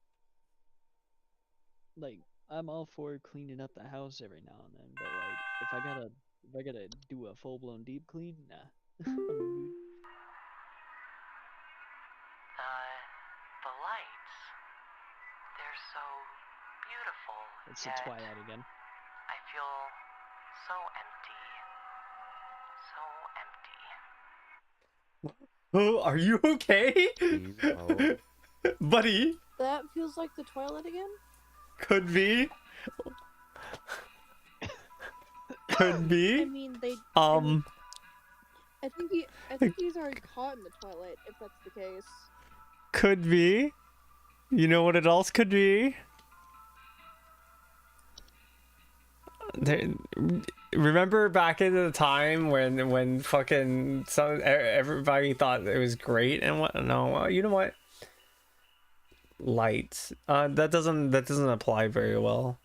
S11: Like I'm all for cleaning up the house every now and then, but like if I gotta do a full blown deep clean, nah.
S2: The lights. They're so beautiful.
S11: It's the
S2: yet
S11: twilight again.
S2: I feel so empty. So empty.
S4: Oh, are you okay? Buddy?
S10: That feels like the Twilight again?
S4: Could be. Could be.
S10: I mean, I think he's already caught in the Twilight, if that's the case.
S4: Could be. You know what it else could be? Remember back in the time when fucking everybody thought it was great and what? No, you know what? Lights. That doesn't apply very well.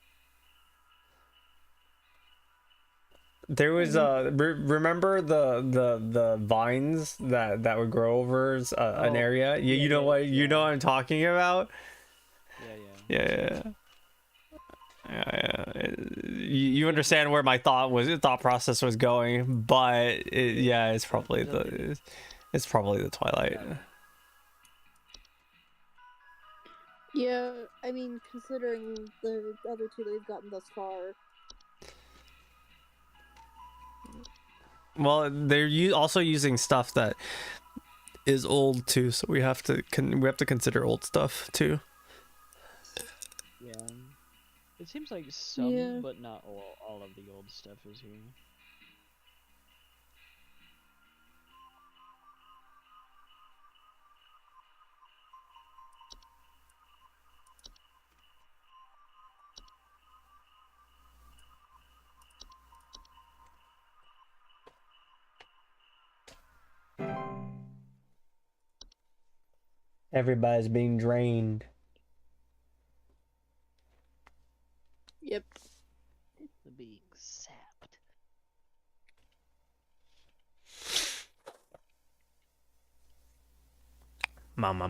S4: There was remember the vines that would grow over an area. You know what I'm talking about. Yeah. You understand where my thought process was going, but it's probably the Twilight.
S10: Yeah, I mean, considering the other two they've gotten thus far.
S4: Well, they're also using stuff that is old too, so we have to consider old stuff too.
S11: Yeah. It seems like some, but not all of the old stuff is here.
S4: Everybody's being drained.
S10: Yep.
S11: They're being sapped.
S4: Mama.
S6: My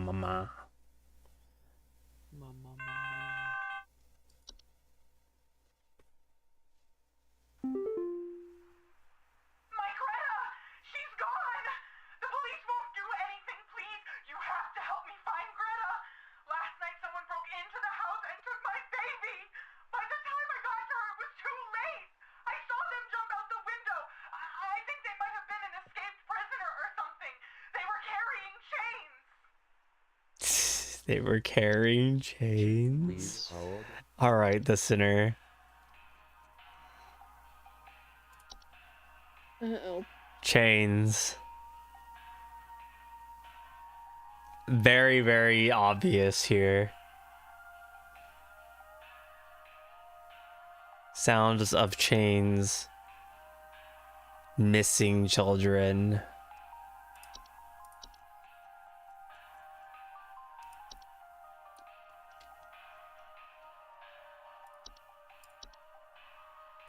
S6: Greta! She's gone! The police won't do anything, please! You have to help me find Greta! Last night someone broke into the house and took my baby! By the time I got to her, it was too late! I saw them jump out the window! I think they might have been an escaped prisoner or something! They were carrying chains!
S4: They were carrying chains. All right, the sinner.
S10: Uh-oh.
S4: Chains. Very, very obvious here. Sounds of chains. Missing children.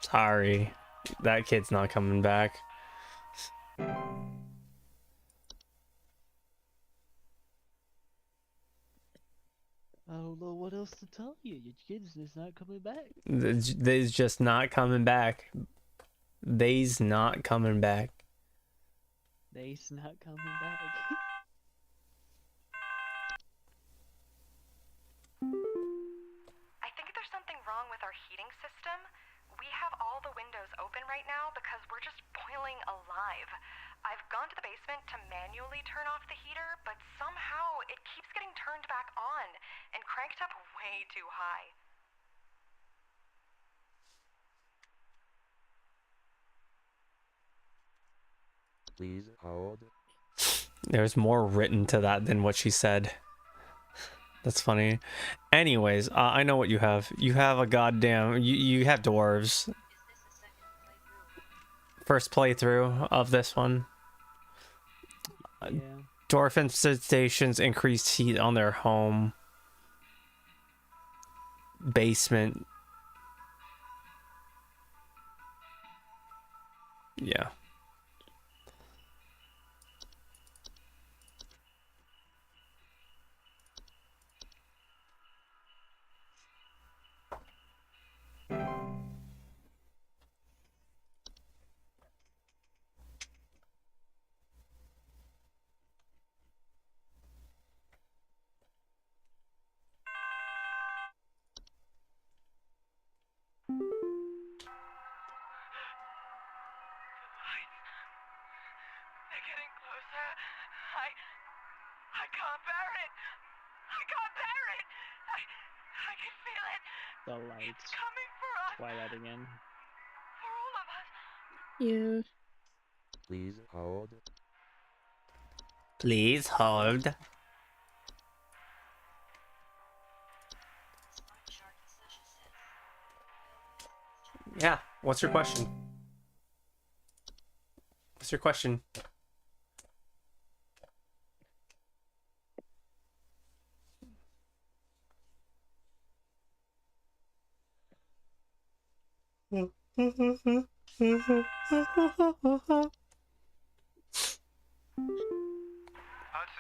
S4: Sorry, that kid's not coming back.
S11: I don't know what else to tell you. Your kid's just not coming back.
S4: They's just not coming back. They's not coming back.
S11: They's not coming back.
S5: I think there's something wrong with our heating system. We have all the windows open right now because we're just boiling alive. I've gone to the basement to manually turn off the heater, but somehow it keeps getting turned back on and cranked up way too high.
S7: Please hold.
S4: There's more written to that than what she said. That's funny. Anyways, I know what you have. You have a goddamn... You have dwarves. First playthrough of this one.
S11: Yeah.
S4: Dwarf infestations increased heat on their home. Basement. Yeah.
S6: They're getting closer. I can't bear it. I can't bear it. I can feel it.
S11: The lights.
S6: It's coming for us.
S11: Twilight again.
S6: For all of us.
S10: Yeah.
S7: Please hold.
S4: Please hold. Yeah, what's your question? What's your question?
S6: Hudson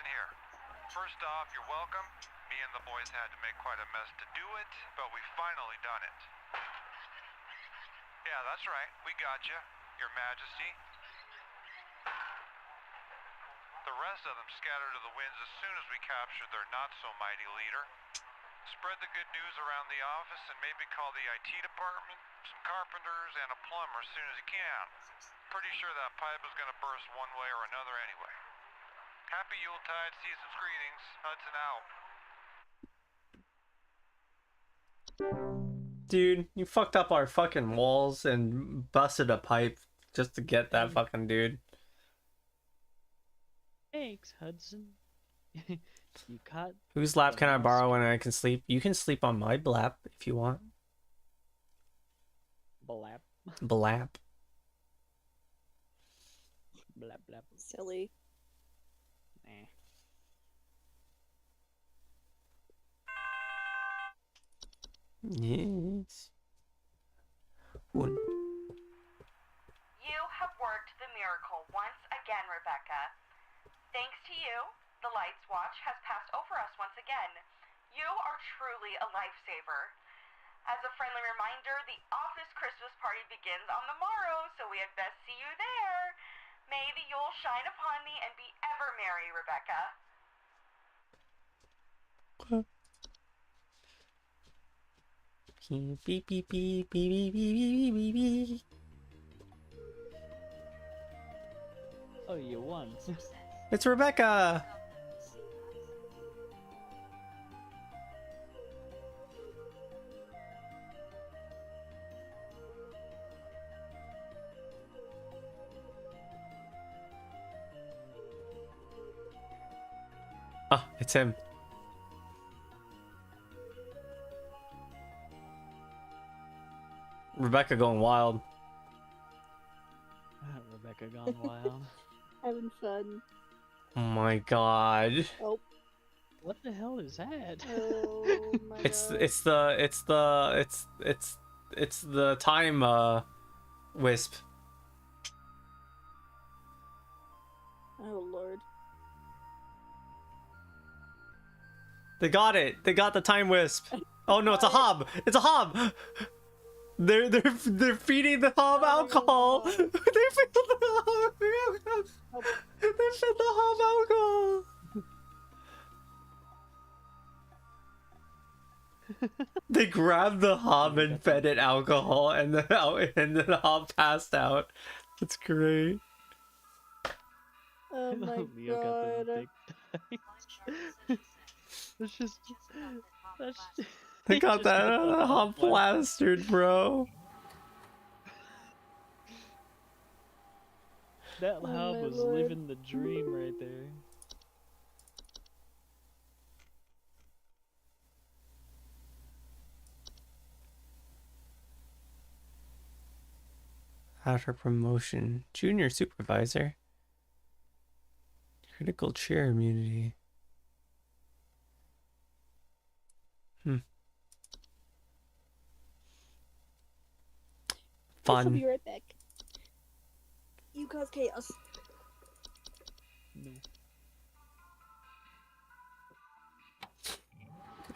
S6: here. First off, you're welcome. Me and the boys had to make quite a mess to do it, but we finally done it. Yeah, that's right. We got you, Your Majesty. The rest of them scattered to the winds as soon as we captured their not-so-mighty leader. Spread the good news around the office and maybe call the IT department, some carpenters, and a plumber as soon as you can. Pretty sure that pipe is gonna burst one way or another anyway. Happy Yuletide, season's greetings. Hudson out.
S4: Dude, you fucked up our fucking walls and busted a pipe just to get that fucking dude.
S11: Thanks, Hudson. You caught.
S4: Whose lap
S11: the
S4: can I borrow
S11: mouse.
S4: when I can sleep? You can sleep on my lap if you want.
S11: Blap.
S4: Blap.
S11: Blap blap.
S10: Silly.
S11: Eh.
S4: Yes. One.
S5: You have worked the miracle once again, Rebecca. Thanks to you, the Lights Watch has passed over us once again. You are truly a lifesaver. As a friendly reminder, the office Christmas party begins on the morrow, so we had best see you there. May the Yule shine upon thee and be ever merry, Rebecca.
S4: Beep beep beep beep beep beep beep beep beep.
S11: Oh, you won.
S4: It's Rebecca. Ah, it's him. Rebecca going wild.
S11: Rebecca gone wild.
S10: Having fun.
S4: Oh my god.
S10: Oh.
S11: What the hell is that?
S10: Oh my
S4: It's
S10: god.
S4: it's the time wisp.
S10: Oh lord.
S4: They got it. They got the time wisp. Oh no, it's a hob. It's a hob. They're feeding the hob alcohol. They feed the hob alcohol. They fed the hob alcohol. They grabbed the hob and fed it alcohol, and then the hob passed out. That's great.
S10: Oh my
S11: Leo got the
S10: god.
S11: dick. That's just.
S4: They got
S11: just
S4: that
S11: got the
S4: hob plastered, bro.
S11: That
S10: Oh
S11: hob
S10: my
S11: was
S10: lord.
S11: living the dream right there.
S4: After promotion, junior supervisor. Critical chair immunity.
S10: I'll
S4: Fun.
S10: be right back. You cause chaos.
S11: No.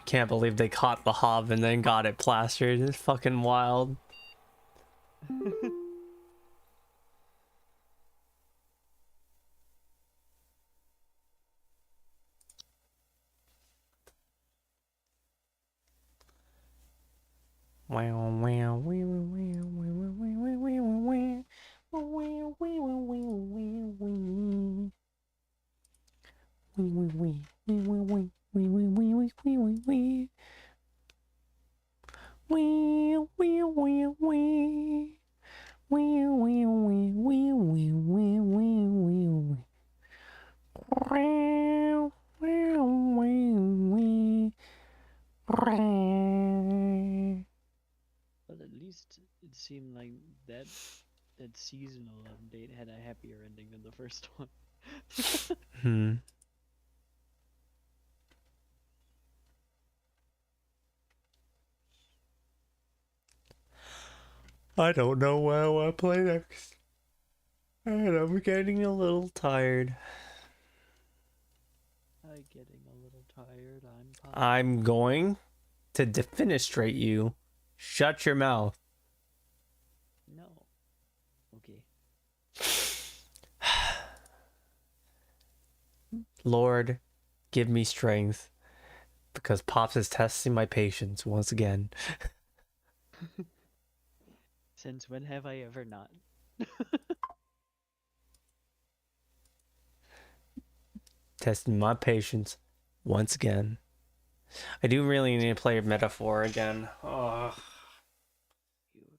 S4: Can't believe they caught the hob and then got it plastered. It's fucking wild. Wow, wow, wow, wow, wow, wow, wow, wow,
S11: But at least it seemed like that seasonal update had a happier ending than the first one.
S4: I don't know what I want to play next. And I'm getting a little tired.
S11: I'm getting a little tired.
S4: I'm going to defenestrate you. Shut your mouth.
S11: No. Okay.
S4: Lord, give me strength. Because Pops is testing my patience once again.
S11: Since when have I ever not?
S4: Testing my patience once again. I do really need to play Metaphor again. Ugh.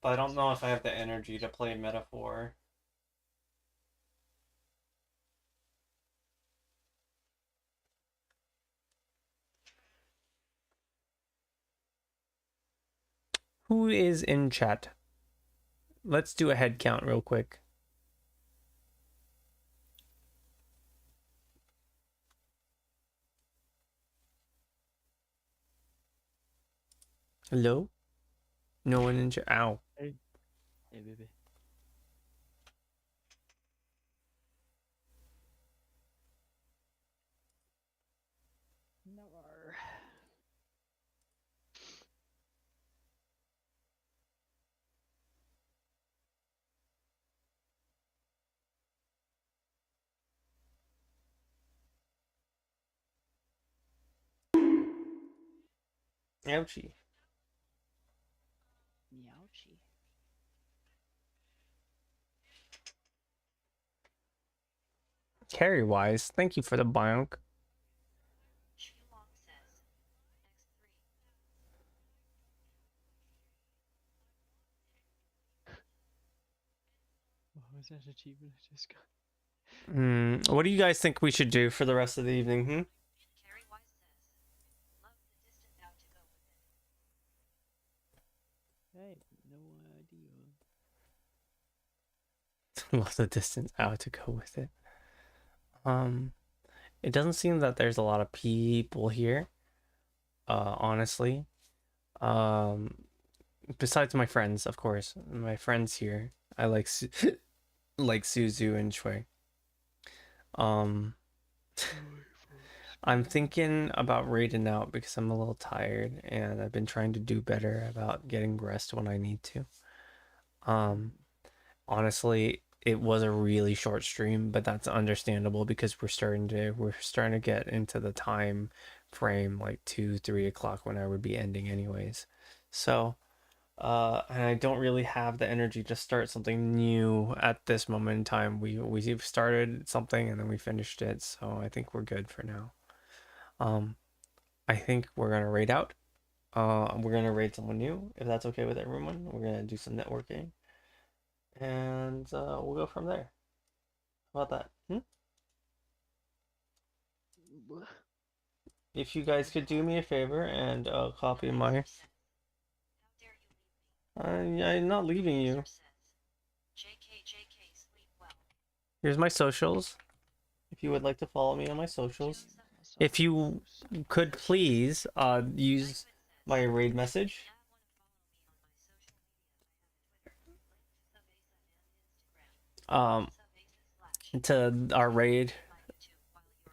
S4: But I don't know if I have the energy to play Metaphor. Who is in chat? Let's do a head count real quick. Hello? No one in chat. Ow.
S11: Hey. Hey, baby. Never.
S4: Ouchie.
S11: Meowchi.
S4: Carry wise, thank you for the bionk.
S11: What was that achievement I just got?
S4: What do you guys think we should do for the rest of the evening?
S11: I have no idea.
S4: Love the distance out to go with it. It doesn't seem that there's a lot of people here. Honestly. Besides my friends, of course. My friends here. I like like Suzu and Shui. I'm thinking about raiding out because I'm a little tired and I've been trying to do better about getting rest when I need to. Honestly, it was a really short stream, but that's understandable because we're starting to get into the time frame like 2-3 o'clock when I would be ending anyways. So and I don't really have the energy to start something new at this moment in time. We've started something and then we finished it, so I think we're good for now. I think we're gonna raid out. We're gonna raid someone new if that's okay with everyone. We're gonna do some networking, and we'll go from there. How about that? If you guys could do me a favor and copy my. I'm not leaving you. Here's my socials. If you would like to follow me on my socials. If you could please use my raid message. To our raid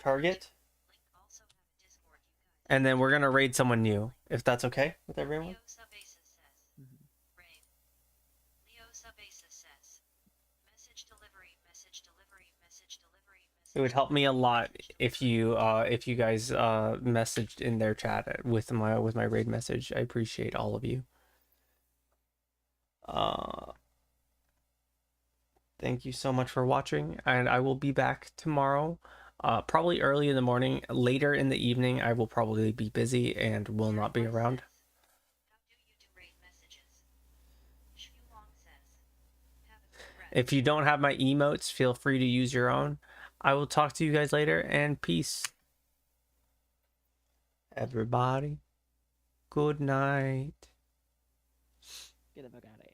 S4: target. And then we're gonna raid someone new, if that's okay with everyone. It would help me a lot if you guys messaged in their chat with my raid message. I appreciate all of you. Thank you so much for watching, and I will be back tomorrow. Probably early in the morning. Later in the evening, I will probably be busy and will not be around. If you don't have my emotes, feel free to use your own. I will talk to you guys later, and peace. Everybody, good night.
S11: Get the fuck out of here.